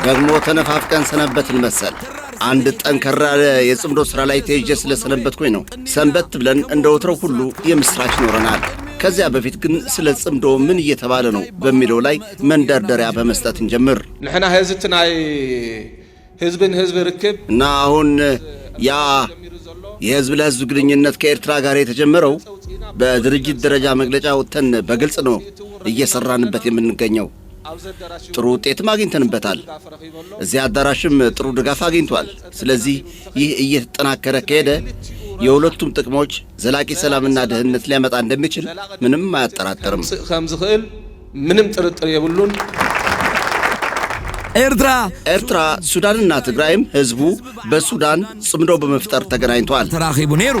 ደግሞ ተነፋፍቀን ሰነበትን መሰል አንድ ጠንከራ የጽምዶ ስራ ላይ ተይዤ ስለሰነበትኩኝ ነው። ሰንበት ብለን እንደወትረው ሁሉ የምስራች ኖረናል። ከዚያ በፊት ግን ስለ ጽምዶ ምን እየተባለ ነው በሚለው ላይ መንደርደሪያ በመስጠት እንጀምር። ንሕና ህዝብትናይ ህዝብን ህዝብ ርክብ እና አሁን ያ የህዝብ ለህዝብ ግንኙነት ከኤርትራ ጋር የተጀመረው በድርጅት ደረጃ መግለጫ ወጥተን በግልጽ ነው እየሰራንበት የምንገኘው። ጥሩ ውጤትም አግኝተንበታል። እዚህ አዳራሽም ጥሩ ድጋፍ አግኝቷል። ስለዚህ ይህ እየተጠናከረ ከሄደ የሁለቱም ጥቅሞች ዘላቂ ሰላምና ደህንነት ሊያመጣ እንደሚችል ምንም አያጠራጥርም። ከም ዝኽእል ምንም ጥርጥር የብሉን። ኤርትራ ሱዳንና ትግራይም ህዝቡ በሱዳን ጽምዶ በመፍጠር ተገናኝቷል። ተራኺቡ ነይሩ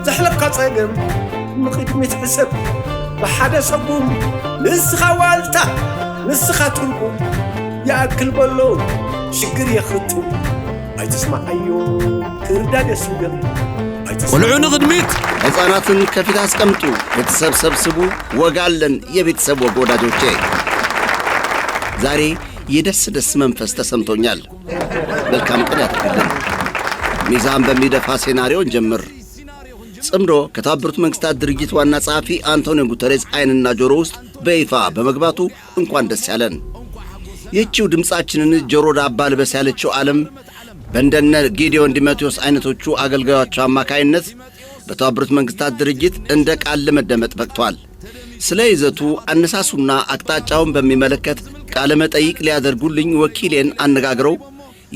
زحلفك صيدم نقدمت حسب بحدا صبوم نسخة والتا نسخة تنقوم يأكل بلون شكر يختم أي تسمع أيوم كرداد يسوقل قلعون غدميت ሕፃናትን ከፊት አስቀምጡ፣ ቤተሰብ ሰብስቡ፣ ወጋለን የቤተሰብ ወዳጆቼ። ዛሬ የደስ መንፈስ ተሰምቶኛል። መልካም ቀን ያድርግልን። ሚዛን በሚደፋ ሴናሪዮን ጀምር። ጽምዶ ከተባበሩት መንግስታት ድርጅት ዋና ጸሐፊ አንቶኒዮ ጉተሬስ ዓይንና ጆሮ ውስጥ በይፋ በመግባቱ እንኳን ደስ ያለን። ይህቺው ድምፃችንን ጆሮ ዳባ ልበስ ያለችው ዓለም በእንደነ ጌዲዮን ዲሞቴዎስ አይነቶቹ አገልጋዮቹ አማካይነት በተባበሩት መንግስታት ድርጅት እንደ ቃል ለመደመጥ በቅቷል። ስለ ይዘቱ አነሳሱና አቅጣጫውን በሚመለከት ቃለ መጠይቅ ሊያደርጉልኝ ወኪሌን አነጋግረው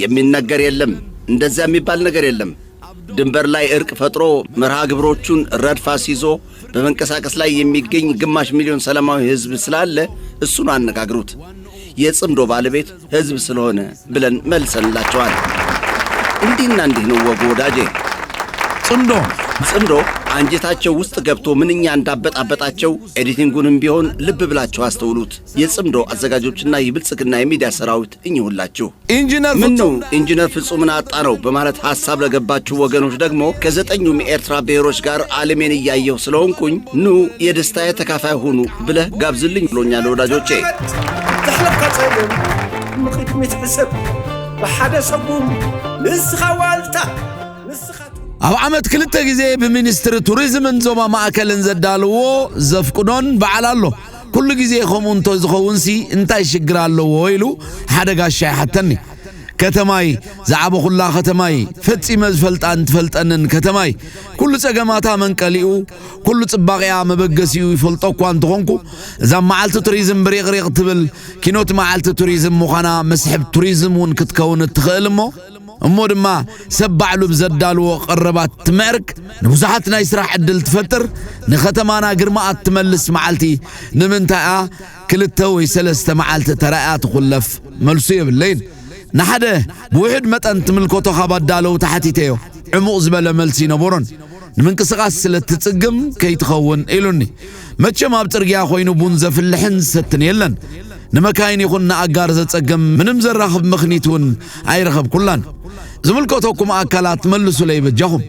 የሚነገር የለም፣ እንደዚያ የሚባል ነገር የለም፣ ድንበር ላይ እርቅ ፈጥሮ መርሃ ግብሮቹን ረድፍ አስይዞ በመንቀሳቀስ ላይ የሚገኝ ግማሽ ሚሊዮን ሰላማዊ ህዝብ ስላለ እሱን አነጋግሩት፣ የጽምዶ ባለቤት ህዝብ ስለሆነ ብለን መልሰንላቸዋል። እንዲህና እንዲህ ነው ወጉ ወዳጄ። ጽምዶ አንጀታቸው ውስጥ ገብቶ ምንኛ እንዳበጣበጣቸው ኤዲቲንጉንም ቢሆን ልብ ብላችሁ አስተውሉት። የጽምዶ አዘጋጆችና የብልጽግና የሚዲያ ሰራዊት እኝሁላችሁ። ኢንጂነር ፍጹምን አጣ ነው በማለት ሐሳብ ለገባችሁ ወገኖች ደግሞ ከዘጠኙም የኤርትራ ብሔሮች ጋር ዓለሜን እያየሁ ስለሆንኩኝ ኑ የደስታዬ ተካፋይ ሁኑ ብለህ ጋብዝልኝ ብሎኛል ወዳጆቼ። زحلفك صيدم نقدمت حسب بحدا صبوم نسخة والتا أو عمد كلتا جزء بمينستر توريزم انزوما مأكلن زدالو زفقدون بعلالو كل جزء خمون توزخونسي انتاي شجرالو ويلو حدا قاشي حتني كتماي زعبو خلا ختماي فتسي مزفلت أنت فلت أنن كتماي كل سجماتها من كليو كل صباغيا مبجسيو يفلطوا كوان تغنكو زم معلت توريزم بريق ريق تبل كينوت معلت توريزم مخانا مسحب توريزم ونكتكون التخيلمو أمور ما سبع له بزدالو قربات تمرك نبزحتنا يسرح عدل تفتر نختمانا قرمات تملس معلتي نمنتاقا كلتو يسلست معلت ترقات خلف ملسيه بالليل نحده بوحد متن تملكوتو خبات دالو تحتيتيو عمق زبالة ملسي نبورن نمنك سغاس سلت تتسقم كي تخون إلوني متش ما بترقيا خوينو بونزة في اللحن ستن يلن نمكاين يخون أقار زتسقم منمزر رخب مخنيتون أي رخب كلان زملكوتوكم أكلات ملسو لي بجاهم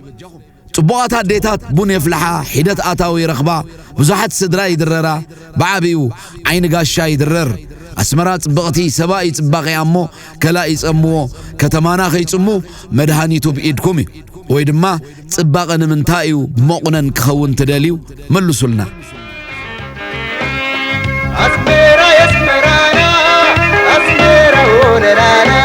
طبوغات هديتات بون يفلحا حيدت آتاوي رخبا بزحت سدرا يدررا بعابيو عين قاشا يدرر أسمرات بغتي سبائي تباقي عمو كلا يسمو كتمانا خيسمو مدهانيتو بإيدكمي ويدما تباقنا من تايو بمقنا كخون تداليو ملسو لنا أسميرا يسمرانا أسميرا ونرانا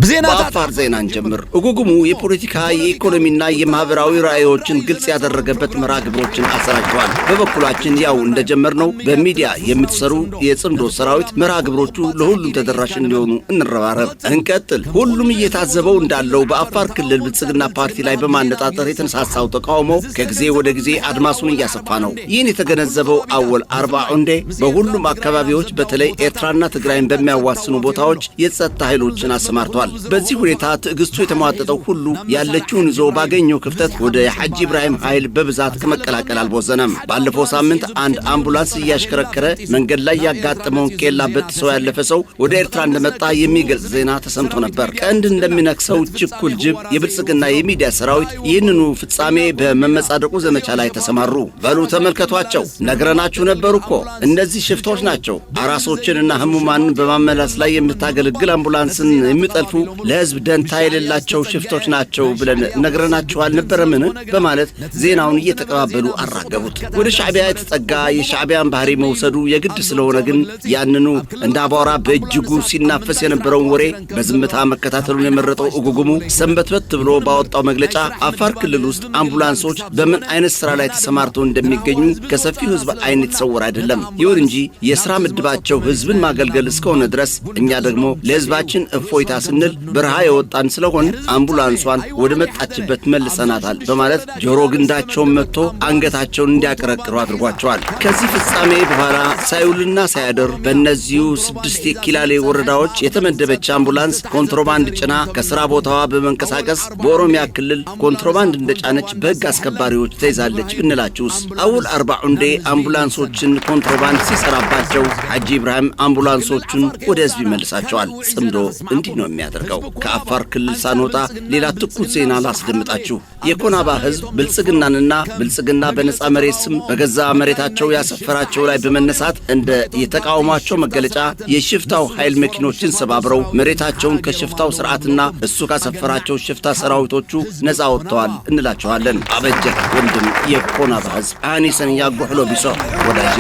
በአፋር ዜና እንጀምር። እጉጉሙ የፖለቲካ የኢኮኖሚና የማህበራዊ ራዕዮችን ግልጽ ያደረገበት መርሃ ግብሮችን አሰራጭተዋል። በበኩላችን ያው እንደጀመርነው በሚዲያ የምትሰሩ የጽምዶ ሰራዊት መርሃ ግብሮቹ ለሁሉም ተደራሽ እንዲሆኑ እንረባረብ፣ እንቀጥል። ሁሉም እየታዘበው እንዳለው በአፋር ክልል ብልጽግና ፓርቲ ላይ በማነጣጠር የተነሳሳው ተቃውሞ ከጊዜ ወደ ጊዜ አድማሱን እያሰፋ ነው። ይህን የተገነዘበው አወል አርባ ዑንዴ በሁሉም አካባቢዎች በተለይ ኤርትራና ትግራይን በሚያዋስኑ ቦታዎች የጸጥታ ኃይሎችን አሰማርቷል። በዚህ ሁኔታ ትዕግስቱ የተሟጠጠው ሁሉ ያለችውን ይዞ ባገኘው ክፍተት ወደ ሐጂ ኢብራሂም ኃይል በብዛት ከመቀላቀል አልቦዘነም። ባለፈው ሳምንት አንድ አምቡላንስ እያሽከረከረ መንገድ ላይ ያጋጠመውን ኬላ በጥሶ ያለፈ ሰው ወደ ኤርትራ እንደመጣ የሚገልጽ ዜና ተሰምቶ ነበር። ቀንድ እንደሚነክሰው ችኩል ጅብ የብልጽግና የሚዲያ ሰራዊት ይህንኑ ፍጻሜ በመመጻደቁ ዘመቻ ላይ ተሰማሩ። በሉ ተመልከቷቸው፣ ነግረናችሁ ነበር እኮ እነዚህ ሽፍቶች ናቸው። አራሶችንና ህሙማንን በማመላስ ላይ የምታገለግል አምቡላንስን የሚጠልፉ ለህዝብ ደንታ የሌላቸው ሽፍቶች ናቸው ብለን ነግረናችሁ አልነበረምን? በማለት ዜናውን እየተቀባበሉ አራገቡት። ወደ ሻዕቢያ የተጠጋ የሻዕቢያን ባህሪ መውሰዱ የግድ ስለሆነ ግን ያንኑ እንደ አቧራ በእጅጉ ሲናፈስ የነበረውን ወሬ በዝምታ መከታተሉን የመረጠው እጉጉሙ ሰንበትበት ብሎ ባወጣው መግለጫ አፋር ክልል ውስጥ አምቡላንሶች በምን አይነት ስራ ላይ ተሰማርተው እንደሚገኙ ከሰፊው ህዝብ አይን የተሰወረ አይደለም። ይሁን እንጂ የሥራ ምድባቸው ህዝብን ማገልገል እስከሆነ ድረስ እኛ ደግሞ ለህዝባችን እፎይታ ስንል በረሃ የወጣን ስለሆን አምቡላንሷን ወደ መጣችበት መልሰናታል በማለት ጆሮ ግንዳቸውን መጥቶ አንገታቸውን እንዲያቀረቅሩ አድርጓቸዋል። ከዚህ ፍጻሜ በኋላ ሳይውልና ሳያደር በእነዚሁ 6 የኪላሌ ወረዳዎች የተመደበች አምቡላንስ ኮንትሮባንድ ጭና ከሥራ ቦታዋ በመንቀሳቀስ በኦሮሚያ ክልል ኮንትሮባንድ እንደጫነች በሕግ አስከባሪዎች ተይዛለች ብንላችሁስ? አውል አርባ ዑንዴ አምቡላንሶችን ኮንትሮባንድ ሲሰራባቸው ሐጂ ኢብራሂም አምቡላንሶቹን ወደ ህዝብ ይመልሳቸዋል። ጽምዶ እንዲህ ነው የሚያደርገው። ከአፋር ክልል ሳንወጣ ሌላ ትኩስ ዜና ላስደምጣችሁ። የኮናባ ህዝብ ብልጽግናንና ብልጽግና በነጻ መሬት ስም በገዛ መሬታቸው ያሰፈራቸው ላይ በመነሳት እንደ የተቃውሟቸው መገለጫ የሽፍታው ኃይል መኪኖችን ሰባብረው መሬታቸውን ከሽፍታው ስርዓትና እሱ ካሰፈራቸው ሽፍታ ሰራዊቶቹ ነጻ ወጥተዋል እንላችኋለን። አበጀ ወንድም የኮናባ ህዝብ አኒሰን ያጓህሎ ቢሶ ወዳጄ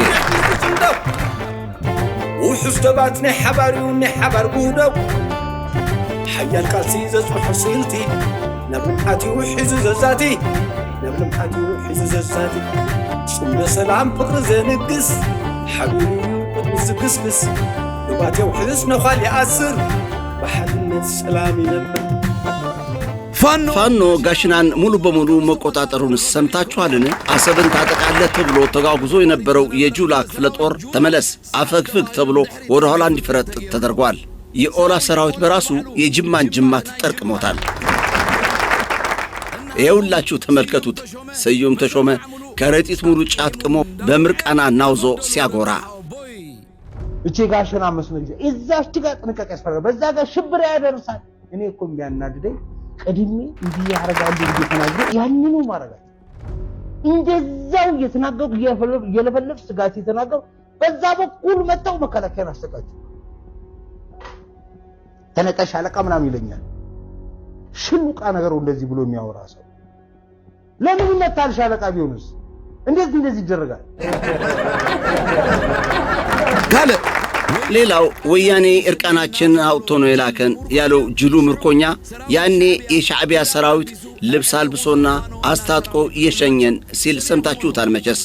ውሑስ ደባት ናይ ሓባሪው ናይ ሓባር ጉህደው حيال كالسي ززو حصيلتي نبلم حاتي وحيزو ززاتي نبلم حاتي وحيزو ززاتي سنة سلام فقر زنقس حبيبي قطب زقسقس نباتي وحيزو نخالي أسر بحلنا السلامي نبل ፋኖ ጋሽናን ሙሉ በሙሉ መቆጣጠሩን ሰምታችኋልን? አሰብን ታጠቃለህ ተብሎ ተጋጉዞ የነበረው የጁላ ክፍለ ጦር ተመለስ አፈግፍግ ተብሎ ወደ ኋላ እንዲፈረጥ ተደርጓል። የኦላ ሰራዊት በራሱ የጅማን ጅማት ጠርቅሞታል። ይኸውላችሁ ተመልከቱት። ስዩም ተሾመ ከረጢት ሙሉ ጫት ቅሞ በምርቃና ናውዞ ሲያጎራ እቺ ጋሽና መስመር ይዘ እዛች ጋር ጥንቃቄ ያስፈልጋል። በዛ ጋር ሽብር ያደርሳል። እኔ እኮ የሚያናድደኝ ቀድሜ እንዲህ ያረጋሉ እየተናገሩ ያንኑ ማረጋት እንደዛው እየተናገሩ እየለፈለፍ ስጋት እየተናገሩ በዛ በኩል መጣው መከላከያ አስተካክሉ ተነቀሽ አለቃ ምናምን ይለኛል። ሽኑቃ ነገር እንደዚህ ብሎ የሚያወራ ሰው ለምን ይመታል? ሻለቃ ቢሆንስ እንደዚህ ይደረጋል ካለ ሌላው ወያኔ እርቃናችን አውጥቶ ነው የላከን ያለው ጅሉ ምርኮኛ ያኔ የሻዕቢያ ሰራዊት ልብስ አልብሶና አስታጥቆ የሸኘን ሲል ሰምታችሁታል መቼስ።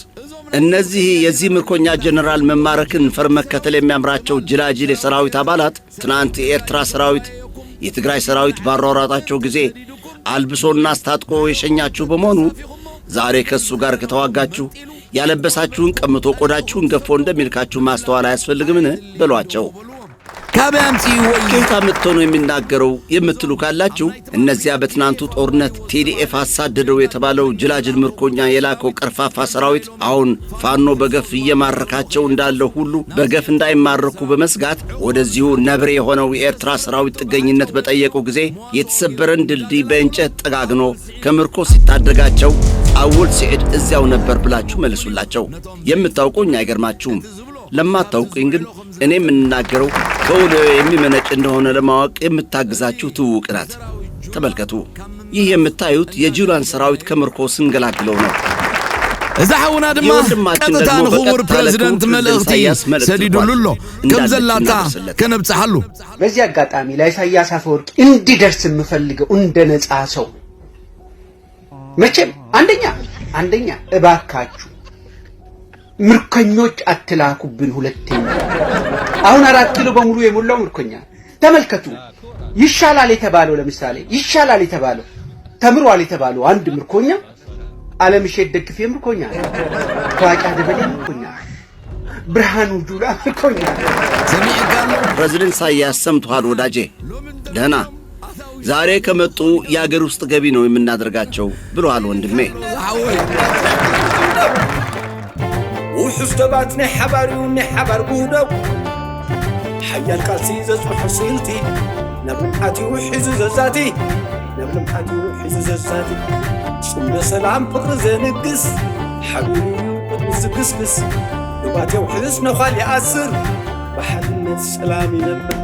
እነዚህ የዚህ ምርኮኛ ጀነራል መማረክን ፈርመከተል የሚያምራቸው ጅላጅል የሰራዊት አባላት ትናንት የኤርትራ ሰራዊት የትግራይ ሰራዊት ባሯሯጣቸው ጊዜ አልብሶና አስታጥቆ የሸኛችሁ በመሆኑ ዛሬ ከሱ ጋር ከተዋጋችሁ ያለበሳችሁን ቀምቶ ቆዳችሁን ገፎ እንደሚልካችሁ ማስተዋል አያስፈልግምን በሏቸው። ካቢያምጪ ወይ ጌታ መጥቶ ነው የሚናገረው የምትሉ ካላችሁ እነዚያ በትናንቱ ጦርነት ቲዲኤፍ አሳደደው የተባለው ጅላጅል ምርኮኛ የላከው ቀርፋፋ ሰራዊት አሁን ፋኖ በገፍ እየማረካቸው እንዳለው ሁሉ በገፍ እንዳይማረኩ በመስጋት ወደዚሁ ነብሬ የሆነው የኤርትራ ሰራዊት ጥገኝነት በጠየቁ ጊዜ የተሰበረን ድልድይ በእንጨት ጠጋግኖ ከምርኮ ሲታደጋቸው አውል ሲዕድ እዚያው ነበር ብላችሁ መልሱላቸው። የምታውቁኝ አይገርማችሁም። ለማታውቁኝ ግን እኔ የምናገረው ከውሎ የሚመነጭ እንደሆነ ለማወቅ የምታግዛችሁ ትውውቅ ናት። ተመልከቱ። ይህ የምታዩት የጁላን ሰራዊት ከምርኮ ስንገላግለው ነው። إذا حونا دما قطتا نخبر بريزيدنت ملأختي سديدولو كم زلاتا كنبصحلو በዚህ አጋጣሚ ላይ ኢሳያስ አፈወርቂ እንዲደርስ የምፈልገው እንደነጻ ሰው መቼም አንደኛ እባካችሁ ምርኮኞች አትላኩብን ሁለተኛ አሁን 4 ኪሎ በሙሉ የሞላው ምርኮኛ ተመልከቱ ይሻላል የተባለው ለምሳሌ ይሻላል የተባለው ተምሯል የተባለው አንድ ምርኮኛ ዓለምሸት ደግፌ ምርኮኛ ታዋቂ ደበሌ ምርኮኛ ብርሃኑ ጁላ ምርኮኛ ፕሬዝዳንት ኢሳያስ ሰምቷል ወዳጄ ደህና ዛሬ ከመጡ ያገር ውስጥ ገቢ ነው የምናደርጋቸው ብለዋል ወንድሜ وحستباتني حباريوني حبار بودو حيال قاسي ززو حصيلتي نبلمحاتي وحيزو ززاتي نبلمحاتي وحيزو ززاتي سنة سلام فقر زنقس حبيبي قدس قسقس نباتي وحيز نخالي أسر بحلنا سلامي نبل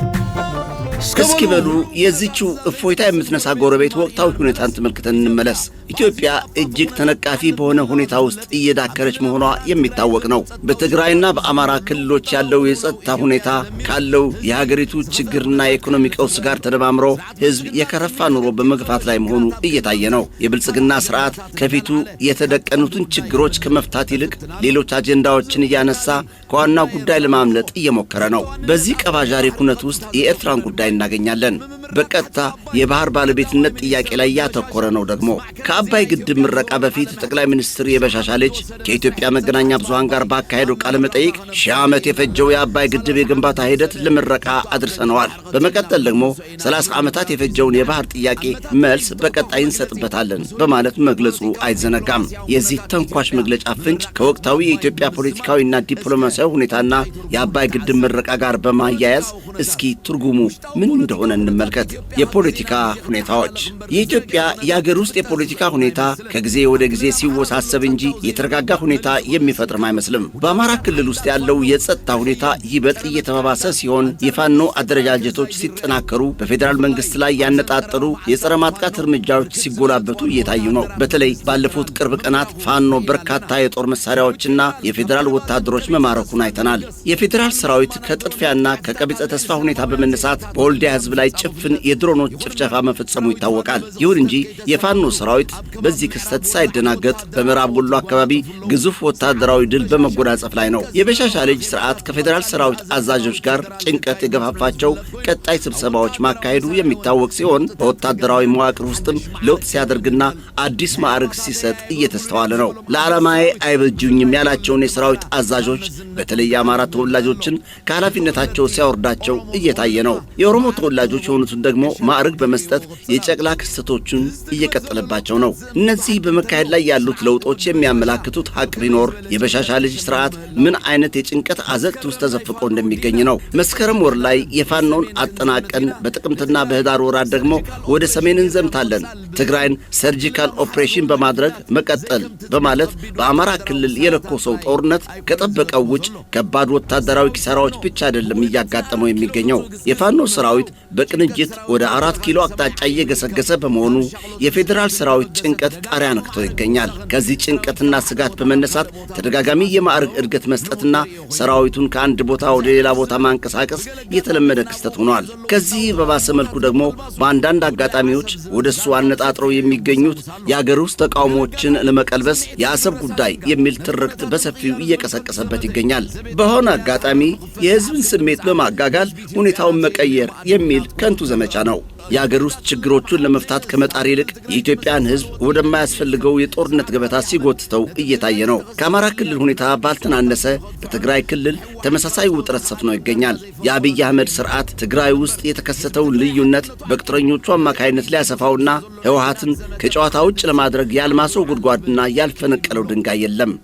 እስኪ በሉ የዚህው እፎይታ የምትነሳ ጎረቤት ወቅታዊ ሁኔታን ተመልክተን እንመለስ ኢትዮጵያ እጅግ ተነቃፊ በሆነ ሁኔታ ውስጥ እየዳከረች መሆኗ የሚታወቅ ነው በትግራይና በአማራ ክልሎች ያለው የጸጥታ ሁኔታ ካለው የሀገሪቱ ችግርና የኢኮኖሚ ቀውስ ጋር ተደማምሮ ህዝብ የከረፋ ኑሮ በመግፋት ላይ መሆኑ እየታየ ነው የብልጽግና ስርዓት ከፊቱ የተደቀኑትን ችግሮች ከመፍታት ይልቅ ሌሎች አጀንዳዎችን እያነሳ ከዋናው ጉዳይ ለማምለጥ እየሞከረ ነው በዚህ ቀባጃሪ ኩነት ውስጥ የኤርትራን ጉዳይ እናገኛለን በቀጥታ የባህር ባለቤትነት ጥያቄ ላይ ያተኮረ ነው ደግሞ ከአባይ ግድብ ምረቃ በፊት ጠቅላይ ሚኒስትር የበሻሻ ልጅ ከኢትዮጵያ መገናኛ ብዙሃን ጋር ባካሄደው ቃለ መጠይቅ ሺህ ዓመት የፈጀው የአባይ ግድብ የግንባታ ሂደት ለምረቃ አድርሰነዋል በመቀጠል ደግሞ 30 ዓመታት የፈጀውን የባህር ጥያቄ መልስ በቀጣይ እንሰጥበታለን በማለት መግለጹ አይዘነጋም የዚህ ተንኳሽ መግለጫ ፍንጭ ከወቅታዊ የኢትዮጵያ ፖለቲካዊና ዲፕሎማሲያዊ ሁኔታና የአባይ ግድብ ምረቃ ጋር በማያያዝ እስኪ ትርጉሙ ምን እንደሆነ እንመልከት የፖለቲካ ሁኔታዎች የኢትዮጵያ የሀገር ውስጥ የፖለቲካ ሁኔታ ከጊዜ ወደ ጊዜ ሲወሳሰብ እንጂ የተረጋጋ ሁኔታ የሚፈጥርም አይመስልም በአማራ ክልል ውስጥ ያለው የጸጥታ ሁኔታ ይበልጥ እየተባባሰ ሲሆን የፋኖ አደረጃጀቶች ሲጠናከሩ በፌደራል መንግስት ላይ ያነጣጠሩ የጸረ ማጥቃት እርምጃዎች ሲጎላበቱ እየታዩ ነው በተለይ ባለፉት ቅርብ ቀናት ፋኖ በርካታ የጦር መሳሪያዎችና የፌደራል ወታደሮች መማረኩን አይተናል የፌደራል ሰራዊት ከጥድፊያና ከቀቢጸ ተስፋ ሁኔታ በመነሳት በወልዲያ ህዝብ ላይ ጭፍን የድሮኖች ጭፍጨፋ መፈጸሙ ይታወቃል ይሁን እንጂ የፋኖ ሰራዊት በዚህ ክስተት ሳይደናገጥ በመራብ ወሎ አካባቢ ግዙፍ ወታደራዊ ድል በመጎናጸፍ ላይ ነው የበሻሻ ልጅ ስርዓት ከፌደራል ሰራዊት አዛዦች ጋር ጭንቀት የገፋፋቸው ቀጣይ ስብሰባዎች ማካሄዱ የሚታወቅ ሲሆን በወታደራዊ መዋቅር ውስጥም ለውጥ ሲያደርግና አዲስ ማዕረግ ሲሰጥ እየተስተዋለ ነው ለዓላማዬ አይበጁኝም ያላቸውን የሰራዊት አዛዦች በተለይ የአማራ ተወላጆችን ከኃላፊነታቸው ሲያወርዳቸው እየታየ ነው የኦሮሞ ተወላጆች የሆኑትን ደግሞ ማዕረግ በመስጠት የጨቅላ ክስተቶችን እየቀጠለባቸው ነው እነዚህ በመካሄድ ላይ ያሉት ለውጦች የሚያመላክቱት ሀቅ ቢኖር የበሻሻ ልጅ ስርዓት ምን አይነት የጭንቀት አዘቅት ውስጥ ተዘፍቆ እንደሚገኝ ነው መስከረም ወር ላይ የፋኖን አጠናቀን በጥቅምትና በህዳር ወራት ደግሞ ወደ ሰሜን እንዘምታለን ትግራይን ሰርጂካል ኦፕሬሽን በማድረግ መቀጠል በማለት በአማራ ክልል የለኮሰው ጦርነት ከጠበቀው ውጭ ከባድ ወታደራዊ ኪሳራዎች ብቻ አይደለም እያጋጠመው የሚገኘው የፋኖ ሰራዊት በቅንጅት ወደ 4 ኪሎ አቅጣጫ እየገሰገሰ በመሆኑ የፌደራል ሰራዊት ጭንቀት ጣሪያ ነክቶ ይገኛል ከዚህ ጭንቀትና ስጋት በመነሳት ተደጋጋሚ የማዕረግ እድገት መስጠትና ሰራዊቱን ከአንድ ቦታ ወደ ሌላ ቦታ ማንቀሳቀስ የተለመደ ክስተት ሆኗል ከዚህ በባሰ መልኩ ደግሞ በአንዳንድ አጋጣሚዎች ወደሱ አነጣጥረው የሚገኙት የሀገር ውስጥ ተቃውሞችን ለመቀልበስ የአሰብ ጉዳይ የሚል ትርክት በሰፊው እየቀሰቀሰበት ይገኛል በሆነ አጋጣሚ የህዝብን ስሜት በማጋጋል ሁኔታውን መቀየር የሚል ከንቱ ዘመቻ ነው የሀገር ውስጥ ችግሮቹን ለመፍታት ከመጣር ይልቅ የኢትዮጵያን ህዝብ ወደማያስፈልገው የጦርነት ገበታ ሲጎትተው እየታየ ነው ከአማራ ክልል ሁኔታ ባልተናነሰ በትግራይ ክልል ተመሳሳይ ውጥረት ሰፍኖ ይገኛል የአብይ አህመድ ስርዓት ትግራይ ውስጥ የተከሰተው ልዩነት በቅጥረኞቹ አማካይነት ሊያሰፋውና ህወሓትን ከጨዋታ ውጭ ለማድረግ ያልማሰው ጉድጓድና ያልፈነቀለው ድንጋይ የለም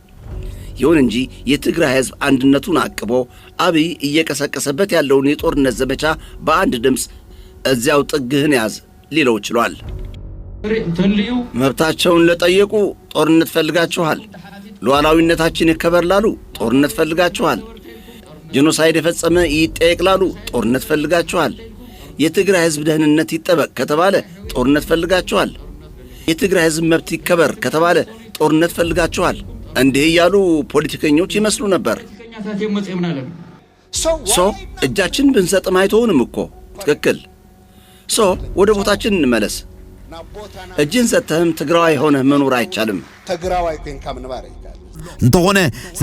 ይሁን እንጂ የትግራይ ህዝብ አንድነቱን አቅቦ አብይ እየቀሰቀሰበት ያለውን የጦርነት ዘመቻ በአንድ ድምጽ እዚያው ጥግህን ያዝ ሊለው ችሏል መብታቸውን ለጠየቁ ጦርነት ፈልጋችኋል ሉዓላዊነታችን ይከበር ላሉ ጦርነት ፈልጋችኋል ጄኖሳይድ የፈጸመ ይጠየቅ ላሉ ጦርነት ፈልጋችኋል የትግራይ ህዝብ ደህንነት ይጠበቅ ከተባለ ጦርነት ፈልጋችኋል የትግራይ ህዝብ መብት ይከበር ከተባለ ጦርነት ፈልጋችኋል እንዲህ ያሉ ፖለቲከኞች ይመስሉ ነበር። እጃችን ብንሰጥም አይተውንም እኮ። ትክክል። ወደ ቦታችን እንመለስ። እጅን ሰጥተህም ትግራዋይ ሆነህ መኖር አይቻልም። እንተሆነ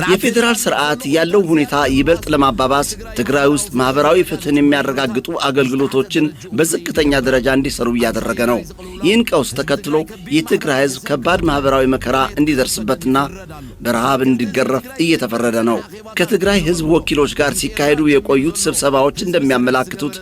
የፌዴራል ስርዓት ያለው ሁኔታ ይበልጥ ለማባባስ ትግራይ ውስጥ ማህበራዊ ፍትህን የሚያረጋግጡ አገልግሎቶችን በዝቅተኛ ደረጃ እንዲሰሩ እያደረገ ነው። ይህን ቀውስ ተከትሎ የትግራይ ህዝብ ከባድ ማህበራዊ መከራ እንዲደርስበትና በረሃብ እንዲገረፍ እየተፈረደ ነው። ከትግራይ ህዝብ ወኪሎች ጋር ሲካሄዱ የቆዩት ስብሰባዎች እንደሚያመላክቱት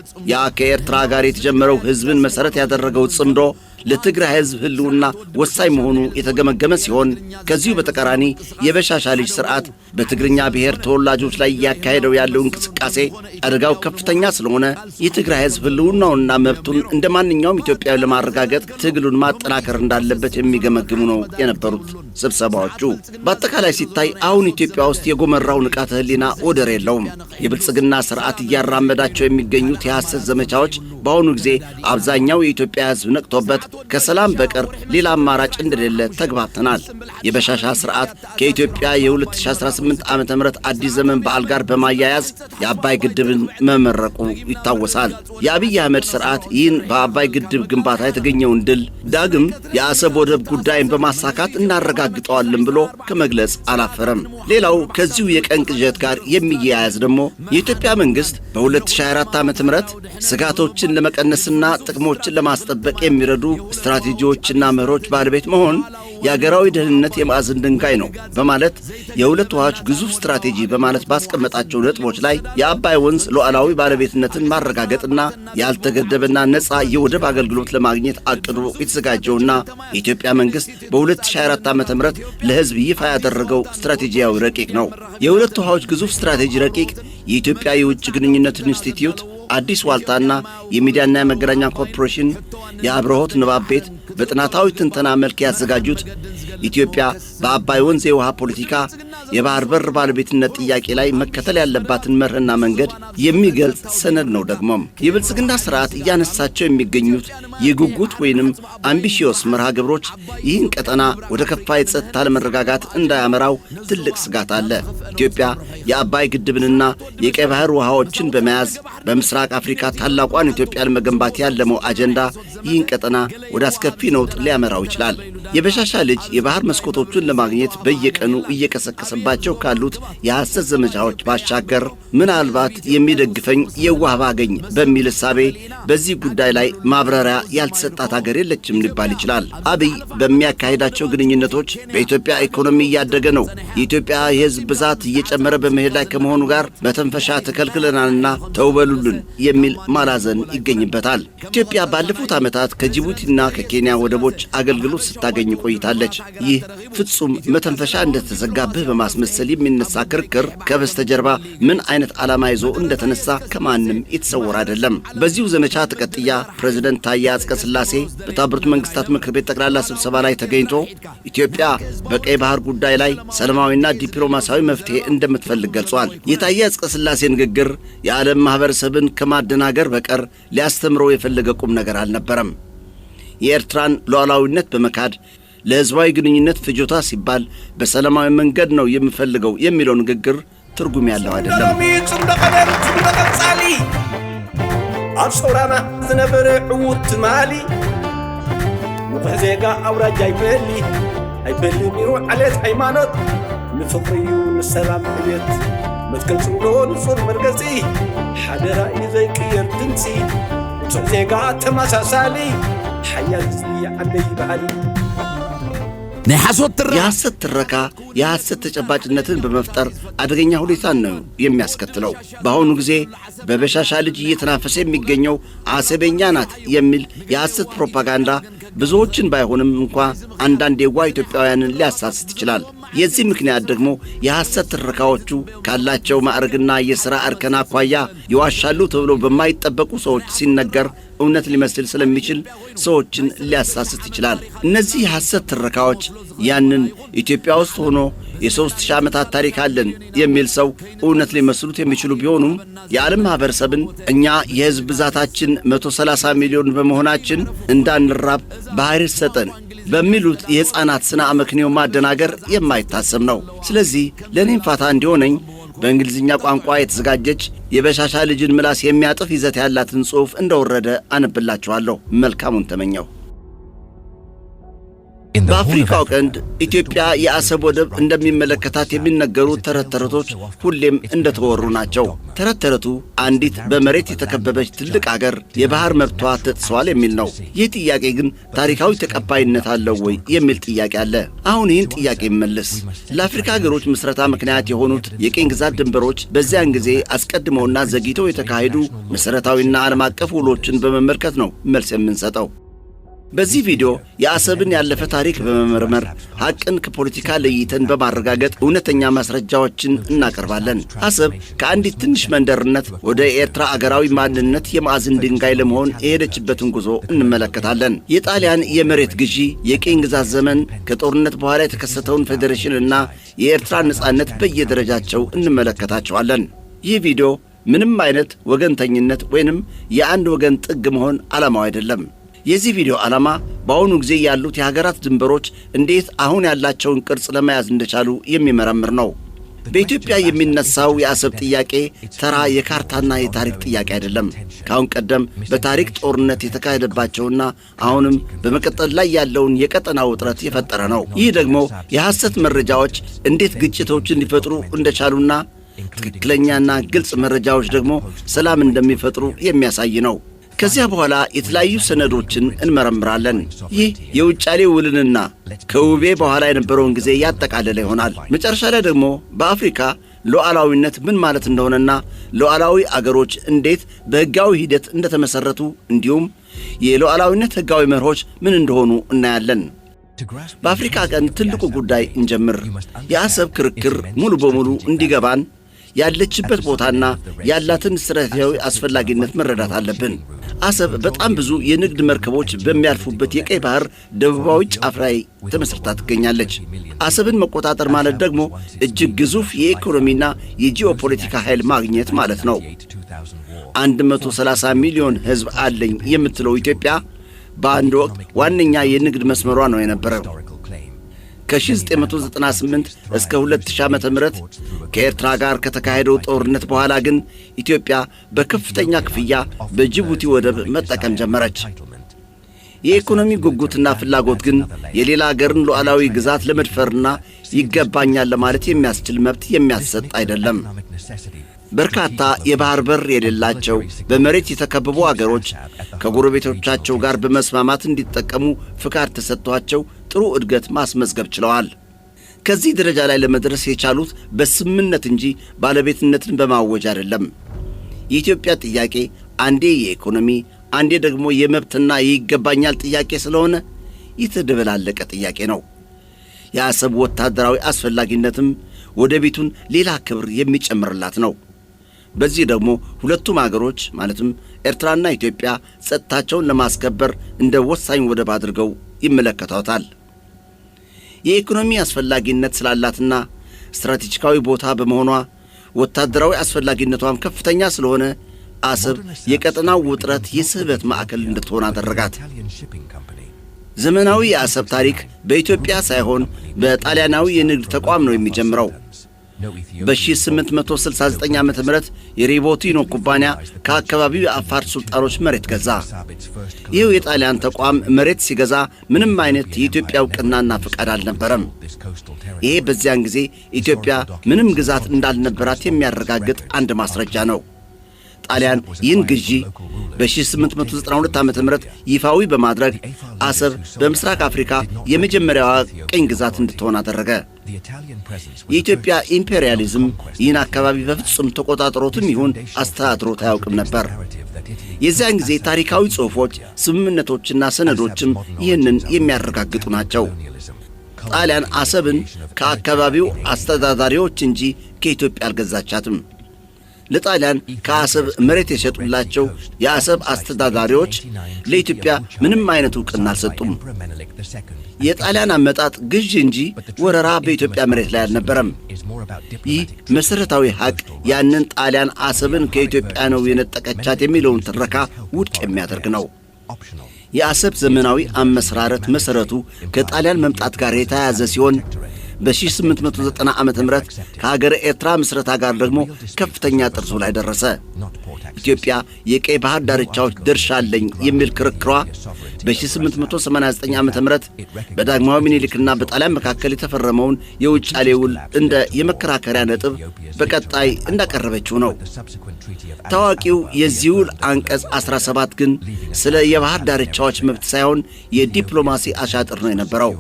ከኤርትራ ጋር የተጀመረው ህዝብን መሰረት ያደረገው ጽምዶ ለትግራይ ህዝብ ህልውና ወሳኝ መሆኑ የተገመገመ ሲሆን ከዚሁ በተቃራኒ የበሻሻ ልጅ ስርዓት በትግርኛ ብሔር ተወላጆች ላይ ያካሄደው ያለው እንቅስቃሴ አደጋው ከፍተኛ ስለሆነ የትግራይ ህዝብ ህልውናውንና መብቱን እንደማንኛውም ኢትዮጵያዊ ለማረጋገጥ ትግሉን ማጠናከር እንዳለበት የሚገመግሙ ነው የነበሩት ስብሰባዎቹ። በአጠቃላይ ሲታይ አሁን ኢትዮጵያ ውስጥ የጎመራው ንቃተ ህሊና ወደር የለውም። የብልጽግና ስርዓት እያራመዳቸው የሚገኙት የሐሰት ዘመቻዎች በአሁኑ ጊዜ አብዛኛው የኢትዮጵያ ህዝብ ነቅቶበት ከሰላም በቀር ሌላ አማራጭ እንደሌለ ተግባብተናል። የበሻሻ ስርዓት ከኢትዮጵያ የ2018 ዓመተ ምህረት አዲስ ዘመን በዓል ጋር በማያያዝ የአባይ ግድብን መመረቁ ይታወሳል። የአብይ አህመድ ስርዓት ይህን በአባይ ግድብ ግንባታ የተገኘውን ድል ዳግም የአሰብ ወደብ ጉዳይን በማሳካት እናረጋግጠዋለን ብሎ ከመግለጽ አላፈረም። ሌላው ከዚሁ የቀን ቅዠት ጋር የሚያያዝ ደግሞ የኢትዮጵያ መንግስት በ2024 ዓመተ ምህረት ስጋቶችን ለመቀነስና ጥቅሞችን ለማስጠበቅ የሚረዱ ስትራቴጂዎችና መርሆች ባለቤት መሆን የአገራዊ ደህንነት የማዕዘን ድንጋይ ነው በማለት የሁለት ውሃዎች ግዙፍ ስትራቴጂ በማለት ባስቀመጣቸው ነጥቦች ላይ የአባይ ወንዝ ሉዓላዊ ባለቤትነትን ማረጋገጥና ያልተገደበና ነፃ የወደብ አገልግሎት ለማግኘት አቅዶ የተዘጋጀውና የኢትዮጵያ መንግስት በ2024 ዓ.ም ለህዝብ ይፋ ያደረገው ስትራቴጂያዊ ረቂቅ ነው። የሁለት ውሃዎች ግዙፍ ስትራቴጂ ረቂቅ የኢትዮጵያ የውጭ ግንኙነት ኢንስቲትዩት፣ አዲስ ዋልታና የሚዲያና የመገናኛ ኮርፖሬሽን የአብርሆት ንባብ ቤት በጥናታዊ ትንተና መልክ ያዘጋጁት ኢትዮጵያ በአባይ ወንዝ የውሃ ፖለቲካ የባህር በር ባለቤትነት ጥያቄ ላይ መከተል ያለባትን መርህና መንገድ የሚገልጽ ሰነድ ነው። ደግሞም የብልጽግና ስርዓት እያነሳቸው የሚገኙት የጉጉት ወይንም አምቢሺዮስ መርሃ ግብሮች ይህን ቀጠና ወደ ከፋ የጸጥታ ለመረጋጋት እንዳያመራው ትልቅ ስጋት አለ። ኢትዮጵያ የአባይ ግድብንና የቀይ ባህር ውሃዎችን በመያዝ በምስራቅ አፍሪካ ታላቋን ኢትዮጵያ ለመገንባት ያለመው አጀንዳ ይህን ቀጠና ወደ አስከፊ ነውጥ ሊያመራው ይችላል። የበሻሻ ልጅ የባህር መስኮቶቹን ለማግኘት በየቀኑ እየቀሰቀሰባቸው ካሉት የሐሰት ዘመቻዎች ባሻገር ምናልባት የሚደግፈኝ የዋህ ባገኝ በሚል እሳቤ በዚህ ጉዳይ ላይ ማብራሪያ ያልተሰጣት ሀገር የለችም ሊባል ይችላል። አብይ በሚያካሄዳቸው ግንኙነቶች በኢትዮጵያ ኢኮኖሚ እያደገ ነው፣ የኢትዮጵያ የህዝብ ብዛት እየጨመረ በመሄድ ላይ ከመሆኑ ጋር መተንፈሻ ተከልክለናልና ተውበሉልን የሚል ማላዘን ይገኝበታል። ኢትዮጵያ ባለፉት ዓመታት ከጅቡቲና ከኬንያ ወደቦች አገልግሎት ስታገኝ ቆይታለች። ይህ ፍጹም መተንፈሻ እንደተዘጋብህ በማስመሰል የሚነሳ ክርክር ከበስተጀርባ ምን አይነት ዓላማ ይዞ እንደተነሳ ከማንም የተሰወረ አይደለም። በዚሁ ዘመቻ ተቀጥያ ፕሬዝዳንት ታዬ አጽቀሥላሴ በተባበሩት መንግስታት ምክር ቤት ጠቅላላ ስብሰባ ላይ ተገኝቶ ኢትዮጵያ በቀይ ባህር ጉዳይ ላይ ሰላማዊና ዲፕሎማሲያዊ መፍትሄ እንደምትፈልግ ገልጿል። የታዬ አጽቀሥላሴ ንግግር የዓለም ማህበረሰብን ከማደናገር በቀር ሊያስተምረው የፈለገ ቁም ነገር አልነበረም። የኤርትራን ሉዓላዊነት በመካድ ለህዝባዊ ግንኙነት ፍጆታ ሲባል በሰላማዊ መንገድ ነው የምፈልገው የሚለው ንግግር ትርጉም ያለው አይደለም። አብሶራና ዝነበረ ዕውት ማሊ ዜጋ አውራጅ አይበሊ ሚሩ ዓለት ሃይማኖት ንፍቅርዩ ንሰላም ዕቤት መትገልጽሎ ንጹር መርገጺ ሓደራ እዩ ዘይቅየር ድምፂ ንጹር ዜጋ ተመሳሳሊ ሓያል ህዝቢ ዓለይ በዓሊ የሐሰት ትረካ የሐሰት ተጨባጭነትን በመፍጠር አደገኛ ሁኔታን ነው የሚያስከትለው። በአሁኑ ጊዜ በበሻሻ ልጅ እየተናፈሰ የሚገኘው አሰበኛ ናት የሚል የሐሰት ፕሮፓጋንዳ ብዙዎችን ባይሆንም እንኳ አንዳንድ የዋህ ኢትዮጵያውያንን ሊያሳስት ይችላል። የዚህ ምክንያት ደግሞ የሐሰት ትረካዎቹ ካላቸው ማዕረግና የሥራ እርከን አኳያ ይዋሻሉ ተብሎ በማይጠበቁ ሰዎች ሲነገር እውነት ሊመስል ስለሚችል ሰዎችን ሊያሳስት ይችላል። እነዚህ የሐሰት ትረካዎች ያንን ኢትዮጵያ ውስጥ ሆኖ የ3000 ዓመታት ታሪክ አለን የሚል ሰው እውነት ሊመስሉት የሚችሉ ቢሆኑም የዓለም ማህበረሰብን እኛ የህዝብ ብዛታችን 130 ሚሊዮን በመሆናችን እንዳንራብ ባህር ሰጠን በሚሉት የሕፃናት ስነ አመክንዮ ማደናገር የማይታሰብ ነው። ስለዚህ ለእኔም ፋታ እንዲሆነኝ በእንግሊዝኛ ቋንቋ የተዘጋጀች የበሻሻ ልጅን ምላስ የሚያጥፍ ይዘት ያላትን ጽሑፍ እንደወረደ አነብላችኋለሁ። መልካሙን ተመኘው። በአፍሪካው ቀንድ ኢትዮጵያ የአሰብ ወደብ እንደሚመለከታት የሚነገሩ ተረት ተረቶች ሁሌም እንደተወሩ ናቸው። ተረት ተረቱ አንዲት በመሬት የተከበበች ትልቅ አገር የባህር መብቷ ተጥሷል የሚል ነው። ይህ ጥያቄ ግን ታሪካዊ ተቀባይነት አለው ወይ የሚል ጥያቄ አለ። አሁን ይህን ጥያቄ ይመልስ። ለአፍሪካ ሀገሮች ምስረታ ምክንያት የሆኑት የቅኝ ግዛት ድንበሮች በዚያን ጊዜ አስቀድመውና ዘግይተው የተካሄዱ መሠረታዊና ዓለም አቀፍ ውሎችን በመመልከት ነው መልስ የምንሰጠው። በዚህ ቪዲዮ የአሰብን ያለፈ ታሪክ በመመርመር ሐቅን ከፖለቲካ ለይተን በማረጋገጥ እውነተኛ ማስረጃዎችን እናቀርባለን። አሰብ ከአንዲት ትንሽ መንደርነት ወደ ኤርትራ አገራዊ ማንነት የማዕዘን ድንጋይ ለመሆን የሄደችበትን ጉዞ እንመለከታለን። የጣሊያን የመሬት ግዢ፣ የቅኝ ግዛት ዘመን፣ ከጦርነት በኋላ የተከሰተውን ፌዴሬሽን እና የኤርትራ ነጻነት በየደረጃቸው እንመለከታቸዋለን። ይህ ቪዲዮ ምንም አይነት ወገንተኝነት ወይንም የአንድ ወገን ጥግ መሆን ዓላማው አይደለም። የዚህ ቪዲዮ ዓላማ በአሁኑ ጊዜ ያሉት የሀገራት ድንበሮች እንዴት አሁን ያላቸውን ቅርጽ ለመያዝ እንደቻሉ የሚመረምር ነው። በኢትዮጵያ የሚነሳው የአሰብ ጥያቄ ተራ የካርታና የታሪክ ጥያቄ አይደለም። ከአሁን ቀደም በታሪክ ጦርነት የተካሄደባቸውና አሁንም በመቀጠል ላይ ያለውን የቀጠና ውጥረት የፈጠረ ነው። ይህ ደግሞ የሐሰት መረጃዎች እንዴት ግጭቶችን ሊፈጥሩ እንደቻሉና ትክክለኛና ግልጽ መረጃዎች ደግሞ ሰላም እንደሚፈጥሩ የሚያሳይ ነው። ከዚያ በኋላ የተለያዩ ሰነዶችን እንመረምራለን። ይህ የውጫሌ ውልንና ከውቤ በኋላ የነበረውን ጊዜ ያጠቃለለ ይሆናል። መጨረሻ ላይ ደግሞ በአፍሪካ ሉዓላዊነት ምን ማለት እንደሆነና ሉዓላዊ አገሮች እንዴት በሕጋዊ ሂደት እንደተመሠረቱ እንዲሁም የሉዓላዊነት ሕጋዊ መርሆች ምን እንደሆኑ እናያለን። በአፍሪካ ቀንድ ትልቁ ጉዳይ እንጀምር። የአሰብ ክርክር ሙሉ በሙሉ እንዲገባን ያለችበት ቦታና ያላትን ስትራቴጂያዊ አስፈላጊነት መረዳት አለብን። አሰብ በጣም ብዙ የንግድ መርከቦች በሚያልፉበት የቀይ ባህር ደቡባዊ ጫፍ ላይ ተመስርታ ትገኛለች። አሰብን መቆጣጠር ማለት ደግሞ እጅግ ግዙፍ የኢኮኖሚና የጂኦፖለቲካ ኃይል ማግኘት ማለት ነው። 130 ሚሊዮን ሕዝብ አለኝ የምትለው ኢትዮጵያ በአንድ ወቅት ዋነኛ የንግድ መስመሯ ነው የነበረው። ከ1998 እስከ 2000 ዓመተ ምህረት ከኤርትራ ጋር ከተካሄደው ጦርነት በኋላ ግን ኢትዮጵያ በከፍተኛ ክፍያ በጅቡቲ ወደብ መጠቀም ጀመረች። የኢኮኖሚ ጉጉትና ፍላጎት ግን የሌላ አገርን ሉዓላዊ ግዛት ለመድፈርና ይገባኛል ለማለት የሚያስችል መብት የሚያሰጥ አይደለም። በርካታ የባህር በር የሌላቸው በመሬት የተከበቡ አገሮች ከጎረቤቶቻቸው ጋር በመስማማት እንዲጠቀሙ ፍቃድ ተሰጥቷቸው ጥሩ እድገት ማስመዝገብ ችለዋል። ከዚህ ደረጃ ላይ ለመድረስ የቻሉት በስምምነት እንጂ ባለቤትነትን በማወጅ አይደለም። የኢትዮጵያ ጥያቄ አንዴ የኢኮኖሚ አንዴ ደግሞ የመብትና ይገባኛል ጥያቄ ስለሆነ የተደበላለቀ ጥያቄ ነው። የአሰብ ወታደራዊ አስፈላጊነትም ወደቤቱን ሌላ ክብር የሚጨምርላት ነው። በዚህ ደግሞ ሁለቱም አገሮች ማለትም ኤርትራና ኢትዮጵያ ጸጥታቸውን ለማስከበር እንደ ወሳኝ ወደብ አድርገው ይመለከቷታል። የኢኮኖሚ አስፈላጊነት ስላላትና ስትራቴጂካዊ ቦታ በመሆኗ ወታደራዊ አስፈላጊነቷም ከፍተኛ ስለሆነ አሰብ የቀጠናው ውጥረት የስህበት ማዕከል እንድትሆን አደረጋት። ዘመናዊ የአሰብ ታሪክ በኢትዮጵያ ሳይሆን በጣሊያናዊ የንግድ ተቋም ነው የሚጀምረው። በ1869 ዓ.ም የሪቦቲኖ ኩባንያ ከአካባቢው የአፋር ሱልጣኖች መሬት ገዛ። ይህ የጣሊያን ተቋም መሬት ሲገዛ ምንም አይነት የኢትዮጵያ ዕውቅናና ፍቃድ አልነበረም። ይሄ በዚያን ጊዜ ኢትዮጵያ ምንም ግዛት እንዳልነበራት የሚያረጋግጥ አንድ ማስረጃ ነው። ጣሊያን ይህን ግዢ በ1892 ዓ.ም ይፋዊ በማድረግ አሰብ በምስራቅ አፍሪካ የመጀመሪያዋ ቅኝ ግዛት እንድትሆን አደረገ። የኢትዮጵያ ኢምፔሪያሊዝም ይህን አካባቢ በፍጹም ተቆጣጥሮትም ይሁን አስተዳድሮት አያውቅም ነበር። የዚያን ጊዜ ታሪካዊ ጽሑፎች፣ ስምምነቶችና ሰነዶችም ይህንን የሚያረጋግጡ ናቸው። ጣሊያን አሰብን ከአካባቢው አስተዳዳሪዎች እንጂ ከኢትዮጵያ አልገዛቻትም። ለጣሊያን ከአሰብ መሬት የሸጡላቸው የአሰብ አስተዳዳሪዎች ለኢትዮጵያ ምንም አይነት ዕውቅና አልሰጡም። የጣሊያን አመጣጥ ግዥ እንጂ ወረራ በኢትዮጵያ መሬት ላይ አልነበረም። ይህ መሠረታዊ ሐቅ ያንን ጣሊያን አሰብን ከኢትዮጵያ ነው የነጠቀቻት የሚለውን ትረካ ውድቅ የሚያደርግ ነው። የአሰብ ዘመናዊ አመሰራረት መሰረቱ ከጣሊያን መምጣት ጋር የተያያዘ ሲሆን በ1890 ዓመተ ምህረት ከሀገረ ኤርትራ ምስረታ ጋር ደግሞ ከፍተኛ ጥርሱ ላይ ደረሰ። ኢትዮጵያ የቀይ ባህር ዳርቻዎች ድርሻ አለኝ የሚል ክርክሯ በ1889 ዓመተ ምህረት በዳግማዊ ምኒልክና በጣሊያን መካከል የተፈረመውን የውጫሌ ውል እንደ የመከራከሪያ ነጥብ በቀጣይ እንዳቀረበችው ነው። ታዋቂው የዚህ ውል አንቀጽ 17 ግን ስለ የባህር ዳርቻዎች መብት ሳይሆን የዲፕሎማሲ አሻጥር ነው የነበረው።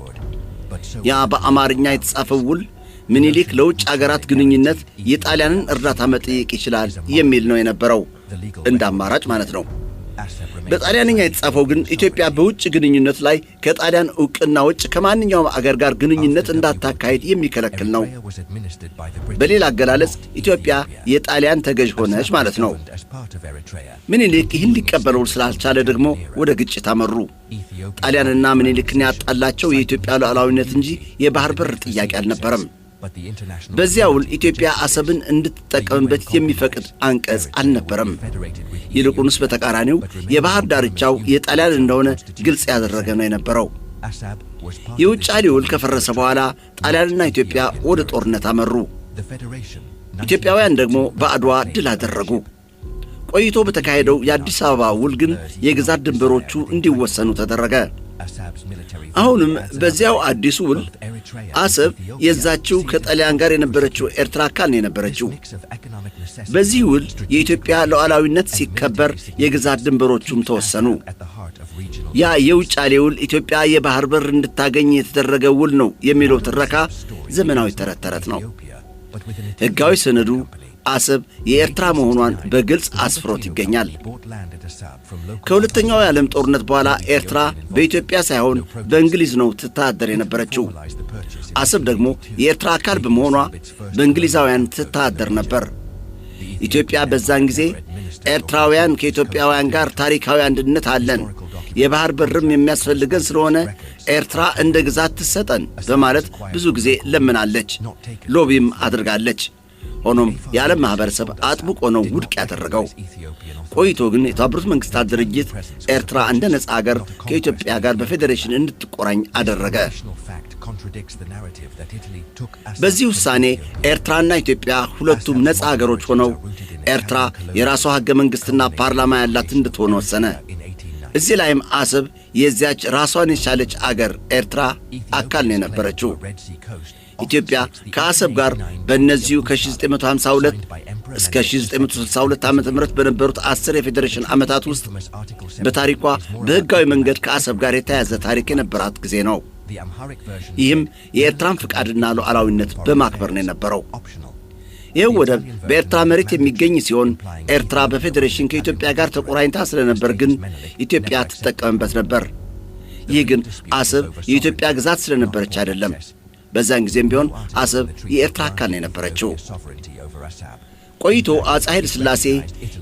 ያ በአማርኛ የተጻፈው ውል ምኒልክ ለውጭ አገራት ግንኙነት የጣሊያንን እርዳታ መጠየቅ ይችላል የሚል ነው የነበረው፣ እንደ አማራጭ ማለት ነው። በጣሊያንኛ የተጻፈው ግን ኢትዮጵያ በውጭ ግንኙነት ላይ ከጣሊያን ዕውቅና ውጭ ከማንኛውም አገር ጋር ግንኙነት እንዳታካሄድ የሚከለክል ነው። በሌላ አገላለጽ ኢትዮጵያ የጣሊያን ተገዥ ሆነች ማለት ነው። ምኒልክ ይህን ሊቀበለው ስላልቻለ ደግሞ ወደ ግጭት አመሩ። ጣሊያንና ምኒልክን ያጣላቸው የኢትዮጵያ ሉዓላዊነት እንጂ የባህር በር ጥያቄ አልነበረም። በዚያ ውል ኢትዮጵያ አሰብን እንድትጠቀምበት የሚፈቅድ አንቀጽ አልነበረም። ይልቁንስ በተቃራኒው የባህር ዳርቻው የጣሊያን እንደሆነ ግልጽ ያደረገ ነው የነበረው። የውጫሌ ውል ከፈረሰ በኋላ ጣሊያንና ኢትዮጵያ ወደ ጦርነት አመሩ። ኢትዮጵያውያን ደግሞ በአድዋ ድል አደረጉ። ቆይቶ በተካሄደው የአዲስ አበባ ውል ግን የግዛት ድንበሮቹ እንዲወሰኑ ተደረገ። አሁንም በዚያው አዲሱ ውል አሰብ የዛችው ከጣሊያን ጋር የነበረችው ኤርትራ አካል ነው የነበረችው። በዚህ ውል የኢትዮጵያ ሉዓላዊነት ሲከበር የግዛት ድንበሮቹም ተወሰኑ። ያ የውጫሌ ውል ኢትዮጵያ የባህር በር እንድታገኝ የተደረገ ውል ነው የሚለው ትረካ ዘመናዊ ተረት ነው። ሕጋዊ ሰነዱ አሰብ የኤርትራ መሆኗን በግልጽ አስፍሮት ይገኛል። ከሁለተኛው የዓለም ጦርነት በኋላ ኤርትራ በኢትዮጵያ ሳይሆን በእንግሊዝ ነው ትተዳደር የነበረችው። አሰብ ደግሞ የኤርትራ አካል በመሆኗ በእንግሊዛውያን ትተዳደር ነበር። ኢትዮጵያ በዛን ጊዜ ኤርትራውያን ከኢትዮጵያውያን ጋር ታሪካዊ አንድነት አለን፣ የባህር በርም የሚያስፈልገን ስለሆነ ኤርትራ እንደ ግዛት ትሰጠን በማለት ብዙ ጊዜ ለምናለች፣ ሎቢም አድርጋለች። ሆኖም የዓለም ማህበረሰብ አጥብቆ ነው ውድቅ ያደረገው። ቆይቶ ግን የተባበሩት መንግስታት ድርጅት ኤርትራ እንደ ነጻ አገር ከኢትዮጵያ ጋር በፌዴሬሽን እንድትቆራኝ አደረገ። በዚህ ውሳኔ ኤርትራና ኢትዮጵያ ሁለቱም ነጻ አገሮች ሆነው ኤርትራ የራሷ ሕገ መንግሥትና ፓርላማ ያላት እንድትሆን ወሰነ። እዚህ ላይም አሰብ የዚያች ራሷን የቻለች አገር ኤርትራ አካል ነው የነበረችው። ኢትዮጵያ ከአሰብ ጋር በእነዚሁ ከ1952 እስከ 1962 ዓ.ም በነበሩት 10 የፌዴሬሽን ዓመታት ውስጥ በታሪኳ በሕጋዊ መንገድ ከአሰብ ጋር የተያዘ ታሪክ የነበራት ጊዜ ነው። ይህም የኤርትራን ፍቃድና ሉዓላዊነት በማክበር ነው የነበረው። ይህ ወደብ በኤርትራ መሬት የሚገኝ ሲሆን ኤርትራ በፌዴሬሽን ከኢትዮጵያ ጋር ተቆራኝታ ስለነበር ግን ኢትዮጵያ ትጠቀምበት ነበር። ይህ ግን አሰብ የኢትዮጵያ ግዛት ስለነበረች አይደለም። በዛን ጊዜም ቢሆን አሰብ የኤርትራ አካል ነው የነበረችው። ቆይቶ አፄ ኃይለ ሥላሴ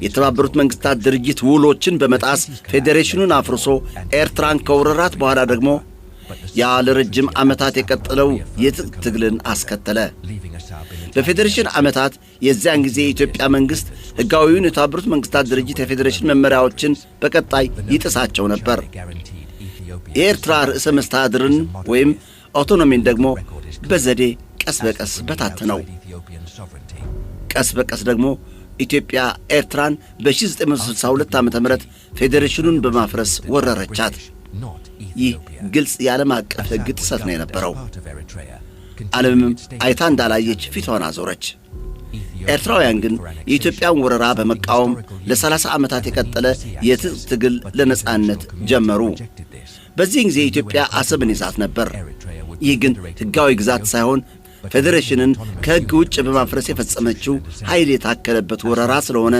የተባበሩት መንግስታት ድርጅት ውሎችን በመጣስ ፌዴሬሽኑን አፍርሶ ኤርትራን ከወረራት በኋላ ደግሞ ያ ለረጅም ዓመታት የቀጠለው የትጥቅ ትግልን አስከተለ። በፌዴሬሽን ዓመታት የዚያን ጊዜ የኢትዮጵያ መንግሥት ሕጋዊውን የተባበሩት መንግስታት ድርጅት የፌዴሬሽን መመሪያዎችን በቀጣይ ይጥሳቸው ነበር። የኤርትራ ርዕሰ መስተዳድርን ወይም አውቶኖሚን ደግሞ በዘዴ ቀስ በቀስ በታተነው። ቀስ በቀስ ደግሞ ኢትዮጵያ ኤርትራን በ1962 ዓ.ም ፌዴሬሽኑን በማፍረስ ወረረቻት። ይህ ግልጽ የዓለም አቀፍ ሕግ ጥሰት ነው የነበረው። ዓለምም አይታ እንዳላየች ፊቷን አዞረች። ኤርትራውያን ግን የኢትዮጵያን ወረራ በመቃወም ለ30 ዓመታት የቀጠለ የትጥቅ ትግል ለነጻነት ጀመሩ። በዚህ ጊዜ ኢትዮጵያ አሰብን ይዛት ነበር። ይህ ግን ሕጋዊ ግዛት ሳይሆን ፌዴሬሽንን ከሕግ ውጭ በማፍረስ የፈጸመችው ኃይል የታከለበት ወረራ ስለሆነ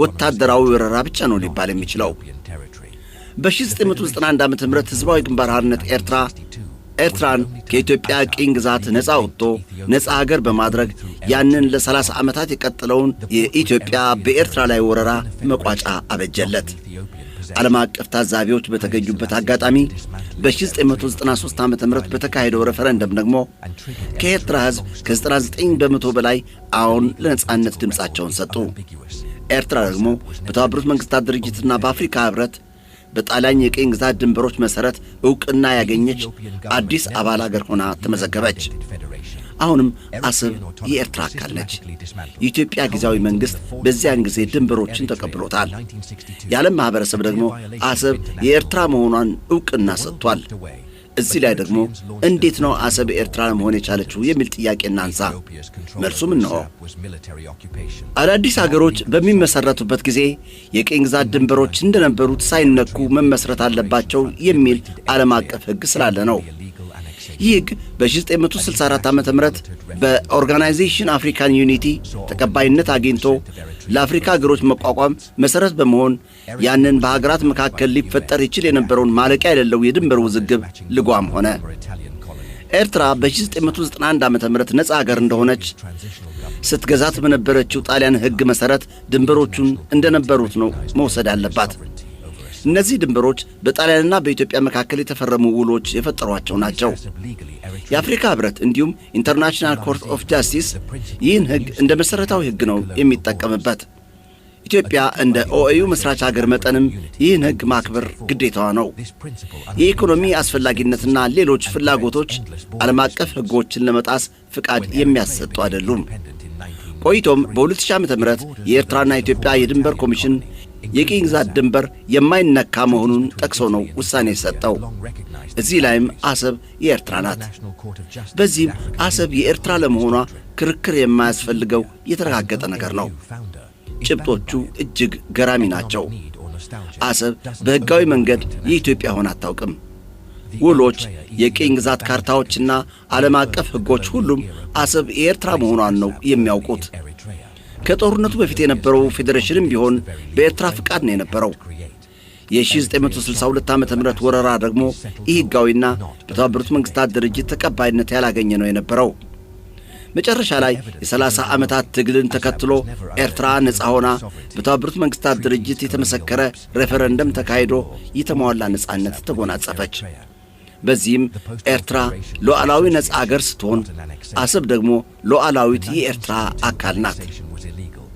ወታደራዊ ወረራ ብቻ ነው ሊባል የሚችለው። በ1991 ዓ.ም ሕዝባዊ ግንባር ሓርነት ኤርትራን ከኢትዮጵያ ቅኝ ግዛት ነፃ ወጥቶ ነፃ ሀገር በማድረግ ያንን ለ30 ዓመታት የቀጠለውን የኢትዮጵያ በኤርትራ ላይ ወረራ መቋጫ አበጀለት። ዓለም አቀፍ ታዛቢዎች በተገኙበት አጋጣሚ በ1993 ዓ.ም በተካሄደው ሬፈረንደም ደግሞ ከኤርትራ ሕዝብ ከ99 በመቶ በላይ አዎን ለነጻነት ድምፃቸውን ሰጡ። ኤርትራ ደግሞ በተባበሩት መንግስታት ድርጅትና በአፍሪካ ህብረት በጣሊያን የቅኝ ግዛት ድንበሮች መሰረት ዕውቅና ያገኘች አዲስ አባል አገር ሆና ተመዘገበች። አሁንም አሰብ የኤርትራ አካል ነች። የኢትዮጵያ ጊዜያዊ መንግስት በዚያን ጊዜ ድንበሮችን ተቀብሎታል። የዓለም ማህበረሰብ ደግሞ አሰብ የኤርትራ መሆኗን ዕውቅና ሰጥቷል። እዚህ ላይ ደግሞ እንዴት ነው አሰብ ኤርትራ መሆን የቻለችው የሚል ጥያቄ እናንሳ። መልሱም እነሆ። አዳዲስ አገሮች በሚመሰረቱበት ጊዜ የቅኝ ግዛት ድንበሮች እንደነበሩት ሳይነኩ መመስረት አለባቸው የሚል ዓለም አቀፍ ሕግ ስላለ ነው። ይህ ሕግ በ1964 ዓ.ም በኦርጋናይዜሽን አፍሪካን ዩኒቲ ተቀባይነት አግኝቶ ለአፍሪካ አገሮች መቋቋም መሠረት በመሆን ያንን በሀገራት መካከል ሊፈጠር ይችል የነበረውን ማለቂያ የሌለው የድንበር ውዝግብ ልጓም ሆነ። ኤርትራ በ1991 ዓ.ም ነፃ አገር እንደሆነች ስትገዛት በነበረችው ጣሊያን ሕግ መሠረት ድንበሮቹን እንደነበሩት ነው መውሰድ አለባት። እነዚህ ድንበሮች በጣሊያንና በኢትዮጵያ መካከል የተፈረሙ ውሎች የፈጠሯቸው ናቸው። የአፍሪካ ህብረት እንዲሁም ኢንተርናሽናል ኮርት ኦፍ ጃስቲስ ይህን ሕግ እንደ መሠረታዊ ሕግ ነው የሚጠቀምበት። ኢትዮጵያ እንደ ኦኤዩ መስራች ሀገር መጠንም ይህን ሕግ ማክበር ግዴታዋ ነው። የኢኮኖሚ አስፈላጊነትና ሌሎች ፍላጎቶች ዓለም አቀፍ ሕጎችን ለመጣስ ፍቃድ የሚያሰጡ አይደሉም። ቆይቶም በ2000 ዓ.ም የኤርትራና ኢትዮጵያ የድንበር ኮሚሽን የቅኝ ግዛት ድንበር የማይነካ መሆኑን ጠቅሶ ነው ውሳኔ ሰጠው። እዚህ ላይም አሰብ የኤርትራ ናት። በዚህም አሰብ የኤርትራ ለመሆኗ ክርክር የማያስፈልገው የተረጋገጠ ነገር ነው። ጭብጦቹ እጅግ ገራሚ ናቸው። አሰብ በሕጋዊ መንገድ የኢትዮጵያ ሆና አታውቅም። ውሎች፣ የቅኝ ግዛት ካርታዎችና ዓለም አቀፍ ሕጎች ሁሉም አሰብ የኤርትራ መሆኗን ነው የሚያውቁት። ከጦርነቱ በፊት የነበረው ፌዴሬሽንም ቢሆን በኤርትራ ፍቃድ ነው የነበረው። የ1962 ዓ.ም ወረራ ደግሞ ኢሕጋዊና በተባበሩት መንግስታት ድርጅት ተቀባይነት ያላገኘ ነው የነበረው። መጨረሻ ላይ የ30 ዓመታት ትግልን ተከትሎ ኤርትራ ነፃ ሆና በተባበሩት መንግስታት ድርጅት የተመሰከረ ሬፈረንደም ተካሂዶ የተሟላ ነፃነት ተጎናጸፈች። በዚህም ኤርትራ ሉዓላዊ ነፃ አገር ስትሆን አሰብ ደግሞ ሉዓላዊት የኤርትራ አካል ናት።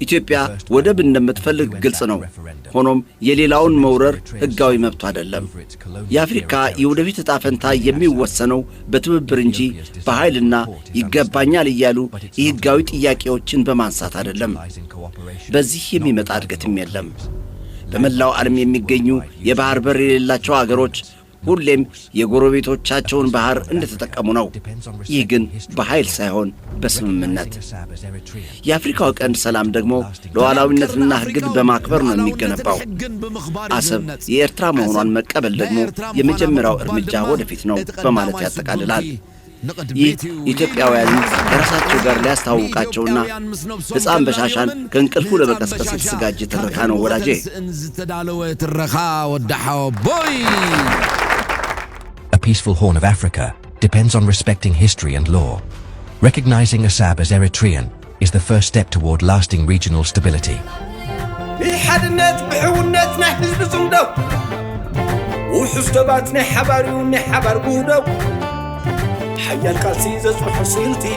ኢትዮጵያ ወደብ እንደምትፈልግ ግልጽ ነው። ሆኖም የሌላውን መውረር ሕጋዊ መብቱ አይደለም። የአፍሪካ የወደፊት ዕጣ ፈንታ የሚወሰነው በትብብር እንጂ በኃይልና ይገባኛል እያሉ የሕጋዊ ጥያቄዎችን በማንሳት አይደለም። በዚህ የሚመጣ እድገትም የለም። በመላው ዓለም የሚገኙ የባህር በር የሌላቸው አገሮች ሁሌም የጎረቤቶቻቸውን ባህር እንደተጠቀሙ ነው። ይህ ግን በኃይል ሳይሆን በስምምነት። የአፍሪካው ቀንድ ሰላም ደግሞ ሉዓላዊነትና ሕግን በማክበር ነው የሚገነባው። አሰብ የኤርትራ መሆኗን መቀበል ደግሞ የመጀመሪያው እርምጃ ወደፊት ነው በማለት ያጠቃልላል። ይህ ኢትዮጵያውያን ከራሳቸው ጋር ሊያስታውቃቸውና ሕፃን በሻሻን ከእንቅልፉ ለመቀስቀስ የተዘጋጀ ትረካ ነው ወዳጄ። A peaceful Horn of Africa depends on respecting history and law. Recognizing Assab as Eritrean is the first step toward lasting regional stability. بحدنات بحوناتنا حزب زمدو وحزتباتنا حباريوني حبار بودو حيال قاسي ززو حصيلتي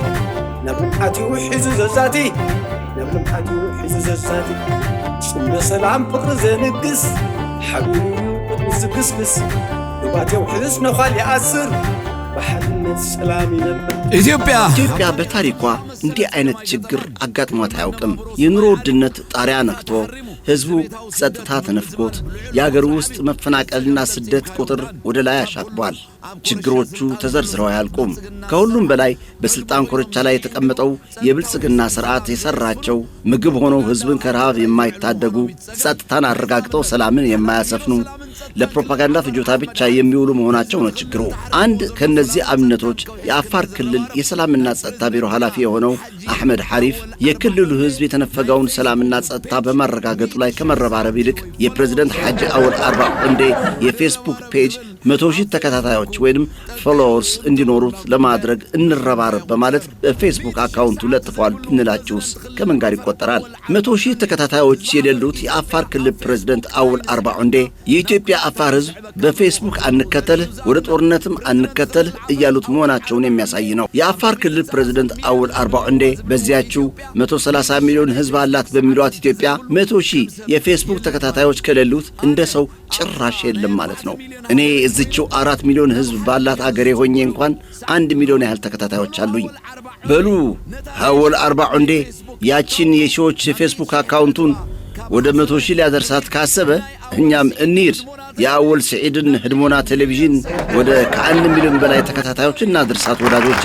نبلمحاتي وحيز ززاتي نبلمحاتي وحيز ززاتي سمنا سلام فقر زنقس حبيبي قدم زقسقس نباتي وحيزنا خالي أسر بحدنات سلامي نبل ኢትዮጵያ በታሪኳ እንዲህ አይነት ችግር አጋጥሟት አያውቅም። የኑሮ ውድነት ጣሪያ ነክቶ ሕዝቡ ጸጥታ ተነፍጎት የአገር ውስጥ መፈናቀልና ስደት ቁጥር ወደ ላይ አሻቅቧል። ችግሮቹ ተዘርዝረው አያልቁም። ከሁሉም በላይ በስልጣን ኮርቻ ላይ የተቀመጠው የብልጽግና ሥርዓት የሰራቸው ምግብ ሆነው ሕዝብን ከረሃብ የማይታደጉ ጸጥታን አረጋግጠው ሰላምን የማያሰፍኑ ለፕሮፓጋንዳ ፍጆታ ብቻ የሚውሉ መሆናቸው ነው ችግሩ። አንድ ከነዚህ አብነቶች የአፋር ክልል የሰላምና ጸጥታ ቢሮ ኃላፊ የሆነው አህመድ ሐሪፍ የክልሉ ሕዝብ የተነፈገውን ሰላምና ጸጥታ በማረጋገጡ ላይ ከመረባረብ ይልቅ የፕሬዝዳንት ሐጂ አወል አርባ እንደ የፌስቡክ ፔጅ 100,000 ተከታታዮች ተከታዮች ወይንም ፎሎወርስ እንዲኖሩት ለማድረግ እንረባረብ በማለት በፌስቡክ አካውንቱ ለጥፏል ብንላችሁስ ከምን ጋር ይቆጠራል? 100,000 ተከታታዮች የሌሉት የአፋር ክልል ፕሬዝዳንት አወል አርባ ዑንዴ የኢትዮጵያ አፋር ሕዝብ በፌስቡክ አንከተልህ ወደ ጦርነትም አንከተልህ እያሉት መሆናቸውን የሚያሳይ ነው። የአፋር ክልል ፕሬዝዳንት አወል አርባ ዑንዴ በዚያችው 130 ሚሊዮን ሕዝብ አላት በሚሏት ኢትዮጵያ 100,000 የፌስቡክ ተከታታዮች ከሌሉት እንደ ሰው ጭራሽ የለም ማለት ነው። እኔ እዚችው 4 ሚሊዮን ሕዝብ ባላት አገሬ ሆኜ እንኳን 1 ሚሊዮን ያህል ተከታታዮች አሉኝ። በሉ አወል አርባ ዑንዴ ያቺን የሺዎች የፌስቡክ አካውንቱን ወደ 100,000 ሊያደርሳት ካሰበ እኛም እንሂድ። የአወል ሰዒድን ህድሞና ቴሌቪዥን ወደ ከ1 ሚሊዮን በላይ ተከታታዮች እናድርሳት ወዳጆቼ።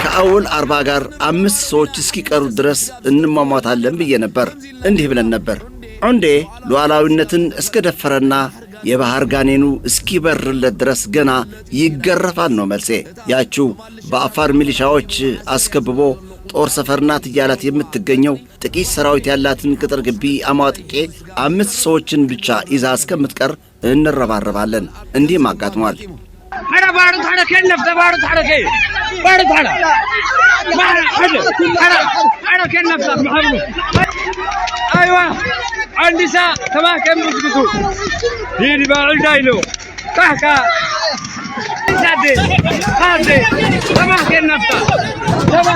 ከአወል አርባ ጋር 5 ሰዎች እስኪቀሩ ድረስ እንሟሟታለን ብዬ ነበር። እንዲህ ብለን ነበር፣ ዑንዴ ሉዓላዊነትን እስከ ደፈረና የባህር ጋኔኑ እስኪበርለት ድረስ ገና ይገረፋል ነው መልሴ። ያችው በአፋር ሚሊሻዎች አስከብቦ ጦር ሰፈር ናት እያላት የምትገኘው ጥቂት ሰራዊት ያላትን ቅጥር ግቢ አሟጥቄ 5 ሰዎችን ብቻ ይዛ እስከምትቀር እንረባረባለን። እንዲህም አጋጥሟል። عندسا تمام كم بسكتو هيدي باعل دايلو كهكا سادي هادي تمام كم نفتا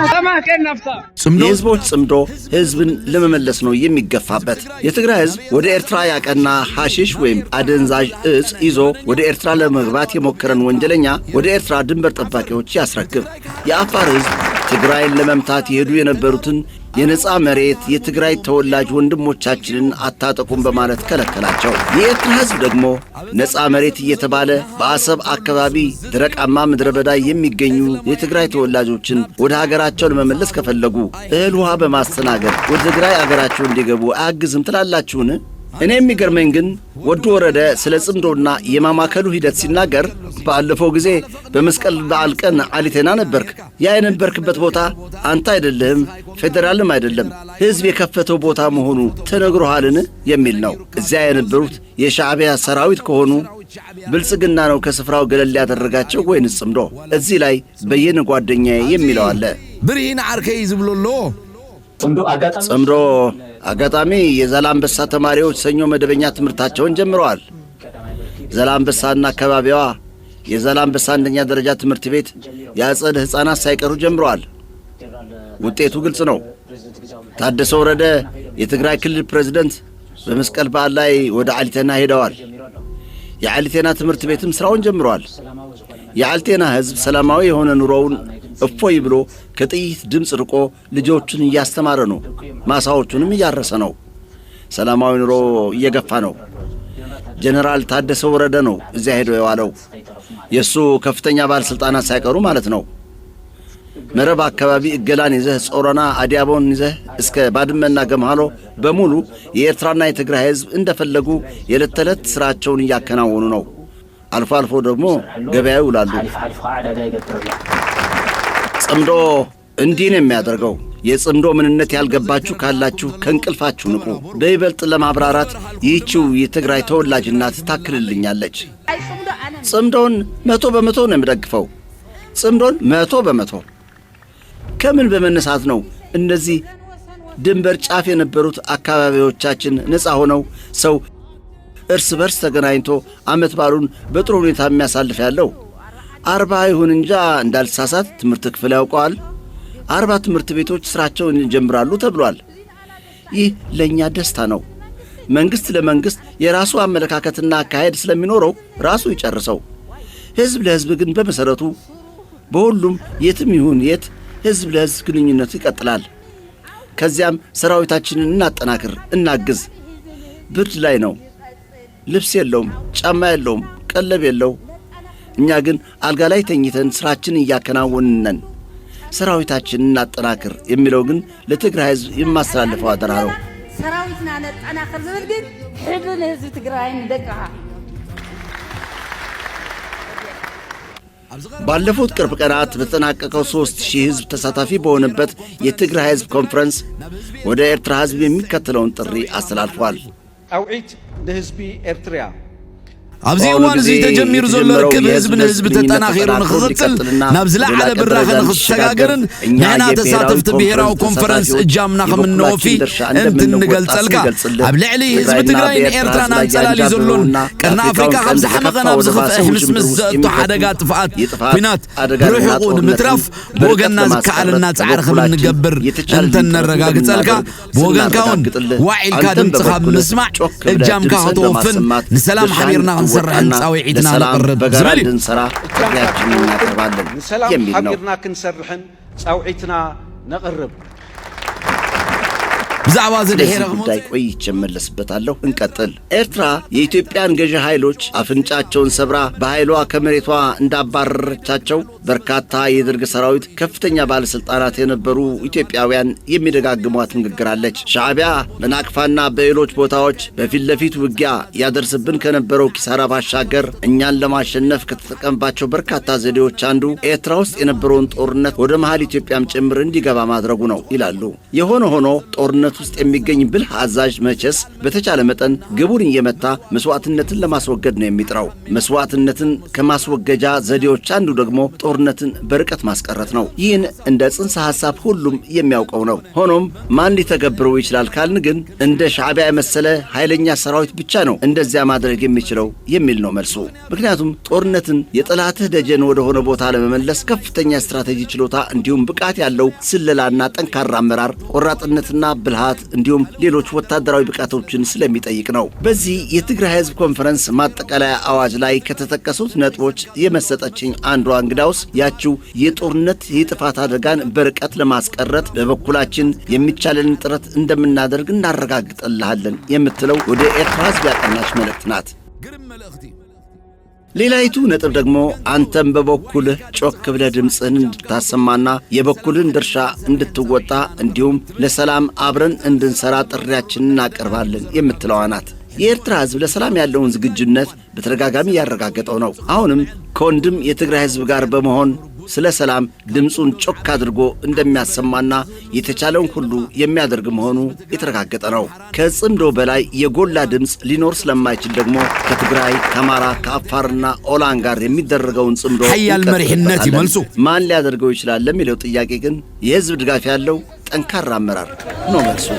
تمام كم نفتا የህዝቦች ጽምዶ ህዝብን ለመመለስ ነው የሚገፋበት። የትግራይ ህዝብ ወደ ኤርትራ ያቀና ሐሺሽ ወይም አደንዛዥ እጽ ይዞ ወደ ኤርትራ ለመግባት የሞከረን ወንጀለኛ ወደ ኤርትራ ድንበር ጠባቂዎች ያስረክብ። የአፋር ህዝብ ትግራይን ለመምታት ይሄዱ የነበሩትን የነጻ መሬት የትግራይ ተወላጅ ወንድሞቻችንን አታጠቁም በማለት ከለከላቸው። የኤርትራ ህዝብ ደግሞ ነጻ መሬት እየተባለ በአሰብ አካባቢ ደረቃማ ምድረ በዳ የሚገኙ የትግራይ ተወላጆችን ወደ ሀገራቸው ለመመለስ ከፈለጉ እህል ውሃ በማስተናገድ ወደ ትግራይ አገራቸው እንዲገቡ አያግዝም ትላላችሁን? እኔ የሚገርመኝ ግን ወዶ ወረደ ስለ ጽምዶና የማማከሉ ሂደት ሲናገር ባለፈው ጊዜ በመስቀል በዓል ቀን አሊቴና ነበርክ። ያ የነበርክበት ቦታ አንተ አይደለህም፣ ፌዴራልም አይደለም፣ ህዝብ የከፈተው ቦታ መሆኑ ተነግሮሃልን የሚል ነው። እዚያ የነበሩት የሻዕቢያ ሰራዊት ከሆኑ ብልጽግና ነው ከስፍራው ገለል ያደረጋቸው ወይንስ ጽምዶ? እዚህ ላይ በየነ ጓደኛዬ የሚለው አለ። ብሪን ዓርከይ ዝብሎሎ ጽምዶ አጋጣሚ የዛላምበሳ ተማሪዎች ሰኞ መደበኛ ትምህርታቸውን ጀምረዋል። ዛላምበሳና አካባቢዋ የዛላምበሳ አንደኛ ደረጃ ትምህርት ቤት የአጸደ ሕፃናት ሳይቀሩ ጀምረዋል። ውጤቱ ግልጽ ነው። ታደሰ ወረደ የትግራይ ክልል ፕሬዝዳንት በመስቀል በዓል ላይ ወደ አሊቴና ሄደዋል። የአሊቴና ትምህርት ቤትም ስራውን ጀምረዋል። የአሊቴና ህዝብ ሰላማዊ የሆነ ኑሮውን እፎይ ብሎ ከጥይት ድምፅ ርቆ ልጆቹን እያስተማረ ነው። ማሳዎቹንም እያረሰ ነው። ሰላማዊ ኑሮ እየገፋ ነው። ጀነራል ታደሰ ወረደ ነው እዚያ ሄዶ የዋለው። የሱ ከፍተኛ ባለስልጣናት ሳይቀሩ ማለት ነው። መረብ አካባቢ እገላን ይዘህ ጾረና አዲያቦን ይዘህ እስከ ባድመና ገምሃሎ በሙሉ የኤርትራና የትግራይ ህዝብ እንደፈለጉ የዕለት ተዕለት ስራቸውን እያከናወኑ ነው። አልፎ አልፎ ደግሞ ገበያ ይውላሉ። ጽምዶ እንዲህ ነው የሚያደርገው። የጽምዶ ምንነት ያልገባችሁ ካላችሁ ከእንቅልፋችሁ ንቁ። በይበልጥ ለማብራራት ይህችው የትግራይ ተወላጅ እናት ታክልልኛለች። ጽምዶን 100% ነው የምደግፈው። ጽምዶን 100%። ከምን በመነሳት ነው እነዚህ ድንበር ጫፍ የነበሩት አካባቢዎቻችን ነፃ ሆነው ሰው እርስ በርስ ተገናኝቶ ዓመት ባሉን በጥሩ ሁኔታ የሚያሳልፍ ያለው? 40 ይሁን እንጃ እንዳልሳሳት ትምህርት ክፍል ያውቀዋል። 40 ትምህርት ቤቶች ስራቸውን ይጀምራሉ ተብሏል። ይህ ለኛ ደስታ ነው። መንግስት ለመንግስት የራሱ አመለካከትና አካሄድ ስለሚኖረው ራሱ ይጨርሰው። ህዝብ ለህዝብ ግን በመሰረቱ በሁሉም የትም ይሁን የት ህዝብ ለህዝብ ግንኙነቱ ይቀጥላል። ከዚያም ሰራዊታችንን እናጠናክር፣ እናግዝ። ብርድ ላይ ነው፣ ልብስ የለውም፣ ጫማ የለውም፣ ቀለብ የለው። እኛ ግን አልጋ ላይ ተኝተን ስራችን እያከናወንን ነን። ሰራዊታችንን እናጠናክር የሚለው ግን ለትግራይ ህዝብ የማስተላልፈው አደራ ነው። ሰራዊትና እናጠናክር ዝብል ግን ህዝብ ለህዝብ ትግራይን ደቃ ባለፉት ቅርብ ቀናት በተጠናቀቀው 3000 ህዝብ ተሳታፊ በሆነበት የትግራይ ህዝብ ኮንፈረንስ ወደ ኤርትራ ህዝብ የሚከተለውን ጥሪ አስተላልፏል። አውዒት ለህዝቢ ኤርትራ ኣብዚ እዋን እዚ ተጀሚሩ ዘሎ ርክብ ህዝብን ህዝብ ተጠናኺሩ ንኽቕፅል ናብ ዝለዓለ ብራኸ ንኽሰጋገርን ንሕና ተሳተፍቲ ብሄራዊ ኮንፈረንስ እጃምና ከምንወፊ እንትንገልጸልካ ኣብ ልዕሊ ህዝቢ ትግራይን ኤርትራን ኣንጸላልዩ ዘሎን ቀርኒ ኣፍሪካ ካብ ዝሓመቐ ናብ ዝኽፍአ ሕምስምስ ዘእቶ ሓደጋ ጥፍኣት ኩናት ብርሑቑ ንምትራፍ ብወገንና ዝከኣለና ጻዕሪ ከም እንገብር እንተነረጋግጸልካ ብወገንካ እውን ዋዒልካ ድምፅኻ ብምስማዕ እጃምካ ክትወፍን ንሰላም ሓቢርና ክንሰርሕ ጻውዒትና ንቕርብ ዝብል እዩ እንሰራ ጥሪያችንን እናቀርባለን ንሰላም የሚል ነው። ሓቢርና ክንሰርሕን ጻውዒትና ነቕርብ ብዛዕባ ዝድሄረ ጉዳይ ቆይቼ እመለስበታለሁ። እንቀጥል። ኤርትራ የኢትዮጵያን ገዢ ኃይሎች አፍንጫቸውን ሰብራ በኃይሏ ከመሬቷ እንዳባረረቻቸው በርካታ የደርግ ሰራዊት ከፍተኛ ባለስልጣናት የነበሩ ኢትዮጵያውያን የሚደጋግሟት ንግግራለች። ሻዕቢያ በናቅፋና በሌሎች ቦታዎች በፊት ለፊት ውጊያ ያደርስብን ከነበረው ኪሳራ ባሻገር እኛን ለማሸነፍ ከተጠቀምባቸው በርካታ ዘዴዎች አንዱ ኤርትራ ውስጥ የነበረውን ጦርነት ወደ መሃል ኢትዮጵያም ጭምር እንዲገባ ማድረጉ ነው ይላሉ። የሆነ ሆኖ ጦርነት ውስጥ የሚገኝ ብልህ አዛዥ መቼስ በተቻለ መጠን ግቡን እየመታ መስዋዕትነትን ለማስወገድ ነው የሚጥረው። መስዋዕትነትን ከማስወገጃ ዘዴዎች አንዱ ደግሞ ጦርነትን በርቀት ማስቀረት ነው። ይህን እንደ ጽንሰ ሐሳብ ሁሉም የሚያውቀው ነው። ሆኖም ማን ሊተገብረው ይችላል ካልን ግን እንደ ሻዕቢያ የመሰለ ኃይለኛ ሰራዊት ብቻ ነው እንደዚያ ማድረግ የሚችለው የሚል ነው መልሱ። ምክንያቱም ጦርነትን የጠላትህ ደጀን ወደ ሆነ ቦታ ለመመለስ ከፍተኛ ስትራቴጂ ችሎታ እንዲሁም ብቃት ያለው ስለላና ጠንካራ አመራር፣ ቆራጥነትና ብልሃት እንዲሁም ሌሎች ወታደራዊ ብቃቶችን ስለሚጠይቅ ነው። በዚህ የትግራይ ህዝብ ኮንፈረንስ ማጠቃለያ አዋጅ ላይ ከተጠቀሱት ነጥቦች የመሰጠችኝ አንዷ እንግዳውስ ያቺው የጦርነት የጥፋት አደጋን በርቀት ለማስቀረት በበኩላችን የሚቻለንን ጥረት እንደምናደርግ እናረጋግጥልሃለን የምትለው ወደ ኤርትራ ህዝብ ያቀናች መልእክት ናት። ሌላይቱ ነጥብ ደግሞ አንተም በበኩልህ ጮክ ብለህ ድምፅህን እንድታሰማና የበኩልን ድርሻ እንድትወጣ እንዲሁም ለሰላም አብረን እንድንሰራ ጥሪያችንን እናቀርባለን የምትለዋ ናት። የኤርትራ ህዝብ ለሰላም ያለውን ዝግጁነት በተደጋጋሚ ያረጋገጠው ነው። አሁንም ከወንድም የትግራይ ህዝብ ጋር በመሆን ስለ ሰላም ድምፁን ጮክ አድርጎ እንደሚያሰማና የተቻለውን ሁሉ የሚያደርግ መሆኑ የተረጋገጠ ነው። ከጽምዶ በላይ የጎላ ድምፅ ሊኖር ስለማይችል ደግሞ ከትግራይ፣ ከአማራ፣ ከአፋርና ኦላን ጋር የሚደረገውን ጽምዶ ሀያል መሪህነት ይመልሱ ማን ሊያደርገው ይችላል ለሚለው ጥያቄ ግን የህዝብ ድጋፍ ያለው ጠንካራ አመራር ነው መልሱ።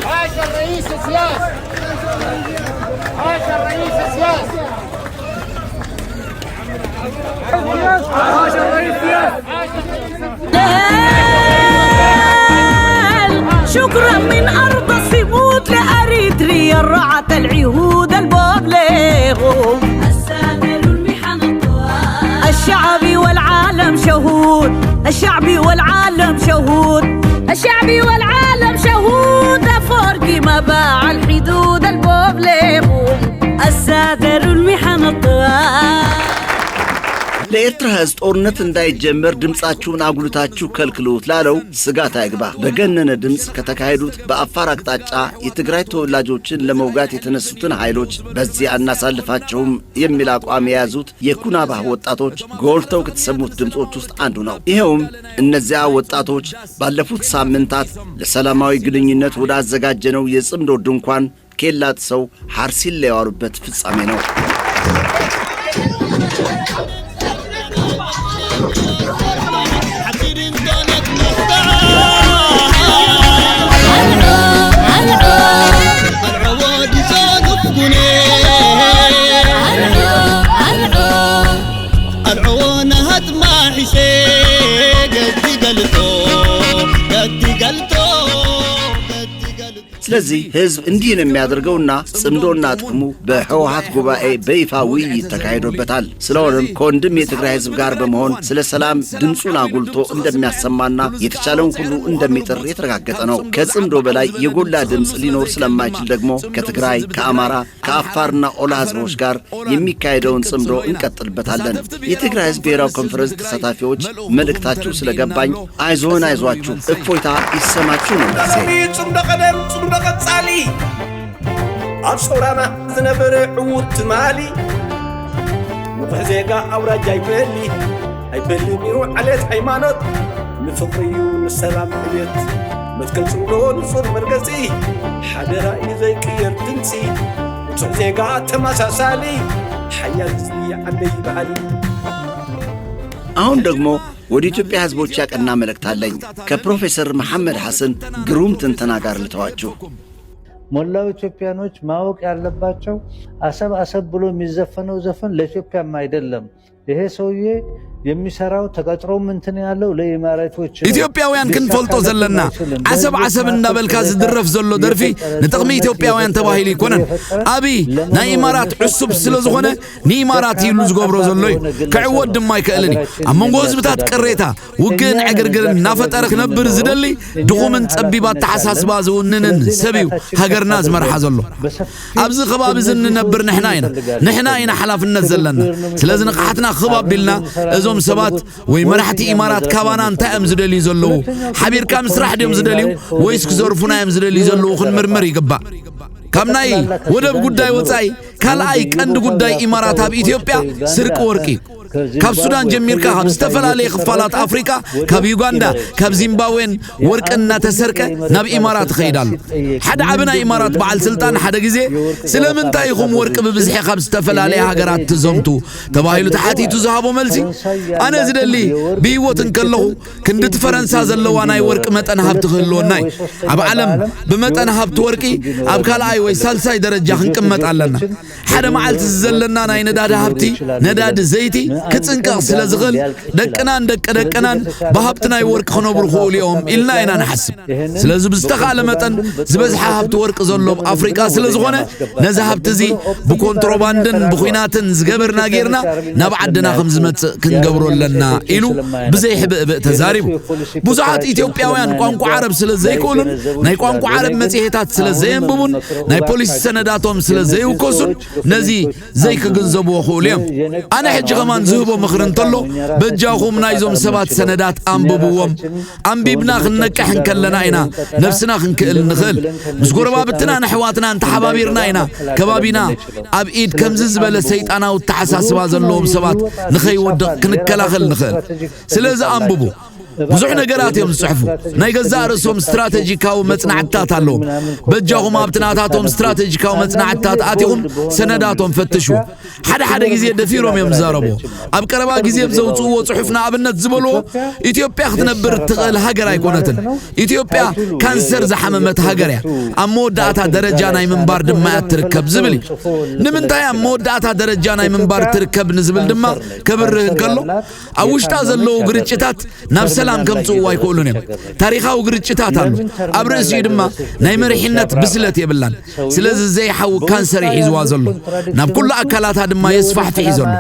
شكرا من أرض الصمود لأريتريا رعت العهود البابليغو السامر المحن الطوال الشعبي والعالم شهود الشعبي والعالم شهود الشعبي والعالم شهود فرقي ما باع الحدود البابليغو الساتر المحن الطوال ለኤርትራ ህዝብ ጦርነት እንዳይጀመር ድምጻችሁን አጉልታችሁ ከልክሉት ላለው ስጋት አይግባ። በገነነ ድምጽ ከተካሄዱት በአፋር አቅጣጫ የትግራይ ተወላጆችን ለመውጋት የተነሱትን ኃይሎች በዚህ አናሳልፋቸውም የሚል አቋም የያዙት የኩናባህ ወጣቶች ጎልተው ከተሰሙት ድምጾች ውስጥ አንዱ ነው። ይሄውም እነዚያ ወጣቶች ባለፉት ሳምንታት ለሰላማዊ ግንኙነት ወደ አዘጋጀነው የጽምዶ ድንኳን ኬላ ጥሰው ሐርሲል ያዋሉበት ፍጻሜ ነው። ስለዚህ ህዝብ እንዲህ ነው የሚያደርገውና ጽምዶና ጥቅሙ በህወሓት ጉባኤ በይፋ ውይይት ተካሂዶበታል። ስለሆነም ከወንድም የትግራይ ህዝብ ጋር በመሆን ስለ ሰላም ድምፁን አጉልቶ እንደሚያሰማና የተቻለውን ሁሉ እንደሚጥር የተረጋገጠ ነው። ከጽምዶ በላይ የጎላ ድምፅ ሊኖር ስለማይችል ደግሞ ከትግራይ፣ ከአማራ፣ ከአፋርና ኦላ ህዝቦች ጋር የሚካሄደውን ጽምዶ እንቀጥልበታለን። የትግራይ ህዝብ ብሔራዊ ኮንፈረንስ ተሳታፊዎች መልእክታችሁ ስለገባኝ አይዞን አይዟችሁ እፎይታ ይሰማችሁ ነው መልሴ። ቀጻሊ ኣብ ሰውራና ዝነበረ ዕዉት ትማሊ ንቑሕ ዜጋ ኣውራጃ ኣይበሊ ሚሩ ዓሌት ሃይማኖት ንፍቕሪ እዩ ንሰላም ዕቤት መትከል ጽምዶ ንጹር መርገጺ ሓደራ እዩ ዘይቅየር ድምፂ ንጹሕ ዜጋ ተመሳሳሊ ሓያል عندي بحالي አሁን ደግሞ ወደ ኢትዮጵያ ህዝቦች ያቀና መልእክት አለኝ ከፕሮፌሰር መሐመድ ሐሰን ግሩም ትንተና ጋር ልተዋችሁ ሞላው ኢትዮጵያኖች ማወቅ ያለባቸው አሰብ ብሎ የሚዘፈነው ዘፈን ለኢትዮጵያም አይደለም ይሄ ሰውዬ የሚሰራው ተቀጥሮ ምንትን ያለው ለኢማራቶች ኢትዮጵያውያን ክንፈልጦ ዘለና አሰብ እንዳበልካ ዝድረፍ ዘሎ ደርፊ ንጥቅሚ ኢትዮጵያውያን ተባሂሉ ይኮነን አቢ ናይ ኢማራት ዕሱብ ስለዝኾነ ንኢማራት ይሉ ዝገብሮ ዘሎ ከዕወድ ድማ ይክእልኒ ኣብ መንጎ ህዝብታት ቅሬታ ውግን ዕግርግርን ናፈጠረ ክነብር ዝደሊ ድኹምን ጸቢባት ተሓሳስባ ዝውንንን ሰብዩ ሃገርና ዝመርሓ ዘሎ ኣብዚ ከባቢ ዝንነብር ንሕና ኢና ሓላፍነት ዘለና ስለዚ ንቕሓትና ክባቢልና እዞም سبات ومرحت إمارات كابانا أنت أمزدلي زلوا حبير كام سرح ديم زدليو ويسك زرفنا أمزدلي زلوا خن مرمري قبا كم ناي ودب قداي وتاي كالاي كند قداي إمارات هاب إثيوبيا سرق ورقي كاب سودان جميركا هاب استفل عليه خفالات أفريقيا كاب يوغندا كاب زيمباوين ورقنا تسرقة ناب إمارات خيدال حد عبنا إمارات بعل سلطان حدا جزي سلمن تايخم ورق ببزحي خاب استفل عليه هاجرات تزمتو تباهيلو تحاتي تزهابو ملسي أنا زدلي بيوتن كله كندت فرنسا زلو أنا ورق متن هاب تخلو ناي أب علم بمتن هاب تورقي أب كالاي ويسالساي درجة هنكمت علنا حدا معل تزلنا ناي نداد هابتي نداد زيتي كتنقع سلازغل دكنان بهابتنا يورق خنوبر خول يوم إلنا إنا نحسب سلاز بستخال متن زبزح هابت ورق زلو بأفريقيا سلازغونا نزهبت زي بكونتروباندن بخويناتن زقبرنا غيرنا نبعدنا خمزمت كنقبرو لنا إلو بزي حبق تزاريبو بوزعات إثيوبياوان قوانقو عرب سلازي يقولون ناي قوانقو عرب مسيحيتات سلازي ينببون ناي بوليس سنداتهم سلازي يوكوسون نزي زي كغنزبو خول يوم أنا حج غمان زهبو مخرنطلو بجاهم نايزوم سبات سندات أنببوهم أنبيبنا خنكحن كلنا إنا نفسنا خنكل نخل مسكور بابتنا نحواتنا انت حبابيرنا إنا كبابينا أبئيد كمزز بلا سيد أنا والتحساس بازلهم سبات نخي ودق كنكلا خل نخل سلازة أنببو بزح نقرات يوم الصحفو نايقزار اسهم استراتيجيكاو متنعتات اللهم بجاهم ابتناتاتهم استراتيجيكاو متنعتات آتيهم سنداتهم فتشوا حدا جزي دفيرهم يوم زاربو اب قربا جزي بزوصو صحفنا ابنت زبلو اثيوبيا ختنبر تقل هاجر ايكونتن اثيوبيا كانسر زحممت هاجريا اموداتا درجه ناي منبار دما تركب زبلي نمنتاي اموداتا درجه ناي منبار تركب نزبل دما كبرهن كلو اوشتا زلو غرچتات نفس سلام كم صوا يقولونهم تاريخه وقرچتات አሉ አብረስ ይድማ ናይ መሪሕነት ብስለት ይብላን ስለዚህ ዘይ ሓው ካንሰር ይዝዋ ዘሎ ናብ ኩሉ አካላት ድማ ይስፋሕት ይዘሎ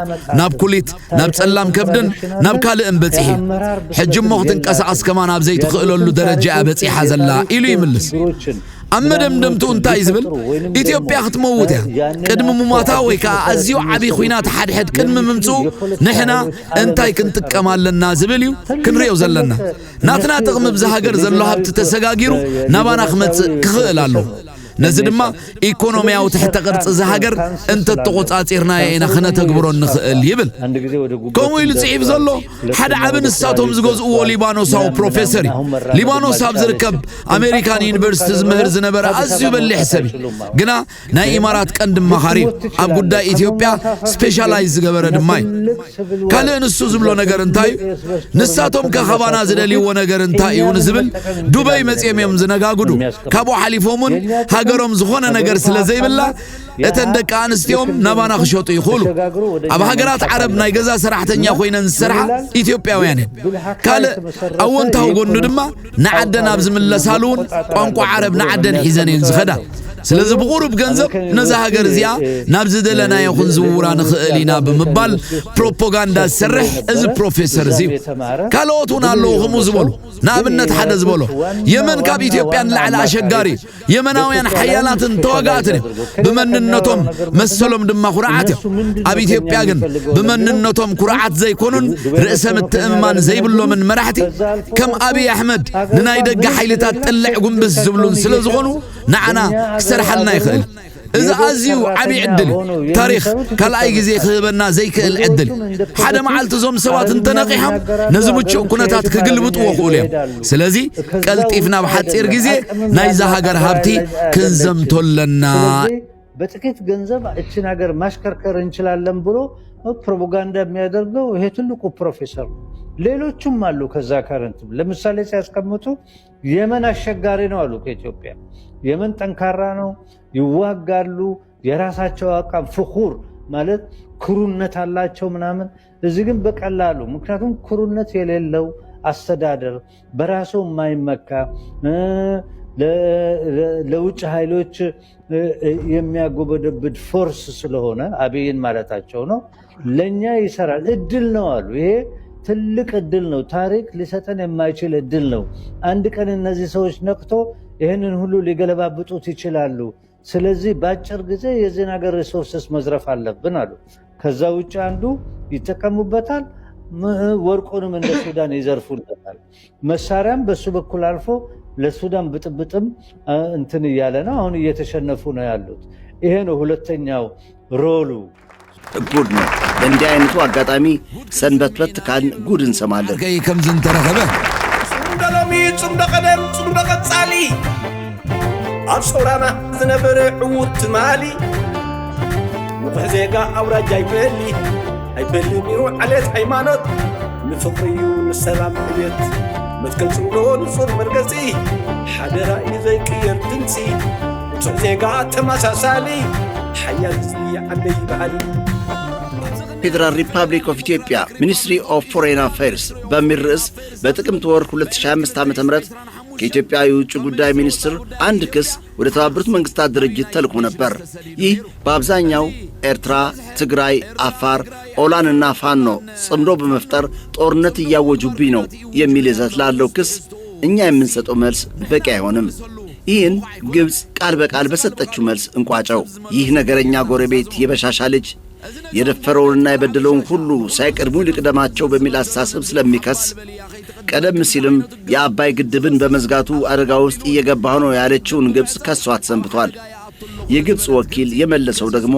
ናብ ኩሊት ናብ ጸላም ከብድን ናብ ካልእን በጽሒ ሕጅ ሞኽትን ቀሳስ ከማን ኣብ ዘይ ትኽእለሉ ደረጃ በጽሓ ዘላ ኢሉ ይምልስ أمدم دمتو انتا يزبل إثيوبيا ختموتها قدم مماتا ويكا أزيو عبي خوينات حد قدم ممتو نحنا انتاي كنت كمال لنا زبليو كن ريو زلنا ناتنا تغم بزهاجر زلو هبت تسقاقيرو نبانا خمت كخلالو نزدما إيكونومياو تحت قرص زهاجر انت تقوت آتيرنا يينا خنا تقبرو نخل يبل كومو يلصعيب زلو حد عبن الساتهم زغوز او ليبانوساو بروفيسوري ليبانوسا بزركب أمريكان يونيفرسيتيز مهر زنبر أزيو بلي حسابي قنا ناي إمارات قندم مخاري أب قدا إثيوبيا سبيشالايز قبر دماي كالي نسو زبلو نقر انتاي نساتهم كخبانا زدلي ونقر انتاي ونزبل دوباي مسيم يوم زنقا قدو كابو حليفومون هاجرهم زخونة نجار سلزي بالله اتندك انستيوم نبانا خشوط يخولو اب هاجرات عرب نايجزا سرحتنيا خوينا نسرحه اثيوبياويان قال اونتاو غنو دما نعدنا بزم الله سالون قنقو عرب نعدن حزنين زخدا سلازي بقرب ገንዘብ ነዛ ሀገር ዚያ ናብ ዝደለና ይኹን ዝውራ ንኽእሊና በመባል ፕሮፓጋንዳ ሰርሕ እዚ ፕሮፌሰር ዚ ካልኦቱን ኣለኹም ዝበሉ ናብነት ሓደ ዝበሉ የመን ካብ ኢትዮጵያን ላዕላ አሸጋሪ የመናውያን ሓያላትን ተዋጋእትን በመንነቶም መሰሎም ድማ ኩርዓት ኣብ ኢትዮጵያ ግን በመንነቶም ኩርዓት ዘይኮኑን ርእሰ ምትእምማን ዘይብሎምን መራሕቲ ከም አብይ አሕመድ ንናይ ደጋ ሓይልታት ጥልዕ ጉንብስ ዝብሉን ስለዝኾኑ ንዓና سرحلنا يخل إذا أزيو عبي عدل تاريخ كالأي جزي خيبنا زي كال عدل حدا معلت زوم سوات انتناقيهم نزمتشو كنتات كقلبت وقولهم سلازي كالتيفنا بحد سير جزي نايزا هاجر هابتي كنزم تولنا بتكيت جنزب اتشنا هاجر مشكر كرنشلال لمبرو ፕሮፓጋንዳ የሚያደርገው ይሄ ትልቁ ፕሮፌሰር ነው። ሌሎችም አሉ ከዛ ካረንት ለምሳሌ ሲያስቀምጡ የመን አሸጋሪ ነው አሉ ከኢትዮጵያ። የመን ጠንካራ ነው፣ ይዋጋሉ፣ የራሳቸው አቋም ፍኹር ማለት ኩሩነት አላቸው ምናምን። እዚህ ግን በቀላሉ ምክንያቱም ኩሩነት የሌለው አስተዳደር በራሱ የማይመካ ለውጭ ኃይሎች የሚያጎበደብድ ፎርስ ስለሆነ አብይን ማለታቸው ነው። ለኛ ይሰራል እድል ነው አሉ። ይሄ ትልቅ እድል ነው፣ ታሪክ ሊሰጠን የማይችል እድል ነው። አንድ ቀን እነዚህ ሰዎች ነቅቶ ይህንን ሁሉ ሊገለባብጡት ይችላሉ። ስለዚህ በአጭር ጊዜ የዚህን ሀገር ሪሶርስስ መዝረፍ አለብን አሉ። ከዛ ውጭ አንዱ ይጠቀሙበታል፣ ወርቁንም እንደ ሱዳን ይዘርፉለታል። መሳሪያም በሱ በኩል አልፎ ለሱዳን ብጥብጥም እንትን እያለ ነው። አሁን እየተሸነፉ ነው ያሉት። ይሄ ነው ሁለተኛው ሮሉ። ጉድ ነው። በእንዲህ አይነቱ አጋጣሚ ሰንበትበት ካልን ጉድ እንሰማለን። ከይ ከም ዝንተረኸበ ጽምደሎሚ ጽምደቀደም ጽምደቀጻሊ ኣብ ሶራና ዝነበረ ዕውት ማሊ ንብሕ ዜጋ ኣውራጃ ኣይበሊ ሚሩ ዓሌት ሃይማኖት ንፍቕሪ እዩ ንሰላም ዕቤት መትከልጽምዶ ንጹር መርገጺ ሓደ ራእይ ዘይቅየር ድምፂ ንጹር ዜጋ ተመሳሳሊ ሓያል ህዝቢ ዓለይ በዓሊ ፌዴራል ሪፐብሊክ ኦፍ ኢትዮጵያ ሚኒስትሪ ኦፍ ፎሬን አፌርስ በሚል ርዕስ በጥቅምት ወር 2025 ዓ.ም ከኢትዮጵያ የውጭ ጉዳይ ሚኒስትር አንድ ክስ ወደ ተባበሩት መንግስታት ድርጅት ተልኮ ነበር። ይህ በአብዛኛው ኤርትራ፣ ትግራይ፣ አፋር፣ ኦላንና ፋኖ ጽምዶ በመፍጠር ጦርነት እያወጁብኝ ነው የሚል ይዘት ላለው ክስ እኛ የምንሰጠው መልስ በቂ አይሆንም። ይህን ግብፅ ቃል በቃል በሰጠችው መልስ እንቋጨው። ይህ ነገረኛ ጎረቤት የበሻሻ ልጅ የደፈረውንና የበደለውን ሁሉ ሳይቀድሙ ሊቅደማቸው በሚል አስተሳሰብ ስለሚከስ ቀደም ሲልም የአባይ ግድብን በመዝጋቱ አደጋ ውስጥ እየገባ ነው ያለችውን ግብፅ ከሷት ሰንብቷል። የግብፅ ወኪል የመለሰው ደግሞ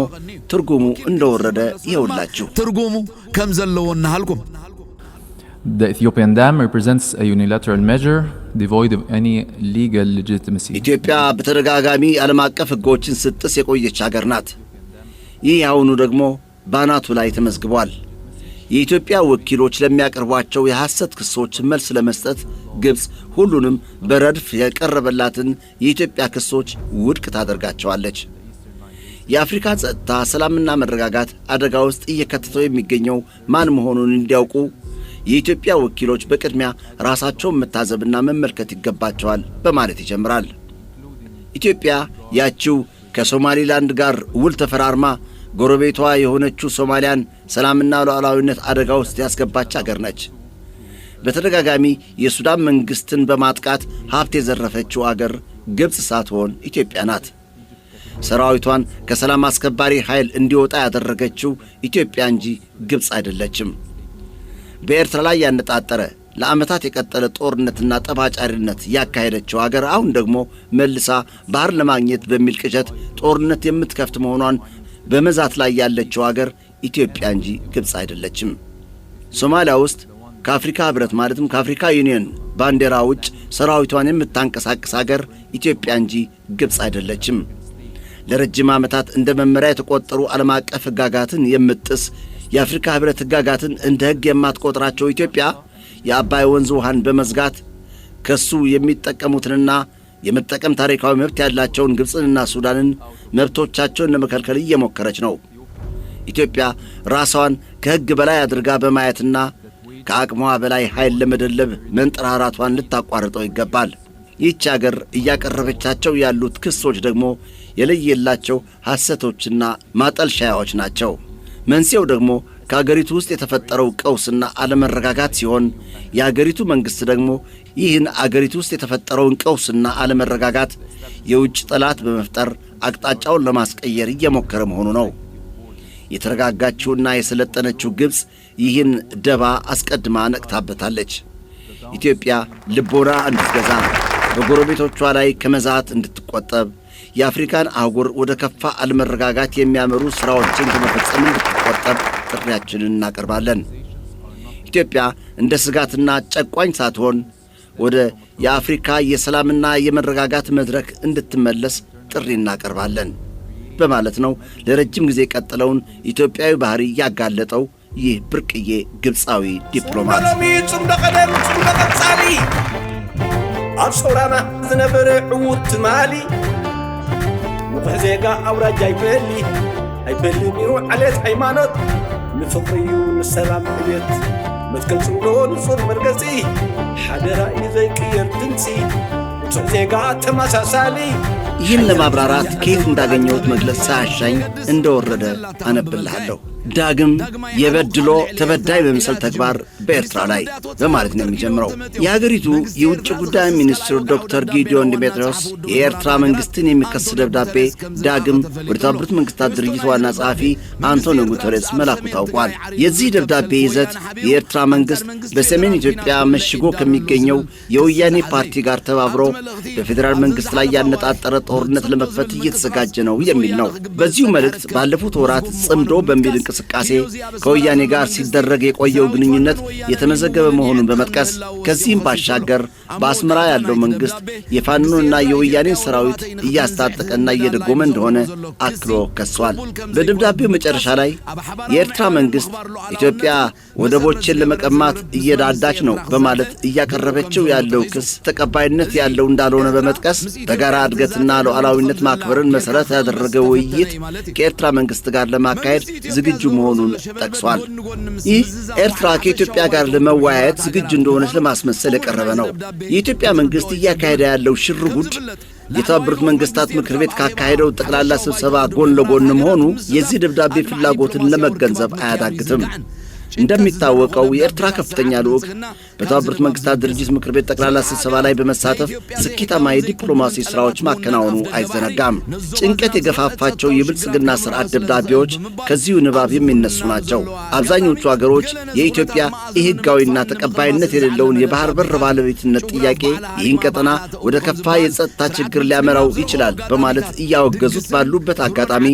ትርጉሙ እንደወረደ ይኸውላችሁ። ትርጉሙ ከም ዘለውና halኩም The Ethiopian dam represents a unilateral measure devoid of any legal legitimacy. ኢትዮጵያ በተደጋጋሚ ዓለም አቀፍ ሕጎችን ስትጥስ የቆየች ሀገር ናት። ይህ አሁኑ ደግሞ ባናቱ ላይ ተመዝግቧል። የኢትዮጵያ ወኪሎች ለሚያቀርቧቸው የሐሰት ክሶች መልስ ለመስጠት ግብፅ ሁሉንም በረድፍ የቀረበላትን የኢትዮጵያ ክሶች ውድቅ ታደርጋቸዋለች። የአፍሪካ ጸጥታ፣ ሰላምና መረጋጋት አደጋ ውስጥ እየከተተው የሚገኘው ማን መሆኑን እንዲያውቁ የኢትዮጵያ ወኪሎች በቅድሚያ ራሳቸውን መታዘብና መመልከት ይገባቸዋል በማለት ይጀምራል። ኢትዮጵያ ያቺው ከሶማሊላንድ ጋር ውል ተፈራርማ ጎረቤቷ የሆነችው ሶማሊያን ሰላምና ሉዓላዊነት አደጋ ውስጥ ያስገባች አገር ነች። በተደጋጋሚ የሱዳን መንግስትን በማጥቃት ሀብት የዘረፈችው አገር ግብፅ ሳትሆን ኢትዮጵያ ናት። ሰራዊቷን ከሰላም አስከባሪ ኃይል እንዲወጣ ያደረገችው ኢትዮጵያ እንጂ ግብፅ አይደለችም። በኤርትራ ላይ ያነጣጠረ ለዓመታት የቀጠለ ጦርነትና ጠባጫሪነት ያካሄደችው አገር አሁን ደግሞ መልሳ ባህር ለማግኘት በሚል ቅዠት ጦርነት የምትከፍት መሆኗን በመዛት ላይ ያለችው አገር ኢትዮጵያ እንጂ ግብፅ አይደለችም። ሶማሊያ ውስጥ ከአፍሪካ ህብረት ማለትም ከአፍሪካ ዩኒየን ባንዲራ ውጭ ሰራዊቷን የምታንቀሳቅስ አገር ኢትዮጵያ እንጂ ግብፅ አይደለችም። ለረጅም ዓመታት እንደ መመሪያ የተቆጠሩ ዓለም አቀፍ ሕግጋትን የምትጥስ የአፍሪካ ህብረት ሕግጋትን እንደ ሕግ የማትቆጥራቸው ኢትዮጵያ የአባይ ወንዝ ውሃን በመዝጋት ከሱ የሚጠቀሙትንና የመጠቀም ታሪካዊ መብት ያላቸውን ግብፅንና ሱዳንን መብቶቻቸውን ለመከልከል እየሞከረች ነው። ኢትዮጵያ ራሷን ከሕግ በላይ አድርጋ በማየትና ከአቅሟ በላይ ኃይል ለመደለብ መንጠራራቷን ልታቋርጠው ይገባል። ይህች አገር እያቀረበቻቸው ያሉት ክሶች ደግሞ የለየላቸው ሐሰቶችና ማጠልሻያዎች ናቸው። መንስኤው ደግሞ ከአገሪቱ ውስጥ የተፈጠረው ቀውስና አለመረጋጋት ሲሆን የአገሪቱ መንግሥት ደግሞ ይህን አገሪቱ ውስጥ የተፈጠረውን ቀውስና አለመረጋጋት የውጭ ጠላት በመፍጠር አቅጣጫውን ለማስቀየር እየሞከረ መሆኑ ነው። የተረጋጋችውና የሰለጠነችው ግብፅ ይህን ደባ አስቀድማ ነቅታበታለች። ኢትዮጵያ ልቦና እንድትገዛ፣ በጎረቤቶቿ ላይ ከመዛት እንድትቆጠብ፣ የአፍሪካን አህጉር ወደ ከፋ አለመረጋጋት የሚያመሩ ሥራዎችን ከመፈጸም እንድትቆጠብ ጥሪያችንን እናቀርባለን። ኢትዮጵያ እንደ ስጋትና ጨቋኝ ሳትሆን ወደ የአፍሪካ የሰላምና የመረጋጋት መድረክ እንድትመለስ ጥሪ እናቀርባለን። በማለት ነው ለረጅም ጊዜ ቀጥለውን ኢትዮጵያዊ ባህሪ ያጋለጠው ይህ ብርቅዬ ግብፃዊ ዲፕሎማት። አብሶራና ዝነበረ ዕውት ማሊ ንኩሕ ዜጋ አውራጅ አይበሊ ሚሩ ዓለት ሃይማኖት ንፍቅርዩ ንሰላም ዕቤት መትገልጽሎ ንጹር መርገጺ ሓደራ እዩ ዘይቅየር ድምፂ ንጹር ዜጋ ተመሳሳሊ። ይህን ለማብራራት ከየት እንዳገኘሁት መግለጽ ሳያሻኝ እንደወረደ አነብልሃለሁ። ዳግም የበድሎ ተበዳይ በመሰል ተግባር በኤርትራ ላይ በማለት ነው የሚጀምረው። የሀገሪቱ የውጭ ጉዳይ ሚኒስትር ዶክተር ጊዲዮን ዲሜትሪዮስ የኤርትራ መንግስትን የሚከስ ደብዳቤ ዳግም ወደ ተባበሩት መንግስታት ድርጅት ዋና ጸሐፊ አንቶኒዮ ጉተሬስ መላኩ ታውቋል። የዚህ ደብዳቤ ይዘት የኤርትራ መንግስት በሰሜን ኢትዮጵያ መሽጎ ከሚገኘው የወያኔ ፓርቲ ጋር ተባብሮ በፌዴራል መንግስት ላይ ያነጣጠረ ጦርነት ለመክፈት እየተዘጋጀ ነው የሚል ነው። በዚሁ መልእክት ባለፉት ወራት ጽምዶ በሚል እንቅስቃሴ ከወያኔ ጋር ሲደረግ የቆየው ግንኙነት የተመዘገበ መሆኑን በመጥቀስ ከዚህም ባሻገር በአስመራ ያለው መንግስት የፋኖና የወያኔን ሰራዊት እያስታጠቀና እየደጎመ እንደሆነ አክሎ ከሷል። በደብዳቤው መጨረሻ ላይ የኤርትራ መንግስት ኢትዮጵያ ወደቦችን ለመቀማት እየዳዳች ነው በማለት እያቀረበችው ያለው ክስ ተቀባይነት ያለው እንዳልሆነ በመጥቀስ በጋራ እድገትና ሉዓላዊነት ማክበርን መሰረት ያደረገ ውይይት ከኤርትራ መንግስት ጋር ለማካሄድ ዝግጁ መሆኑን ጠቅሷል። ይህ ኤርትራ ከኢትዮጵያ ጋር ለመወያየት ዝግጁ እንደሆነች ለማስመሰል የቀረበ ነው። የኢትዮጵያ መንግስት እያካሄደ ያለው ሽርጉድ የተባበሩት መንግስታት ምክር ቤት ካካሄደው ጠቅላላ ስብሰባ ጎን ለጎን መሆኑ የዚህ ደብዳቤ ፍላጎትን ለመገንዘብ አያዳግትም። እንደሚታወቀው የኤርትራ ከፍተኛ ልዑክ በተባበሩት መንግስታት ድርጅት ምክር ቤት ጠቅላላ ስብሰባ ላይ በመሳተፍ ስኬታማ የዲፕሎማሲ ስራዎች ማከናወኑ አይዘነጋም። ጭንቀት የገፋፋቸው የብልጽግና ስርዓት ደብዳቤዎች ከዚሁ ንባብ የሚነሱ ናቸው። አብዛኞቹ አገሮች የኢትዮጵያ ኢህጋዊና ተቀባይነት የሌለውን የባህር በር ባለቤትነት ጥያቄ ይህን ቀጠና ወደ ከፋ የጸጥታ ችግር ሊያመራው ይችላል በማለት እያወገዙት ባሉበት አጋጣሚ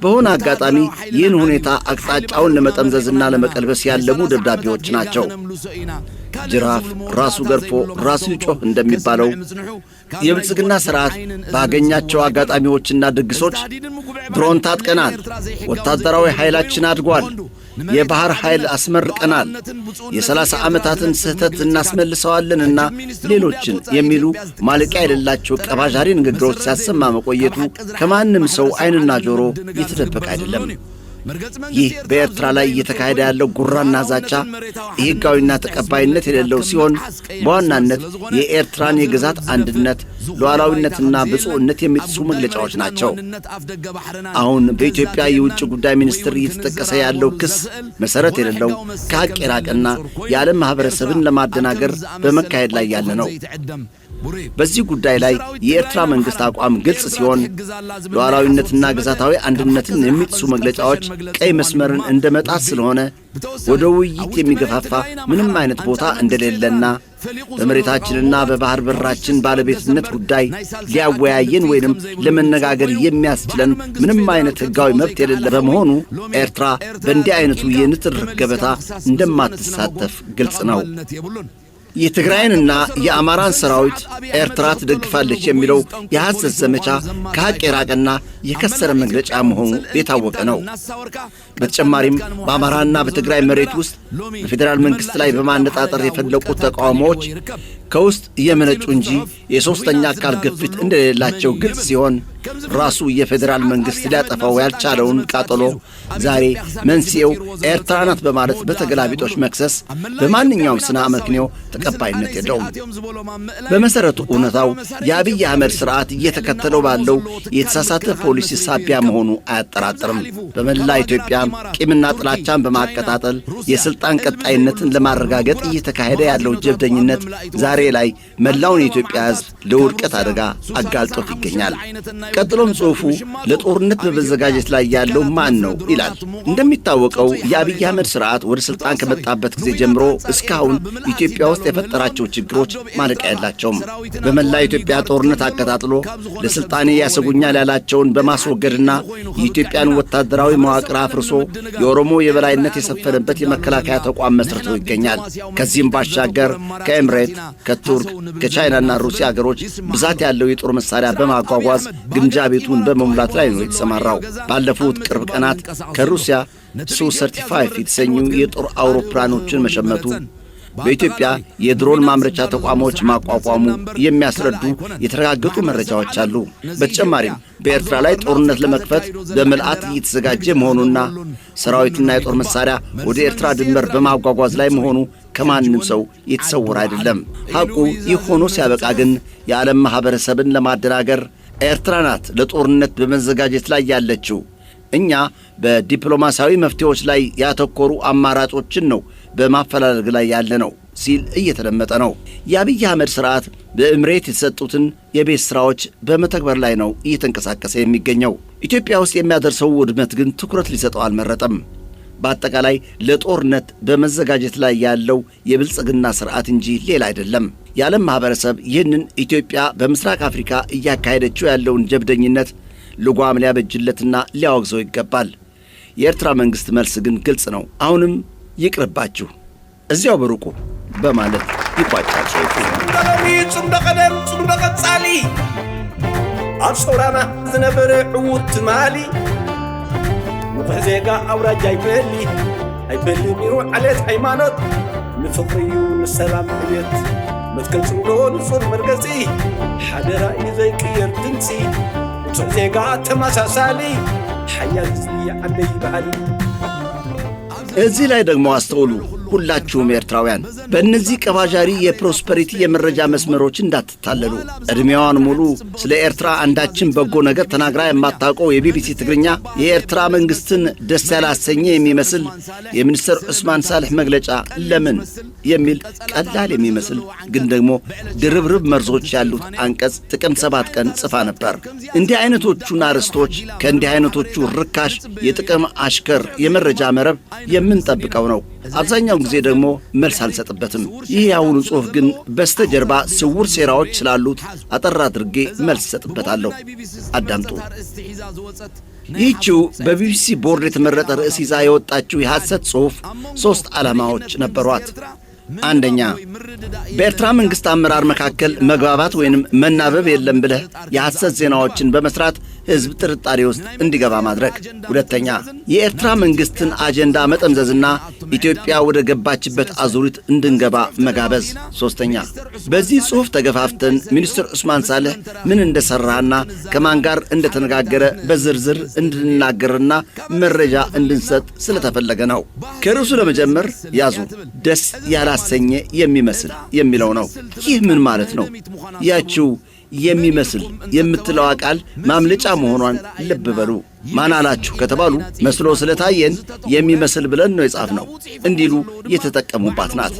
በሆነ አጋጣሚ ይህን ሁኔታ አቅጣጫውን ለመጠምዘዝና ለመቀልበስ ያለሙ ደብዳቤዎች ናቸው። ጅራፍ ራሱ ገርፎ ራሱ ይጮህ እንደሚባለው የብልጽግና ስርዓት ባገኛቸው አጋጣሚዎችና ድግሶች ድሮን ታጥቀናል፣ ወታደራዊ ኃይላችን አድጓል፣ የባህር ኃይል አስመርቀናል፣ የ30 ዓመታትን ስህተት እናስመልሰዋለንና ሌሎችን የሚሉ ማለቂያ የሌላቸው ቀባዣሪ ንግግሮች ሲያሰማ መቆየቱ ከማንም ሰው ዓይንና ጆሮ የተደበቀ አይደለም። ይህ በኤርትራ ላይ እየተካሄደ ያለው ጉራና ዛቻ ሕጋዊና ተቀባይነት የሌለው ሲሆን በዋናነት የኤርትራን የግዛት አንድነት ሉዓላዊነትና ብፁዕነት የሚጥሱ መግለጫዎች ናቸው። አሁን በኢትዮጵያ የውጭ ጉዳይ ሚኒስትር እየተጠቀሰ ያለው ክስ መሰረት የሌለው ከሐቅ የራቀና የዓለም ማህበረሰብን ለማደናገር በመካሄድ ላይ ያለ ነው። በዚህ ጉዳይ ላይ የኤርትራ መንግስት አቋም ግልጽ ሲሆን ሉዓላዊነትና ግዛታዊ አንድነትን የሚጥሱ መግለጫዎች ቀይ መስመርን እንደመጣት ስለሆነ ወደ ውይይት የሚገፋፋ ምንም አይነት ቦታ እንደሌለና በመሬታችንና በባህር በራችን ባለቤትነት ጉዳይ ሊያወያየን ወይንም ለመነጋገር የሚያስችለን ምንም አይነት ህጋዊ መብት የሌለ በመሆኑ ኤርትራ በእንዲህ አይነቱ የንትርክ ገበታ እንደማትሳተፍ ግልጽ ነው። የትግራይንና የአማራን ሰራዊት ኤርትራ ትደግፋለች የሚለው የሐሰት ዘመቻ ከሐቅ የራቀና የከሰረ መግለጫ መሆኑ የታወቀ ነው። በተጨማሪም በአማራና በትግራይ መሬት ውስጥ በፌዴራል መንግስት ላይ በማነጣጠር የፈለቁት ተቃውሞዎች ከውስጥ እየመነጩ እንጂ የሶስተኛ አካል ግፊት እንደሌላቸው ግልጽ ሲሆን ራሱ የፌዴራል መንግስት ሊያጠፋው ያልቻለውን ቃጠሎ ዛሬ መንስኤው ኤርትራ ናት በማለት በተገላቢጦች መክሰስ በማንኛውም ስነ አመክንዮ ተቀባይነት የለውም። በመሰረቱ እውነታው የአብይ አህመድ ስርዓት እየተከተለው ባለው የተሳሳተ ፖሊሲ ሳቢያ መሆኑ አያጠራጥርም። በመላ ኢትዮጵያ ቂምና ጥላቻን በማቀጣጠል የስልጣን ቀጣይነትን ለማረጋገጥ እየተካሄደ ያለው ጀብደኝነት ዛሬ ላይ መላውን የኢትዮጵያ ሕዝብ ለውድቀት አደጋ አጋልጦት ይገኛል። ቀጥሎም ጽሑፉ ለጦርነት በመዘጋጀት ላይ ያለው ማን ነው ይላል። እንደሚታወቀው የአብይ አህመድ ስርዓት ወደ ስልጣን ከመጣበት ጊዜ ጀምሮ እስካሁን ኢትዮጵያ ውስጥ የፈጠራቸው ችግሮች ማለቂያ የላቸውም። በመላ ኢትዮጵያ ጦርነት አቀጣጥሎ ለስልጣኔ ያሰጉኛል ያላቸውን በማስወገድና የኢትዮጵያን ወታደራዊ መዋቅር አፍርሶ የኦሮሞ የበላይነት የሰፈነበት የመከላከያ ተቋም መስርቶ ይገኛል። ከዚህም ባሻገር ከኤምሬት ከቱርክ ከቻይናና ሩሲያ ሀገሮች ብዛት ያለው የጦር መሳሪያ በማጓጓዝ ግምጃ ቤቱን በመሙላት ላይ ነው የተሰማራው። ባለፉት ቅርብ ቀናት ከሩሲያ ሱ-35 የተሰኙ የጦር አውሮፕላኖችን መሸመቱ፣ በኢትዮጵያ የድሮን ማምረቻ ተቋሞች ማቋቋሙ የሚያስረዱ የተረጋገጡ መረጃዎች አሉ። በተጨማሪም በኤርትራ ላይ ጦርነት ለመክፈት በመልአት እየተዘጋጀ መሆኑና ሰራዊትና የጦር መሳሪያ ወደ ኤርትራ ድንበር በማጓጓዝ ላይ መሆኑ ከማንም ሰው የተሰወረ አይደለም። ሐቁ ይህ ሆኖ ሲያበቃ ግን የዓለም ማህበረሰብን ለማደናገር ኤርትራ ናት ለጦርነት በመዘጋጀት ላይ ያለችው፣ እኛ በዲፕሎማሲያዊ መፍትሄዎች ላይ ያተኮሩ አማራጮችን ነው በማፈላለግ ላይ ያለ ነው ሲል እየተደመጠ ነው። የአብይ አህመድ ስርዓት በእምሬት የተሰጡትን የቤት ስራዎች በመተግበር ላይ ነው እየተንቀሳቀሰ የሚገኘው። ኢትዮጵያ ውስጥ የሚያደርሰው ውድመት ግን ትኩረት ሊሰጠው አልመረጠም። በአጠቃላይ ለጦርነት በመዘጋጀት ላይ ያለው የብልጽግና ስርዓት እንጂ ሌላ አይደለም። የዓለም ማህበረሰብ ይህንን ኢትዮጵያ በምስራቅ አፍሪካ እያካሄደችው ያለውን ጀብደኝነት ልጓም ሊያበጅለትና ሊያወግዘው ይገባል። የኤርትራ መንግሥት መልስ ግን ግልጽ ነው። አሁንም ይቅርባችሁ፣ እዚያው በሩቁ በማለት ይቋጫል ጽሑፉ። ጽምደቀደም ጽምደቀጻሊ ኣብ ሰውራና ዝነበረ ዕዉት ትማሊ ንፍሕ ዜጋ ኣውራጃ ኣይበሊ ሚሩ ዓሌት ሃይማኖት ንፍቕሪ እዩ ንሰላም ዕቤት መትከል ጽምዶ ንጹር መርገጺ ሓደራ እዩ ዘይቅየር ድምፂ ንጹሕ ዜጋ ተመሳሳሊ ሓያል ህዝቢ ዓለይ በዓሊ። እዚህ ላይ ደግሞ አስተውሉ ሁላችሁም ኤርትራውያን፣ በእነዚህ ቀባዣሪ የፕሮስፐሪቲ የመረጃ መስመሮች እንዳትታለሉ። ዕድሜዋን ሙሉ ስለ ኤርትራ አንዳችን በጎ ነገር ተናግራ የማታውቀው የቢቢሲ ትግርኛ የኤርትራ መንግሥትን ደስ ያላሰኘ የሚመስል የሚኒስትር ዑስማን ሳልሕ መግለጫ ለምን የሚል ቀላል የሚመስል ግን ደግሞ ድርብርብ መርዞች ያሉት አንቀጽ ጥቅምት 7 ቀን ጽፋ ነበር። እንዲህ አይነቶቹን አርዕስቶች ከእንዲህ አይነቶቹ ርካሽ የጥቅም አሽከር የመረጃ መረብ የምንጠብቀው ነው። አብዛኛው ጊዜ ደግሞ መልስ አልሰጥበትም። ይህ የአሁኑ ጽሑፍ ግን በስተጀርባ ስውር ሴራዎች ስላሉት አጠር አድርጌ መልስ ሰጥበታለሁ። አዳምጡ። ይህችው በቢቢሲ ቦርድ የተመረጠ ርዕስ ይዛ የወጣችው የሐሰት ጽሑፍ 3 ዓላማዎች ነበሯት። አንደኛ፣ በኤርትራ መንግሥት አመራር መካከል መግባባት ወይንም መናበብ የለም ብለህ የሐሰት ዜናዎችን በመስራት ሕዝብ ጥርጣሬ ውስጥ እንዲገባ ማድረግ። ሁለተኛ፣ የኤርትራ መንግሥትን አጀንዳ መጠምዘዝና ኢትዮጵያ ወደ ገባችበት አዙሪት እንድንገባ መጋበዝ። ሦስተኛ፣ በዚህ ጽሑፍ ተገፋፍተን ሚኒስትር ዑስማን ሳልሕ ምን እንደሠራና ከማን ጋር እንደተነጋገረ በዝርዝር እንድንናገርና መረጃ እንድንሰጥ ስለተፈለገ ነው። ከርዕሱ ለመጀመር ያዙ፣ ደስ ያላሰኘ የሚመስል የሚለው ነው። ይህ ምን ማለት ነው? ያችው የሚመስል የምትለዋ ቃል ማምለጫ መሆኗን ልብ በሉ። ማን አላችሁ ከተባሉ መስሎ ስለታየን የሚመስል ብለን ነው የጻፍነው እንዲሉ የተጠቀሙባት ናት።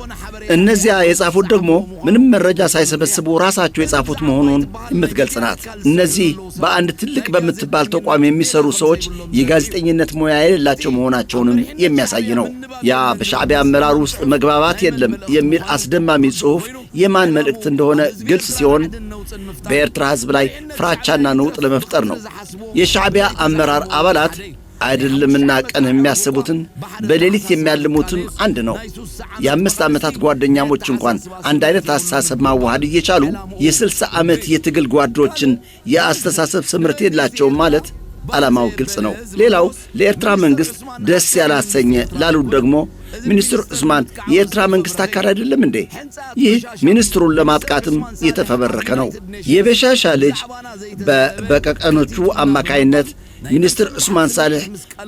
እነዚያ የጻፉት ደግሞ ምንም መረጃ ሳይሰበስቡ ራሳቸው የጻፉት መሆኑን የምትገልጽ ናት። እነዚህ በአንድ ትልቅ በምትባል ተቋም የሚሰሩ ሰዎች የጋዜጠኝነት ሙያ የሌላቸው መሆናቸውንም የሚያሳይ ነው። ያ በሻዕቢያ አመራር ውስጥ መግባባት የለም የሚል አስደማሚ ጽሑፍ የማን መልእክት እንደሆነ ግልጽ ሲሆን በኤርትራ ሕዝብ ላይ ፍራቻና ነውጥ ለመፍጠር ነው። የሻዕቢያ አመራር አባላት አይደለምና ቀን የሚያስቡትን በሌሊት የሚያልሙትም አንድ ነው። የ5 ዓመታት ጓደኛሞች እንኳን አንድ አይነት አስተሳሰብ ማዋሃድ እየቻሉ የ60 ዓመት የትግል ጓዶችን የአስተሳሰብ ስምርት የላቸውም ማለት ዓላማው ግልጽ ነው። ሌላው ለኤርትራ መንግሥት ደስ ያላሰኘ ላሉት ደግሞ ሚኒስትር ዑስማን የኤርትራ መንግሥት አካል አይደለም እንዴ? ይህ ሚኒስትሩን ለማጥቃትም የተፈበረከ ነው። የበሻሻ ልጅ በበቀቀኖቹ አማካይነት ሚኒስትር ዑስማን ሳልሕ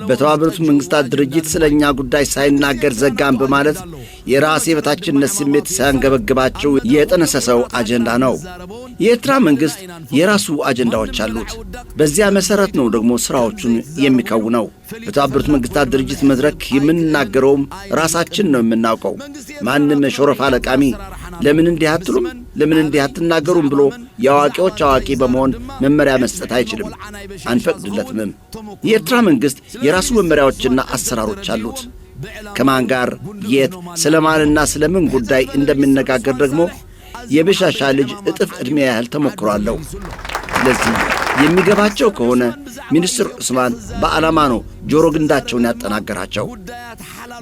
በተባበሩት መንግሥታት ድርጅት ስለኛ ጉዳይ ሳይናገር ዘጋን በማለት የራስ የበታችነት ስሜት ሳያንገበግባቸው የጠነሰሰው አጀንዳ ነው። የኤርትራ መንግሥት የራሱ አጀንዳዎች አሉት። በዚያ መሠረት ነው ደግሞ ሥራዎቹን የሚከውነው። በተባበሩት መንግሥታት ድርጅት መድረክ የምንናገረውም ራሳችን ነው የምናውቀው። ማንም ሾረፋ ለቃሚ ለምን እንዲህ አትሉም፣ ለምን እንዲህ አትናገሩም ብሎ የአዋቂዎች አዋቂ በመሆን መመሪያ መስጠት አይችልም፣ አንፈቅድለትምም። የኤርትራ መንግሥት የራሱ መመሪያዎችና አሰራሮች አሉት። ከማን ጋር የት ስለማንና ስለምን ጉዳይ እንደሚነጋገር ደግሞ የበሻሻ ልጅ እጥፍ ዕድሜ ያህል ተሞክሯለሁ። ስለዚህ የሚገባቸው ከሆነ ሚኒስትር ዑስማን በዓላማ ነው ጆሮ ግንዳቸውን ያጠናገራቸው።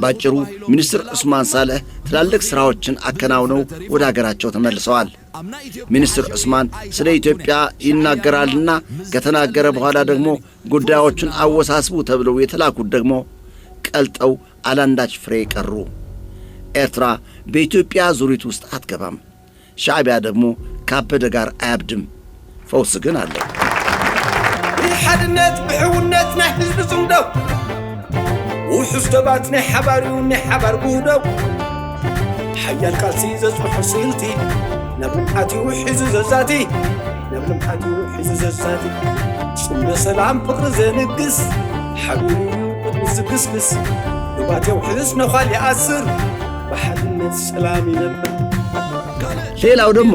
ባጭሩ ሚኒስትር ዑስማን ሳልህ ትላልቅ ሥራዎችን አከናውነው ወደ አገራቸው ተመልሰዋል። ሚኒስትር ዑስማን ስለ ኢትዮጵያ ይናገራልና ከተናገረ በኋላ ደግሞ ጉዳዮቹን አወሳስቡ ተብለው የተላኩት ደግሞ ቀልጠው አላንዳች ፍሬ ቀሩ። ኤርትራ በኢትዮጵያ ዙሪት ውስጥ አትገባም፣ ሻዕቢያ ደግሞ ካበደ ጋር አያብድም። ፈውስ ግን አለ። حدنت بحونت نحزب صندوق وحس دباتنا حباري وني حبار بودو حيال قاسي ززو حصيلتي نبلمحاتي وحز ززاتي نبلمحاتي وحز ززاتي سنة سلام فقر زنقس حبيبي قدس قسقس دباتي وحزس نخالي أسر بحدنت سلامي نبل ሌላው ደግሞ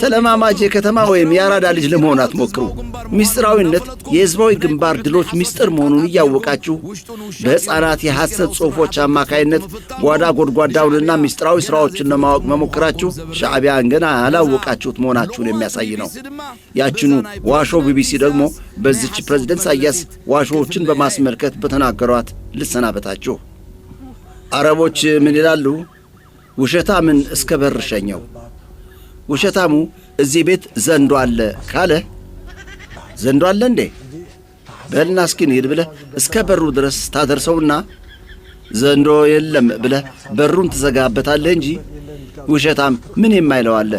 ተለማማጅ ከተማ ወይም ያራዳ ልጅ ለመሆን አትሞክሩ። ሚስጥራዊነት የህዝባዊ ግንባር ድሎች ሚስጥር መሆኑን እያወቃችሁ በሕፃናት የሐሰት ጽሑፎች አማካይነት ጓዳ ጎድጓዳውንና ሚስጥራዊ ሥራዎችን ለማወቅ መሞከራችሁ ሻዕቢያን ገና ያላወቃችሁት መሆናችሁን የሚያሳይ ነው። ያችኑ ዋሾ ቢቢሲ ደግሞ በዚች ፕሬዝደንት ኢሳያስ ዋሾዎችን በማስመልከት በተናገሯት ልሰናበታችሁ። አረቦች ምን ይላሉ? ውሸታምን እስከ በር ሸኘው። ውሸታሙ እዚህ ቤት ዘንዶ አለ ካለ ዘንዶ አለ እንዴ በልና እስኪ እንሂድ ብለህ እስከ በሩ ድረስ ታደርሰውና ዘንዶ የለም ብለህ በሩን ትዘጋበታለህ እንጂ ውሸታም ምን የማይለው አለ።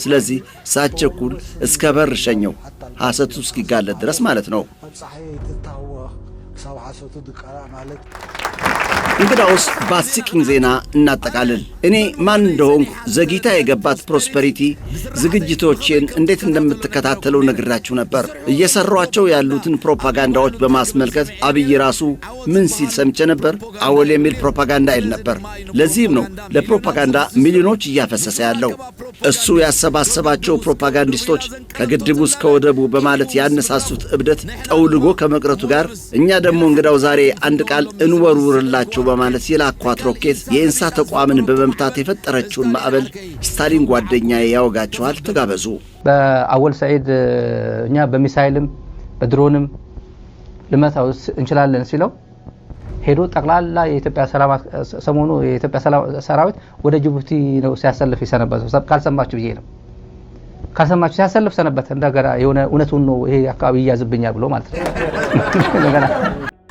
ስለዚህ ሳትቸኩል እስከ በር ሸኘው፣ ሐሰቱ እስኪጋለጥ ድረስ ማለት ነው። እንግዳውስ በአስቂኝ ዜና እናጠቃልል። እኔ ማን እንደሆንኩ ዘግይታ የገባት ፕሮስፐሪቲ ዝግጅቶቼን እንዴት እንደምትከታተለው ነግራችሁ ነበር። እየሰሯቸው ያሉትን ፕሮፓጋንዳዎች በማስመልከት አብይ ራሱ ምን ሲል ሰምቼ ነበር? አወል የሚል ፕሮፓጋንዳ ይል ነበር። ለዚህም ነው ለፕሮፓጋንዳ ሚሊዮኖች እያፈሰሰ ያለው። እሱ ያሰባሰባቸው ፕሮፓጋንዲስቶች ከግድቡ እስከ ወደቡ በማለት ያነሳሱት እብደት ጠውልጎ ከመቅረቱ ጋር እኛ ደግሞ እንግዳው ዛሬ አንድ ቃል እንወርውርላቸው በማለት የላኳት ሮኬት የእንሳ ተቋምን በመምታት የፈጠረችውን ማዕበል ስታሊን ጓደኛዬ ያወጋቸዋል። ተጋበዙ። በአወል ሰዒድ እኛ በሚሳይልም በድሮንም ልመታው እንችላለን ሲለው ሄዶ ጠቅላላ የኢትዮጵያ ሰሞኑ የኢትዮጵያ ሰራዊት ወደ ጅቡቲ ነው ሲያሰልፍ የሰነበተው። ካልሰማችሁ ብዬ ነው። ካልሰማችሁ ሲያሰልፍ ሰነበት። እንደገና የሆነ እውነቱን ነው ይሄ አካባቢ ይያዝብኛል ብሎ ማለት ነው። እንደገና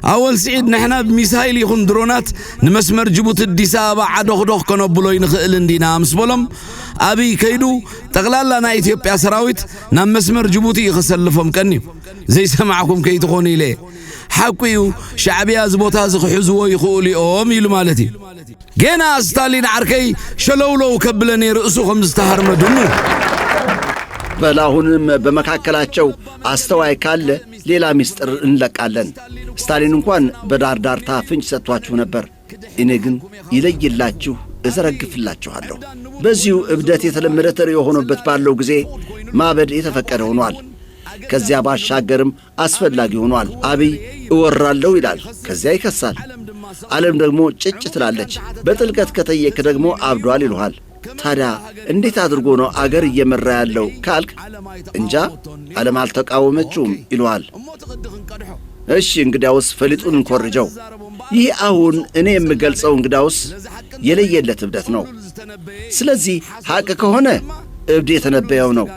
أول سعيد نحنا بميسايل يخون درونات نمسمر جبوت الدسابة عدوخ كنبلو ينخئل اندينا مسبولم أبي كيدو تغلال لنا إثيوبيا سراويت نام مسمر جبوتي يخسلفهم كني زي سمعكم كي تخوني ليه حقيو شعبي أزبوتها زخحزوا يخولي يلو مالتي جينا ستالين عركي شلولو كبلني رأسو خمستهر مدنو በላሁንም በመካከላቸው አስተዋይ ካለ ሌላ ሚስጥር እንለቃለን። ስታሊን እንኳን በዳር ዳርታ ፍንጭ ሰጥቷችሁ ነበር። እኔ ግን ይለይላችሁ እዘረግፍላችኋለሁ። በዚሁ እብደት የተለመደ ተር የሆነበት ባለው ጊዜ ማበድ የተፈቀደ ሆኗል። ከዚያ ባሻገርም አስፈላጊ ሆኗል። አብይ እወራለሁ ይላል፣ ከዚያ ይከሳል። ዓለም ደግሞ ጭጭ ትላለች። በጥልቀት ከጠየቅ ደግሞ አብዷል ይሉሃል። ታዲያ እንዴት አድርጎ ነው አገር እየመራ ያለው ካልክ እንጃ ዓለም አልተቃወመችውም ይሉሃል። እሺ እንግዳውስ ፈሊጡን እንኮርጀው። ይህ አሁን እኔ የምገልጸው እንግዳውስ የለየለት እብደት ነው። ስለዚህ ሐቅ ከሆነ እብድ የተነበየው ነው፣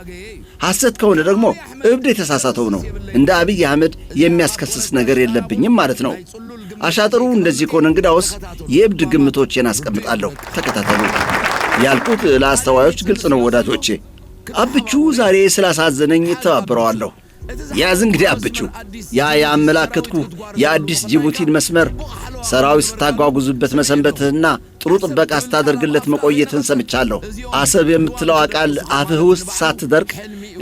ሐሰት ከሆነ ደግሞ እብድ የተሳሳተው ነው። እንደ አብይ አህመድ የሚያስከስስ ነገር የለብኝም ማለት ነው። አሻጥሩ እንደዚህ ከሆነ እንግዳውስ የእብድ ግምቶቼን አስቀምጣለሁ። ተከታተሉ። ያልኩት ለአስተዋዮች ግልጽ ነው ወዳጆቼ። አብቹ ዛሬ ስላሳዘነኝ ተባብረዋለሁ። ያዝ እንግዲህ አብቹ ያመላከትኩ የአዲስ ጅቡቲን መስመር ሰራዊት ስታጓጉዙበት መሰንበትህና ጥሩ ጥበቃ ስታደርግለት መቆየትን ሰምቻለሁ። አሰብ የምትለው ቃል አፍህ ውስጥ ሳትደርቅ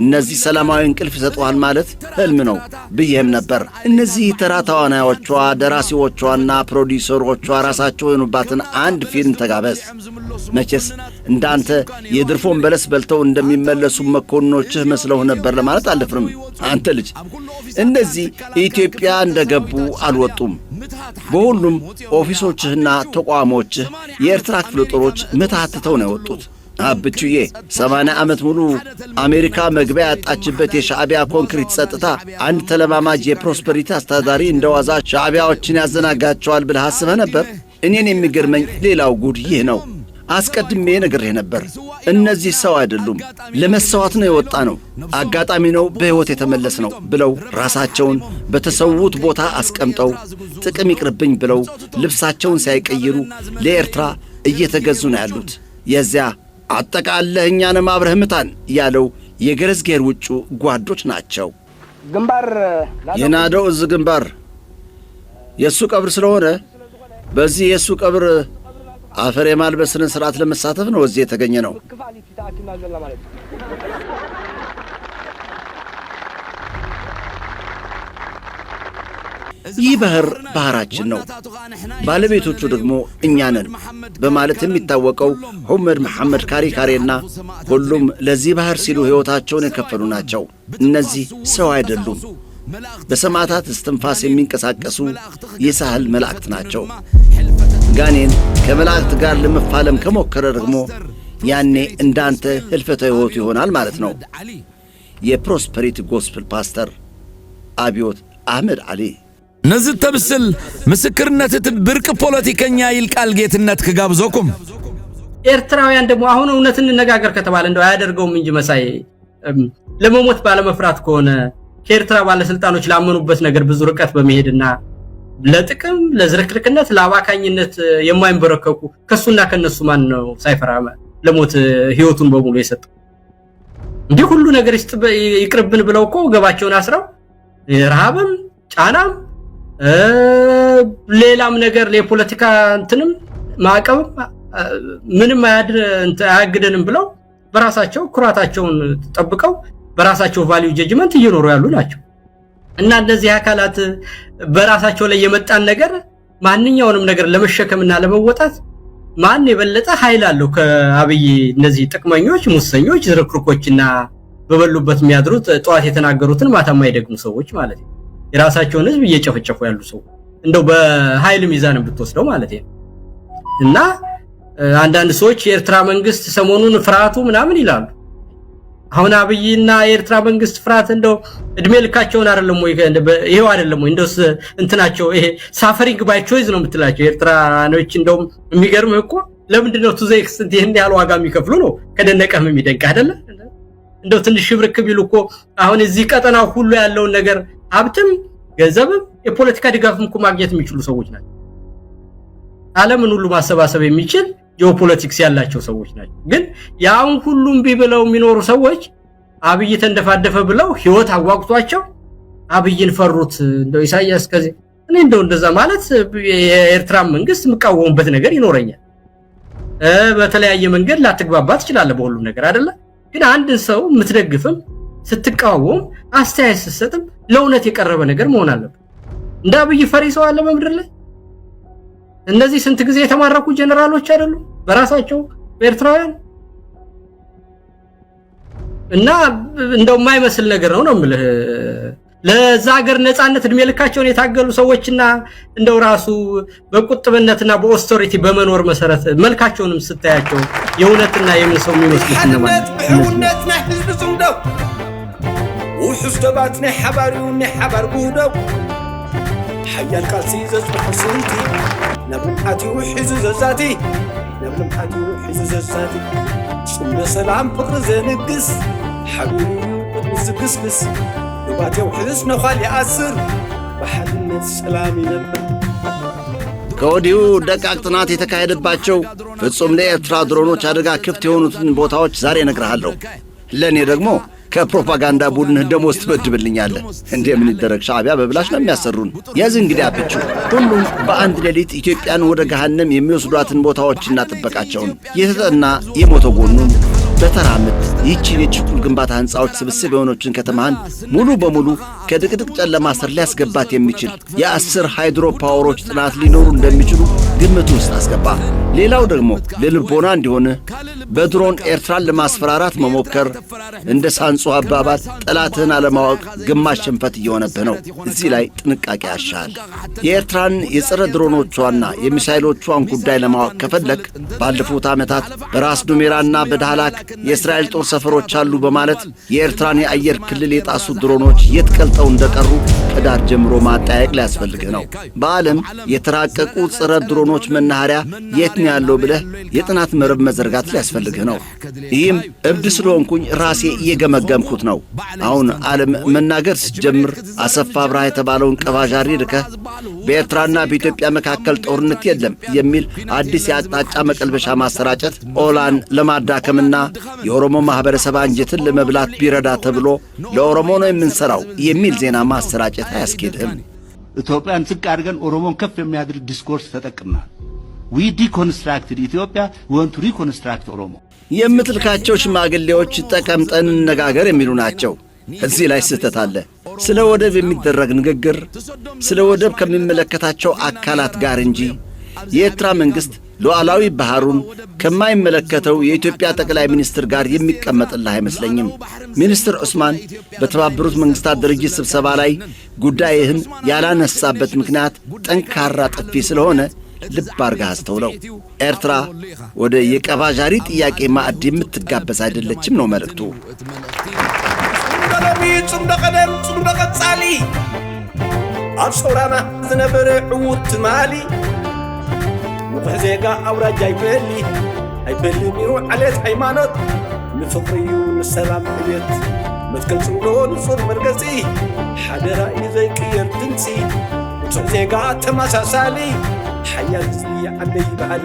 እነዚህ ሰላማዊ እንቅልፍ ይሰጡሃል ማለት ህልም ነው ብዬም ነበር። እነዚህ ተራ ተዋናዮቿ፣ ደራሲዎቿና ፕሮዲውሰሮቿ ራሳቸው የሆኑባትን አንድ ፊልም ተጋበዝ። መቼስ እንዳንተ የድርፎን በለስ በልተው እንደሚመለሱ መኮንኖችህ መስለው ነበር ለማለት አልደፍርም። አንተ ልጅ እነዚህ ኢትዮጵያ እንደገቡ አልወጡም። በሁሉም ኦፊሶችህና ተቋሞችህ የኤርትራ ክፍለ ጦሮች ምታትተው ነው የወጡት። አብቹዬ 80 ዓመት ሙሉ አሜሪካ መግቢያ ያጣችበት የሻዕቢያ ኮንክሪት ጸጥታ አንድ ተለማማጅ የፕሮስፐሪቲ አስተዳዳሪ እንደዋዛ ሻዕቢያዎችን ያዘናጋቸዋል ብለህ አስበህ ነበር? እኔን የሚገርመኝ ሌላው ጉድ ይህ ነው። አስቀድሜ ነግሬህ ነበር። እነዚህ ሰው አይደሉም፣ ለመሰዋት ነው የወጣ ነው፣ አጋጣሚ ነው በሕይወት የተመለስ ነው ብለው ራሳቸውን በተሰዉት ቦታ አስቀምጠው ጥቅም ይቅርብኝ ብለው ልብሳቸውን ሳይቀይሩ ለኤርትራ እየተገዙ ነው ያሉት። የዚያ አጠቃለህ እኛንም አብረህ ምታን ያለው የገረዝጌር ውጩ ጓዶች ናቸው። ግንባር የናደው እዝ ግንባር የእሱ ቀብር ስለሆነ በዚህ የእሱ ቀብር አፈር የማልበስን ሥርዓት ለመሳተፍ ነው እዚህ የተገኘ ነው። ይህ ባህራችን ነው፣ ባለቤቶቹ ደግሞ እኛ ነን በማለት የሚታወቀው ዑመር መሐመድ ካሪካሬና ሁሉም ለዚህ ባህር ሲሉ ሕይወታቸውን የከፈሉ ናቸው። እነዚህ ሰው አይደሉም፣ በሰማዕታት እስትንፋስ የሚንቀሳቀሱ የሳህል መላእክት ናቸው። ጋኔን ከመላእክት ጋር ለመፋለም ከሞከረ ደግሞ ያኔ እንዳንተ ህልፈተ ሕይወቱ ይሆናል ማለት ነው። የፕሮስፐሪቲ ጎስፕል ፓስተር አብዮት አህመድ ዓሊ ነዝ ተብስል ምስክርነት ብርቅ ፖለቲከኛ ይልቃል ጌትነት ከጋብዞኩም ኤርትራውያን ደግሞ አሁን እውነት እንነጋገር ከተባለ እንደው አያደርገውም እንጂ መሳይ ለመሞት ባለመፍራት ከሆነ ከኤርትራ ባለስልጣኖች ላመኑበት ነገር ብዙ ርቀት በመሄድና ለጥቅም ለዝርክርክነት ለአባካኝነት የማይንበረከኩ ከሱና ከነሱ ማን ነው ሳይፈራ ለሞት ህይወቱን በሙሉ የሰጠው? እንዲህ ሁሉ ነገር ይቅርብን ብለው እኮ ገባቸውን አስረው ረሃብም ጫናም ሌላም ነገር ለፖለቲካ እንትንም ማዕቀብ ምንም አያግደንም ብለው በራሳቸው ኩራታቸውን ተጠብቀው በራሳቸው ቫልዩ ጀጅመንት እየኖሩ ያሉ ናቸው። እና እነዚህ አካላት በራሳቸው ላይ የመጣን ነገር ማንኛውንም ነገር ለመሸከምና ለመወጣት ማን የበለጠ ኃይል አለው ከአብይ? እነዚህ ጥቅመኞች፣ ሙሰኞች፣ ዝርክርኮችና በበሉበት የሚያድሩት ጧት የተናገሩትን ማታ የማይደግሙ ሰዎች ማለት ነው። የራሳቸውን ህዝብ እየጨፈጨፉ ያሉ ሰው እንደው በኃይል ሚዛን ብትወስደው ማለት ነው። እና አንዳንድ ሰዎች የኤርትራ መንግስት ሰሞኑን ፍርሃቱ ምናምን ይላሉ። አሁን አብይና የኤርትራ መንግስት ፍርሃት እንደው እድሜ ልካቸውን አይደለም ወይ? ይሄው አይደለም ወይ? እንደው እንትናቸው ይሄ ሳፈሪንግ ባይ ቾይስ ነው የምትላቸው ኤርትራኖች። እንደው የሚገርምህ እኮ ለምንድን ነው ቱ ዘ ኤክስቴንት ይሄን ያህል ዋጋ የሚከፍሉ ነው? ከደነቀህም የሚደንቅ አይደለ? እንደው ትንሽ ሽብርክ ቢሉ እኮ አሁን እዚህ ቀጠናው ሁሉ ያለውን ነገር ሀብትም ገንዘብም የፖለቲካ ድጋፍም እኮ ማግኘት የሚችሉ ሰዎች ናቸው። ዓለምን ሁሉ ማሰባሰብ የሚችል ጂኦፖለቲክስ ያላቸው ሰዎች ናቸው። ግን ያውን ሁሉም ቢብለው የሚኖሩ ሰዎች አብይ ተንደፋደፈ ብለው ህይወት አዋቅቷቸው አብይን ፈሩት። እንደው ኢሳያስ ከዚህ እኔ እንደው እንደዛ ማለት የኤርትራ መንግስት መቃወምበት ነገር ይኖረኛል። በተለያየ መንገድ ላትግባባ ትችላለህ በሁሉም ነገር አይደለ? ግን አንድ ሰው የምትደግፍም ስትቃወም አስተያየት ስትሰጥም ለእውነት የቀረበ ነገር መሆን አለበት። እንደ አብይ ፈሪ ሰው አለ በምድር ላይ? እነዚህ ስንት ጊዜ የተማረኩ ጀነራሎች አይደሉ በራሳቸው በኤርትራውያን? እና እንደው የማይመስል ነገር ነው የምልህ። ለዛ ሀገር ነፃነት እድሜ ልካቸውን የታገሉ ሰዎችና እንደው ራሱ በቁጥብነትና በኦስቶሪቲ በመኖር መሰረት መልካቸውንም ስታያቸው የእውነትና የምን ሰው የሚመስሉት ነው ማለት ነው። እውነትና ህዝብ ዝምደው وحسدباتنا حباري ونحبر بودو حيا القاسي زصبح سنتي نبلمحاتي وحز ززاتي نبلمحاتي وحز ززاتي سمنا سلام فقر زنقس حبيبي قد زقسقس نباتي وحز نخالي أسر بحلنا السلام ينبر ከወዲሁ ደቃቅ ጥናት የተካሄደባቸው ፍጹም ለኤርትራ ድሮኖች አደጋ ክፍት የሆኑትን ቦታዎች ዛሬ እነግርሃለሁ። ለእኔ ደግሞ ከፕሮፓጋንዳ ቡድን ደሞዝ ትበድብልኛለህ። እንደምን ይደረግ ሻዕቢያ በብላሽ ነው የሚያሰሩን። ያዝ እንግዲህ አብቹ ሁሉም በአንድ ሌሊት ኢትዮጵያን ወደ ገሃነም የሚወስዷትን ቦታዎችና ጥበቃቸውን የተጠና የሞተ ጎኑን በተራምት ይህችን የችኩል ግንባታ ህንፃዎች ስብስብ የሆነችን ከተማን ሙሉ በሙሉ ከድቅድቅ ጨለማ ስር ሊያስገባት የሚችል የ10 ሃይድሮ ፓወሮች ጥናት ሊኖሩ እንደሚችሉ ግምት ውስጥ አስገባ። ሌላው ደግሞ ለልቦና እንዲሆን በድሮን ኤርትራን ለማስፈራራት መሞከር እንደ ሳንጹ አባባል ጠላትህን አለማወቅ ግማሽ ሽንፈት እየሆነብህ ነው። እዚህ ላይ ጥንቃቄ ያሻል። የኤርትራን የጸረ ድሮኖቿና የሚሳይሎቿን ጉዳይ ለማወቅ ከፈለክ ባለፉት ዓመታት በራስ ዱሜራና በዳህላክ የእስራኤል ጦር ሰፈሮች አሉ በማለት የኤርትራን የአየር ክልል የጣሱ ድሮኖች የት ቀልጠው እንደቀሩ ህዳር ጀምሮ ማጠያየቅ ሊያስፈልግህ ነው። በዓለም የተራቀቁ ጸረ ድሮኖች መናኸሪያ የት ነው ያለው ብለህ የጥናት መረብ መዘርጋት ሊያስፈልግህ ነው። ይህም እብድ ስለሆንኩኝ ራሴ እየገመገምኩት ነው። አሁን ዓለም መናገር ስትጀምር አሰፋ አብርሃ የተባለውን ቀባዣሪ ልከህ በኤርትራና በኢትዮጵያ መካከል ጦርነት የለም የሚል አዲስ የአቅጣጫ መቀልበሻ ማሰራጨት ኦላን ለማዳከምና የኦሮሞ ማህበረሰብ አንጀትን ለመብላት ቢረዳ ተብሎ ለኦሮሞ ነው የምንሰራው የሚል ዜና ማሰራጨት አያስኬድህም። ኢትዮጵያን ዝቅ አድርገን ኦሮሞን ከፍ የሚያደርግ ዲስኮርስ ተጠቅመናል። ዊ ዲኮንስትራክትድ ኢትዮጵያ ወንቱ ሪኮንስትራክት ኦሮሞ። የምትልካቸው ሽማግሌዎች ተቀምጠን እንነጋገር የሚሉ ናቸው። እዚህ ላይ ስህተት አለ። ስለ ወደብ የሚደረግ ንግግር ስለ ወደብ ከሚመለከታቸው አካላት ጋር እንጂ የኤርትራ መንግሥት ሉዓላዊ ባህሩን ከማይመለከተው የኢትዮጵያ ጠቅላይ ሚኒስትር ጋር የሚቀመጥልህ አይመስለኝም። ሚኒስትር ዑስማን በተባበሩት መንግሥታት ድርጅት ስብሰባ ላይ ጉዳይህን ያላነሳበት ምክንያት ጠንካራ ጥፊ ስለሆነ ልብ አድርገህ አስተውለው። ኤርትራ ወደ የቀባዣሪ ጥያቄ ማዕድ የምትጋበዝ አይደለችም ነው መልእክቱ። ጽምደቀደም ጽምደቀጻሊ ኣብ ሰውራና ዝነበረ ዕውት ማሊ ንኩሕ ዜጋ ኣውራጅ ኣይበሊ ሚሩ ዓሌት ሃይማኖት ንፍቕሪ ንሰላም ዕቤት መትከል ጽምዶ ንጹር መርገጺ ሓደራ እዩ ዘይቅየር ድምፂ ንጹሕ ዜጋ ተመሳሳሊ ሓያል ህዝቢ ዓለይ በዓሊ።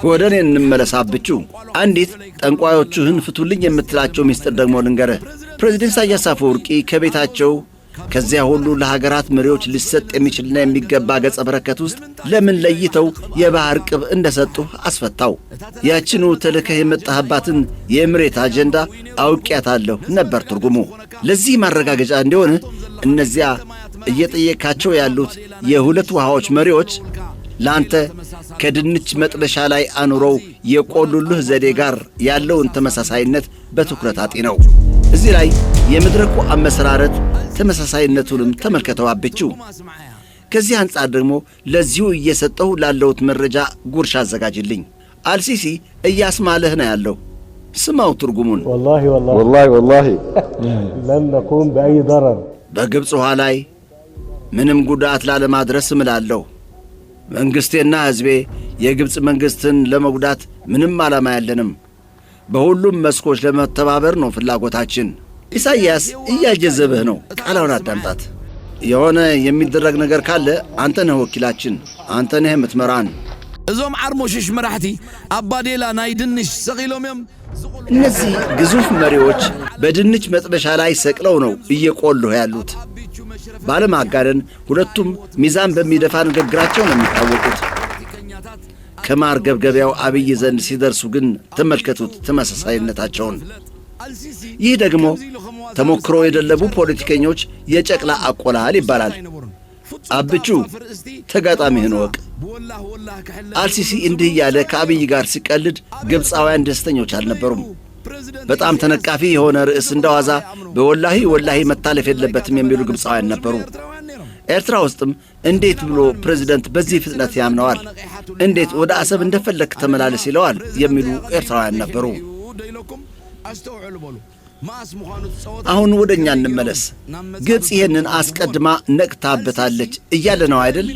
ወደ እኔ እንመለሳብቹ። አንዲት ጠንቋዮቹህን ፍቱልኝ የምትላቸው ሚስጥር ደግሞ ልንገርህ። ፕሬዝደንት ኢሳያስ አፈወርቂ ከቤታቸው ከዚያ ሁሉ ለሀገራት መሪዎች ሊሰጥ የሚችልና የሚገባ ገጸ በረከት ውስጥ ለምን ለይተው የባህር ቅብ እንደሰጡ አስፈታው። ያችኑ ተልከህ የመጣህባትን የእምሬት አጀንዳ አውቄያታለሁ ነበር ትርጉሙ። ለዚህ ማረጋገጫ እንዲሆን እነዚያ እየጠየካቸው ያሉት የሁለት ውሃዎች መሪዎች ላንተ ከድንች መጥበሻ ላይ አኑረው የቆሉልህ ዘዴ ጋር ያለውን ተመሳሳይነት በትኩረት አጢነው። እዚህ ላይ የመድረኩ አመሰራረት ተመሳሳይነቱንም ተመልከተው አብችው። ከዚህ አንጻር ደግሞ ለዚሁ እየሰጠው ላለውት መረጃ ጉርሻ አዘጋጅልኝ። አልሲሲ እያስማለህ ነው ያለው። ስማው ትርጉሙን። ወላሂ ለን ነቁም በአይ ضرر በግብፅ ውሃ ላይ ምንም ጉዳት ላለማድረስ እምላለሁ። መንግሥቴና ሕዝቤ የግብፅ መንግሥትን ለመጉዳት ምንም ዓላማ ያለንም፣ በሁሉም መስኮች ለመተባበር ነው ፍላጎታችን። ኢሳይያስ እያጀዘብህ ነው። ቃላውን አዳምጣት። የሆነ የሚደረግ ነገር ካለ አንተ ነህ ወኪላችን፣ አንተ ነህ የምትመራን። እዞም ዓርሞሽሽ መራሕቲ አባዴላ ናይ ድንሽ ሰቂሎም እዮም። እነዚህ ግዙፍ መሪዎች በድንች መጥበሻ ላይ ሰቅለው ነው እየቆሉህ ያሉት። ባለማጋነን ሁለቱም ሚዛን በሚደፋ ንግግራቸው ነው የሚታወቁት። ከማር ገብገቢያው አብይ ዘንድ ሲደርሱ ግን ተመልከቱት ተመሳሳይነታቸውን። ይህ ደግሞ ተሞክሮ የደለቡ ፖለቲከኞች የጨቅላ አቆላል ይባላል። አብቹ ተጋጣሚህን ወቅ። አልሲሲ እንዲህ እያለ ከአብይ ጋር ሲቀልድ ግብፃውያን ደስተኞች አልነበሩም። በጣም ተነቃፊ የሆነ ርዕስ እንደዋዛ በወላሂ መታለፍ የለበትም የሚሉ ግብፃውያን ነበሩ። ኤርትራ ውስጥም እንዴት ብሎ ፕሬዝደንት በዚህ ፍጥነት ያምነዋል? እንዴት ወደ አሰብ እንደፈለክ ተመላለስ ይለዋል? የሚሉ ኤርትራውያን ነበሩ። አሁን ወደኛ እንመለስ። ግብፅ ይህንን አስቀድማ ነቅታበታለች እያለ ነው አይደል?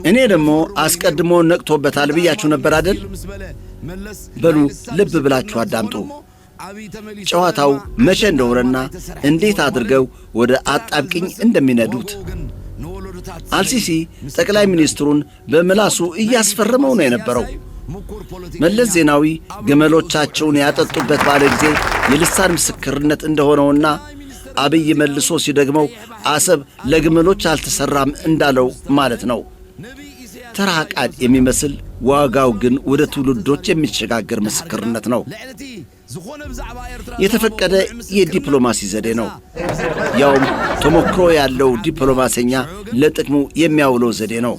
እኔ ደግሞ አስቀድሞ ነቅቶበታል ብያችሁ ነበር አይደል? በሉ ልብ ብላችሁ አዳምጡ። ጨዋታው መቼ እንደሆነና እንዴት አድርገው ወደ አጣብቅኝ እንደሚነዱት። አልሲሲ ጠቅላይ ሚኒስትሩን በምላሱ እያስፈረመው ነው የነበረው። መለስ ዜናዊ ግመሎቻቸውን ያጠጡበት ባለ ጊዜ የልሳን ምስክርነት እንደሆነውና አብይ መልሶ ሲደግመው አሰብ ለግመሎች አልተሰራም እንዳለው ማለት ነው። ተራ ቃል የሚመስል ዋጋው ግን ወደ ትውልዶች የሚሸጋገር ምስክርነት ነው። የተፈቀደ የዲፕሎማሲ ዘዴ ነው። ያውም ተሞክሮ ያለው ዲፕሎማሰኛ ለጥቅሙ የሚያውለው ዘዴ ነው።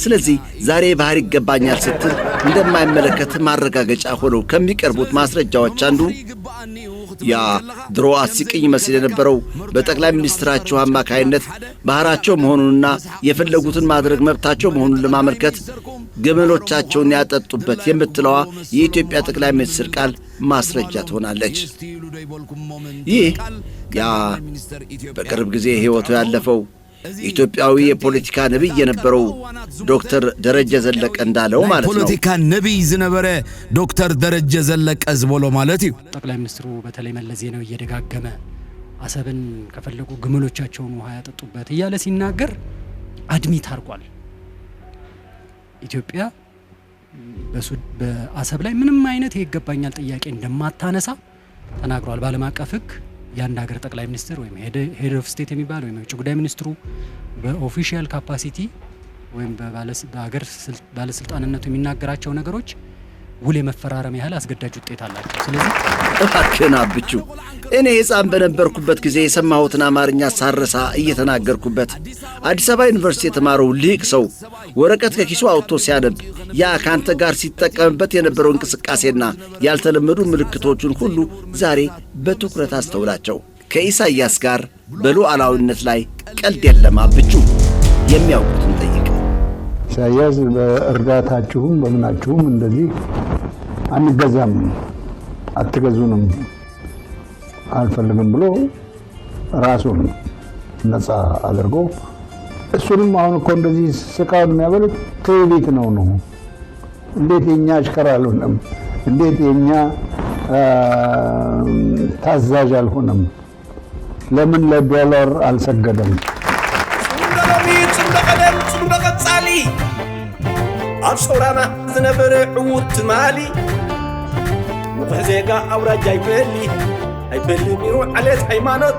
ስለዚህ ዛሬ ባህር ይገባኛል ስትል እንደማይመለከት ማረጋገጫ ሆነው ከሚቀርቡት ማስረጃዎች አንዱ ያ ድሮ አስቂኝ መስል የነበረው በጠቅላይ ሚኒስትራቸው አማካይነት ባህራቸው መሆኑንና የፈለጉትን ማድረግ መብታቸው መሆኑን ለማመልከት ገመሎቻቸውን ያጠጡበት የምትለዋ የኢትዮጵያ ጠቅላይ ሚኒስትር ቃል ማስረጃ ትሆናለች። ይህ ያ በቅርብ ጊዜ ሕይወቱ ያለፈው ኢትዮጵያዊ የፖለቲካ ነቢይ የነበረው ዶክተር ደረጀ ዘለቀ እንዳለው ማለት ነው። ፖለቲካ ነቢይ ዝነበረ ዶክተር ደረጀ ዘለቀ ዝቦሎ ማለት እዩ። ጠቅላይ ሚኒስትሩ በተለይ መለስ ዜናዊ እየደጋገመ አሰብን ከፈለጉ ግመሎቻቸውን ውሃ ያጠጡበት እያለ ሲናገር አድሚት አርቋል። ኢትዮጵያ በአሰብ ላይ ምንም አይነት ይገባኛል ጥያቄ እንደማታነሳ ተናግሯል። በዓለም አቀፍ ሕግ የአንድ ሀገር ጠቅላይ ሚኒስትር ወይም ሄድ ኦፍ ስቴት የሚባል ወይም የውጭ ጉዳይ ሚኒስትሩ በኦፊሻል ካፓሲቲ ወይም በሀገር ባለስልጣንነቱ የሚናገራቸው ነገሮች ውል የመፈራረም ያህል አስገዳጅ ውጤት አላቸው። ስለዚህ እባክህን አብቹ እኔ ሕፃን በነበርኩበት ጊዜ የሰማሁትን አማርኛ ሳረሳ እየተናገርኩበት አዲስ አበባ ዩኒቨርሲቲ የተማረው ሊቅ ሰው ወረቀት ከኪሱ አውጥቶ ሲያነብ ያ ካንተ ጋር ሲጠቀምበት የነበረው እንቅስቃሴና ያልተለመዱ ምልክቶቹን ሁሉ ዛሬ በትኩረት አስተውላቸው። ከኢሳይያስ ጋር በሉዓላዊነት ላይ ቀልድ የለም። አብቹ የሚያውቁትን ጠይቅ። ኢሳይያስ በእርዳታችሁም በምናችሁም እንደዚህ አንገዛም አትገዙንም አልፈልግም ብሎ ራሱን ነፃ አድርጎ እሱንም አሁን እኮ እንደዚህ ስቃውን የሚያበሉት ትዕቢት ነው። እንዴት የኛ አሽከር አልሆነም? እንዴት የኛ ታዛዥ አልሆነም? ለምን ለዶላር አልሰገደም? ጽምደቀጻሊ ኣብ ሶራና ዝነበረ ዕውት ማሊ ንፍሕ ዜጋ ኣውራጃ ኣይበሊ ሚሩ ዓለት ሃይማኖት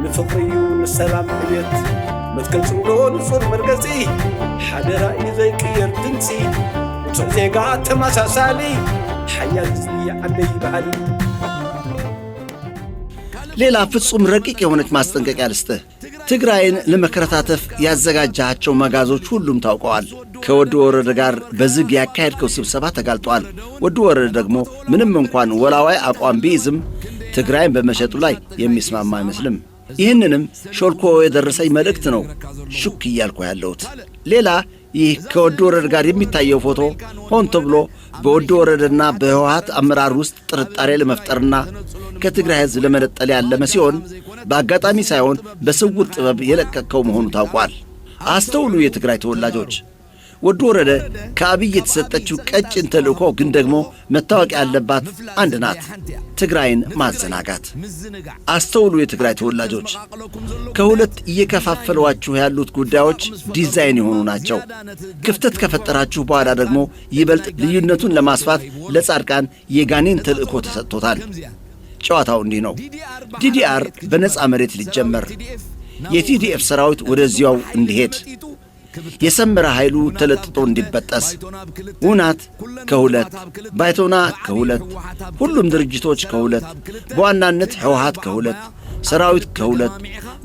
ንፍቕሪ እዩ ንሰላም ዕብየት መትከል ጽምዶ ንጹር መርገጺ ሓደ ራእይ ዘይቅየር ድምፂ ንጹር ዜጋ ተመሳሳሊ ሓያል ህዝቢ ዓለይ በዓሊ። ሌላ ፍጹም ረቂቅ የሆነች ማስጠንቀቂያ ልስጥህ። ትግራይን ለመከረታተፍ ያዘጋጃቸው መጋዞች ሁሉም ታውቀዋል። ከወዲ ወረደ ጋር በዝግ ያካሄድከው ስብሰባ ተጋልጧል። ወዲ ወረደ ደግሞ ምንም እንኳን ወላዋይ አቋም ቢይዝም ትግራይን በመሸጡ ላይ የሚስማማ አይመስልም። ይህንንም ሾልኮ የደረሰኝ መልእክት ነው ሹክ እያልኩ ያለሁት። ሌላ ይህ ከወዲ ወረደ ጋር የሚታየው ፎቶ ሆን ተብሎ በወዲ ወረደና በህወሓት አመራር ውስጥ ጥርጣሬ ለመፍጠርና ከትግራይ ህዝብ ለመነጠል ያለመ ሲሆን በአጋጣሚ ሳይሆን በስውር ጥበብ የለቀቀው መሆኑ ታውቋል። አስተውሉ የትግራይ ተወላጆች። ወዲ ወረደ ከአብይ የተሰጠችው ቀጭን ተልእኮ ግን ደግሞ መታወቅ ያለባት አንድ ናት፣ ትግራይን ማዘናጋት። አስተውሉ የትግራይ ተወላጆች። ከሁለት እየከፋፈሏችሁ ያሉት ጉዳዮች ዲዛይን የሆኑ ናቸው። ክፍተት ከፈጠራችሁ በኋላ ደግሞ ይበልጥ ልዩነቱን ለማስፋት ለጻድቃን የጋኔን ተልእኮ ተሰጥቶታል። ጨዋታው እንዲህ ነው። ዲዲአር በነፃ መሬት ሊጀመር፣ የቲዲኤፍ ሰራዊት ወደዚያው እንዲሄድ፣ የሰመረ ኃይሉ ተለጥጦ እንዲበጠስ፣ ውናት ከሁለት፣ ባይቶና ከሁለት፣ ሁሉም ድርጅቶች ከሁለት፣ በዋናነት ህወሓት ከሁለት፣ ሰራዊት ከሁለት፣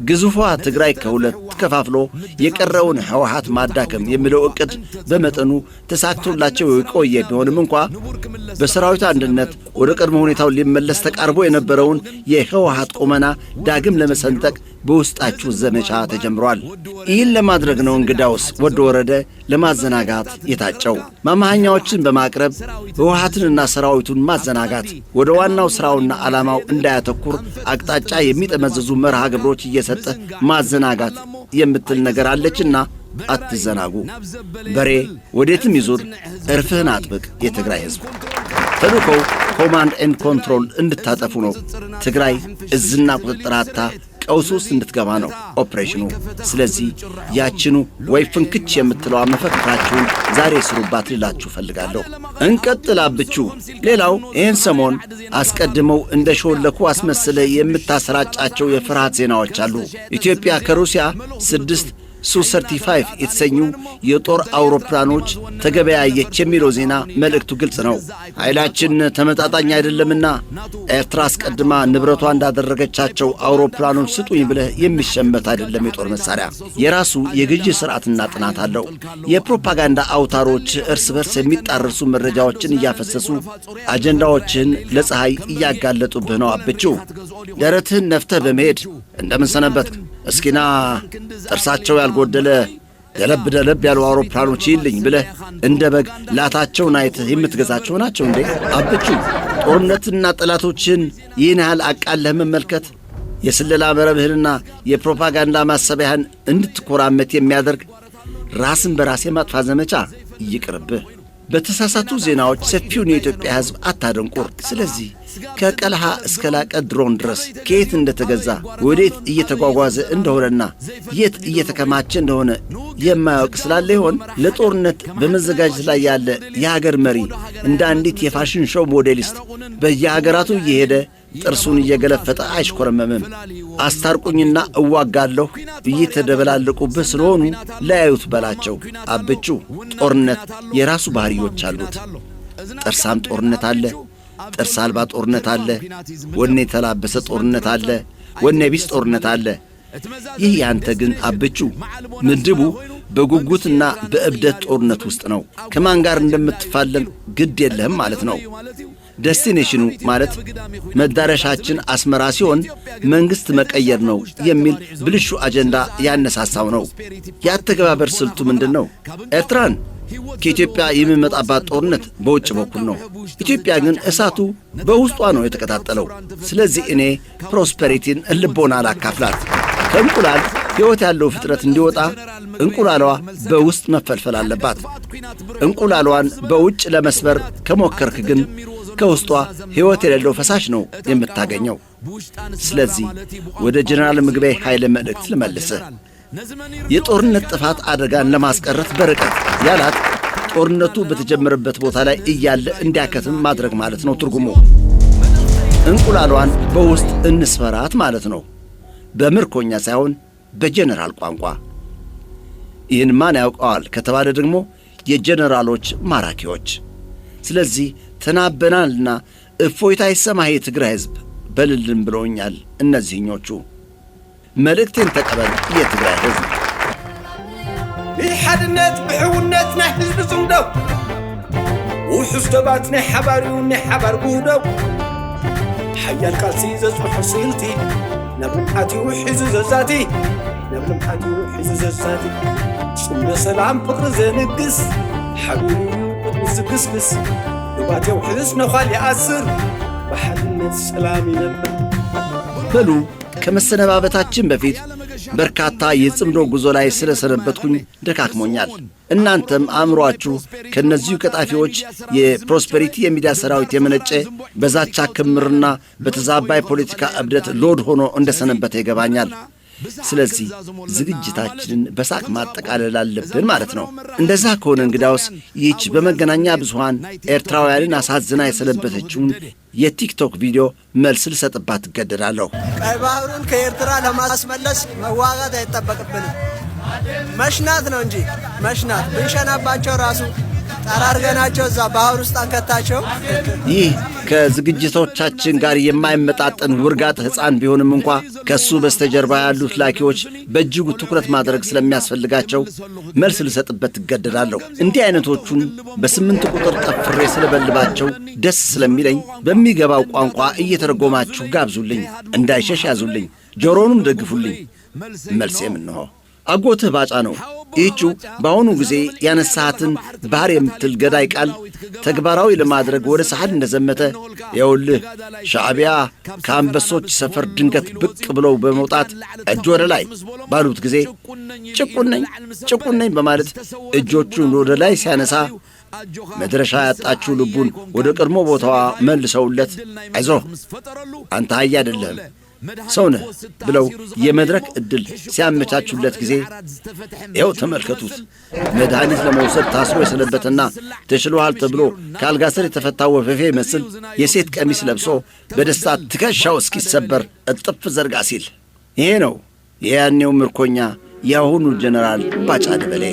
ግዙፏ ትግራይ ከሁለት ከፋፍሎ የቀረውን ህወሓት ማዳከም የሚለው ዕቅድ በመጠኑ ተሳክቶላቸው የቆየ ቢሆንም እንኳ በሰራዊት አንድነት ወደ ቀድሞ ሁኔታው ሊመለስ ተቃርቦ የነበረውን የህወሓት ቁመና ዳግም ለመሰንጠቅ በውስጣችሁ ዘመቻ ተጀምሯል። ይህን ለማድረግ ነው እንግዳውስ ወዲ ወረደ ለማዘናጋት የታጨው። ማማሃኛዎችን በማቅረብ ህወሓትንና ሰራዊቱን ማዘናጋት፣ ወደ ዋናው ሥራውና ዓላማው እንዳያተኩር አቅጣጫ የሚጠመዘዙ መርሃ ግብሮች እየሰጠ ማዘናጋት የምትል ነገር አለችና አትዘናጉ። በሬ ወዴትም ይዙር፣ እርፍህን አጥብቅ። የትግራይ ህዝብ ተልእኮው ኮማንድ ኤንድ ኮንትሮል እንድታጠፉ ነው። ትግራይ እዝና ቁጥጥር አጥታ ቀውስ ውስጥ እንድትገባ ነው ኦፕሬሽኑ። ስለዚህ ያችኑ ወይ ፍንክች የምትለዋ መፈክራችሁን ዛሬ ስሩባት ልላችሁ ፈልጋለሁ። እንቀጥላብችሁ። ሌላው ይህን ሰሞን አስቀድመው እንደ ሾለኩ አስመስለ የምታሰራጫቸው የፍርሃት ዜናዎች አሉ። ኢትዮጵያ ከሩሲያ 6 ሱ-35 የተሰኙ የጦር አውሮፕላኖች ተገበያየች የሚለው ዜና መልእክቱ ግልጽ ነው። ኃይላችን ተመጣጣኝ አይደለምና ኤርትራ አስቀድማ ንብረቷ እንዳደረገቻቸው አውሮፕላኖች ስጡኝ ብለህ የሚሸመት አይደለም። የጦር መሳሪያ የራሱ የግዢ ስርዓትና ጥናት አለው። የፕሮፓጋንዳ አውታሮች እርስ በርስ የሚጣረሱ መረጃዎችን እያፈሰሱ አጀንዳዎችን ለፀሐይ እያጋለጡብህ ነው። አብቹ ደረትህን ነፍተህ በመሄድ እንደምን ሰነበትክ እስኪና ጥርሳቸው ያልጎደለ ደለብ ያሉ አውሮፕላኖች ይልኝ ብለህ እንደ በግ ላታቸውን አይተህ የምትገዛቸው ናቸው እንዴ? አብቹ ጦርነትና ጠላቶችን ይህን ያህል አቃለህ መመልከት የስለላ መረብህንና የፕሮፓጋንዳ ማሰቢያህን እንድትኮራመት የሚያደርግ ራስን በራስ የማጥፋት ዘመቻ ይቅርብህ። በተሳሳቱ ዜናዎች ሰፊውን የኢትዮጵያ ሕዝብ አታደንቁር። ስለዚህ ከቀልሃ እስከ ላቀ ድሮን ድረስ ከየት እንደተገዛ ወዴት እየተጓጓዘ እንደሆነና የት እየተከማቸ እንደሆነ የማያውቅ ስላለ ይሆን ለጦርነት በመዘጋጀት ላይ ያለ የሀገር መሪ እንደ አንዲት የፋሽን ሾው ሞዴሊስት በየሀገራቱ እየሄደ ጥርሱን እየገለፈጠ አይሽኮረመምም። አስታርቁኝና እዋጋለሁ እየተደበላለቁብህ ስለሆኑ ለያዩት በላቸው። አብቹ ጦርነት የራሱ ባህሪዎች አሉት። ጥርሳም ጦርነት አለ፣ ጥርስ አልባ ጦርነት አለ፣ ወኔ የተላበሰ ጦርነት አለ፣ ወኔ ቢስ ጦርነት አለ። ይህ ያንተ ግን አብቹ ምድቡ በጉጉትና በእብደት ጦርነት ውስጥ ነው። ከማን ጋር እንደምትፋለም ግድ የለህም ማለት ነው። ዴስቲኔሽኑ ማለት መዳረሻችን አስመራ ሲሆን መንግስት መቀየር ነው የሚል ብልሹ አጀንዳ ያነሳሳው ነው። ያተገባበር ስልቱ ምንድነው? ኤርትራን ከኢትዮጵያ የሚመጣባት ጦርነት በውጭ በኩል ነው። ኢትዮጵያ ግን እሳቱ በውስጧ ነው የተቀጣጠለው። ስለዚህ እኔ ፕሮስፐሪቲን ልቦና አላካፍላት። ከእንቁላል ሕይወት ያለው ፍጥረት እንዲወጣ እንቁላሏ በውስጥ መፈልፈል አለባት። እንቁላሏን በውጭ ለመስበር ከሞከርክ ግን ከውስጧ ሕይወት የሌለው ፈሳሽ ነው የምታገኘው። ስለዚህ ወደ ጀነራል ምግበይ ኃይለ መልእክት ልመልስህ። የጦርነት ጥፋት አደጋን ለማስቀረት በርቀት ያላት ጦርነቱ በተጀመረበት ቦታ ላይ እያለ እንዲያከትም ማድረግ ማለት ነው ትርጉሙ። እንቁላሏን በውስጥ እንስፈራት ማለት ነው፣ በምርኮኛ ሳይሆን በጀነራል ቋንቋ። ይህን ማን ያውቀዋል ከተባለ ደግሞ የጀነራሎች ማራኪዎች። ስለዚህ ተናበናልና እፎይታ ይሰማህ የትግራይ ሕዝብ በልልን ብለውኛል እነዚህኞቹ። መልእክቴን ተቀበል የትግራይ ሕዝብ። ብሓድነት ብሕውነት ናይ ሕዝቢ ጽምደው ውሑስ ደባት ናይ ሓባሪው ናይ ሓባር ጉህደው ሓያል ቃልሲ ዘጽምሖ ስልቲ ናብ ልምዓትዩ ሒዙ ዘዛቲ ናብ ልምዓትዩ ሒዙ ዘዛቲ ጽምደ ሰላም ፍቕሪ ዘንግስ ሓቢሩ ቅድሚ ዝግስግስ ድባት የውሕስ ነዃል ይኣስር በሓድነት ሰላም ይነብር። በሉ ከመሰነባበታችን በፊት በርካታ የጽምዶ ጉዞ ላይ ስለሰነበትኩኝ ደካክሞኛል። እናንተም አእምሮአችሁ ከነዚሁ ቀጣፊዎች የፕሮስፐሪቲ የሚዲያ ሰራዊት የመነጨ በዛቻ ክምርና በተዛባይ ፖለቲካ እብደት ሎድ ሆኖ እንደሰነበተ ይገባኛል። ስለዚህ ዝግጅታችንን በሳቅ ማጠቃለል አለብን ማለት ነው። እንደዛ ከሆነ እንግዳውስ ይህች በመገናኛ ብዙሃን ኤርትራውያንን አሳዝና የሰነበተችውን የቲክቶክ ቪዲዮ መልስ ልሰጥባት እገደዳለሁ። ቀይ ባህሩን ከኤርትራ ለማስመለስ መዋጋት አይጠበቅብንም። መሽናት ነው እንጂ መሽናት ብንሸናባቸው ራሱ ጠራርገናቸው እዛ ባህር ውስጥ አንከታቸው። ይህ ከዝግጅቶቻችን ጋር የማይመጣጠን ውርጋጥ ሕፃን ቢሆንም እንኳ ከሱ በስተጀርባ ያሉት ላኪዎች በእጅጉ ትኩረት ማድረግ ስለሚያስፈልጋቸው መልስ ልሰጥበት እገደዳለሁ። እንዲህ አይነቶቹን በ8 ቁጥር ጠፍሬ ስለበልባቸው ደስ ስለሚለኝ በሚገባው ቋንቋ እየተረጎማችሁ ጋብዙልኝ፣ እንዳይሸሽ ያዙልኝ፣ ጆሮኑም ደግፉልኝ። መልሴም እንሆ። አጎትህ ባጫ ነው። ይህቹ በአሁኑ ጊዜ ያነሳሃትን ባህር የምትል ገዳይ ቃል ተግባራዊ ለማድረግ ወደ ሳህል እንደዘመተ የውልህ ሻዕቢያ ከአንበሶች ሰፈር ድንገት ብቅ ብለው በመውጣት እጅ ወደ ላይ ባሉት ጊዜ ጭቁን ነኝ በማለት እጆቹን ወደ ላይ ሲያነሳ መድረሻ ያጣችው ልቡን ወደ ቀድሞ ቦታዋ መልሰውለት አይዞህ አንተ አህያ አይደለህም ሰው ነህ ብለው የመድረክ ዕድል ሲያመቻቹለት ጊዜ ይኸው ተመልከቱት። መድኃኒት ለመውሰድ ታስሮ የሰነበተና ተሽሎሃል ተብሎ ከአልጋ ስር የተፈታው ወፈፌ መስል የሴት ቀሚስ ለብሶ በደስታ ትከሻው እስኪሰበር እጥፍ ዘርጋ ሲል ይሄ ነው የያኔው ምርኮኛ የአሁኑ ጀነራል ባጫ ደበሌ።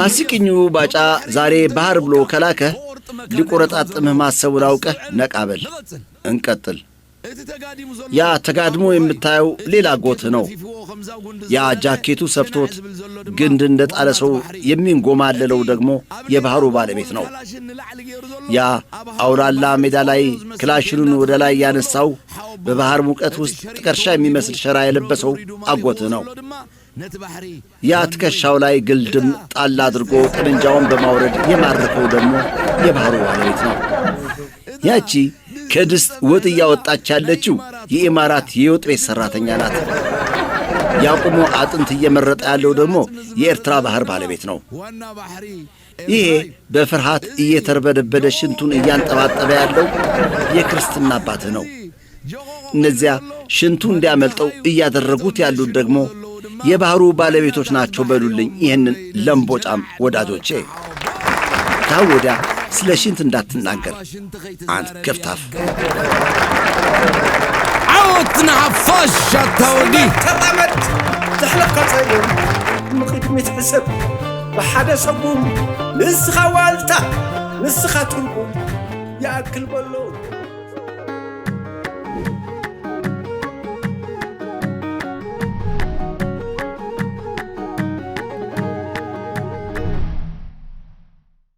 አስቂኙ ባጫ ዛሬ ባህር ብሎ ከላከ ሊቆረጣጥምህ ማሰቡን አውቀህ ነቃበል። እንቀጥል። ያ ተጋድሞ የምታየው ሌላ ጎት ነው። ያ ጃኬቱ ሰፍቶት ግንድ እንደጣለ ሰው የሚንጎማለለው ደግሞ የባህሩ ባለቤት ነው። ያ አውላላ ሜዳ ላይ ክላሽኑን ወደ ላይ ያነሳው በባህር ሙቀት ውስጥ ጥቀርሻ የሚመስል ሸራ የለበሰው አጎት ነው። ያ ትከሻው ላይ ግልድም ጣል አድርጎ ጠመንጃውን በማውረድ የማረከው ደግሞ የባህሩ ባለቤት ነው። ያቺ ከድስት ወጥ እያወጣች ያለችው የኢማራት የወጥ ቤት ሠራተኛ ናት። ያቁሞ አጥንት እየመረጠ ያለው ደግሞ የኤርትራ ባህር ባለቤት ነው። ይሄ በፍርሃት እየተርበደበደ ሽንቱን እያንጠባጠበ ያለው የክርስትና አባትህ ነው። እነዚያ ሽንቱ እንዲያመልጠው እያደረጉት ያሉት ደግሞ የባህሩ ባለቤቶች ናቸው በሉልኝ ይህንን ለምቦጫም ወዳጆቼ። ታወዲያ ስለ ሽንት እንዳትናገር አንተ ከፍታፍ። عودنا عفاشة تودي تطمت تحلق صير مقدمة حسب بحدا صبوم نسخة والتا نسخة ترقوم يأكل بلو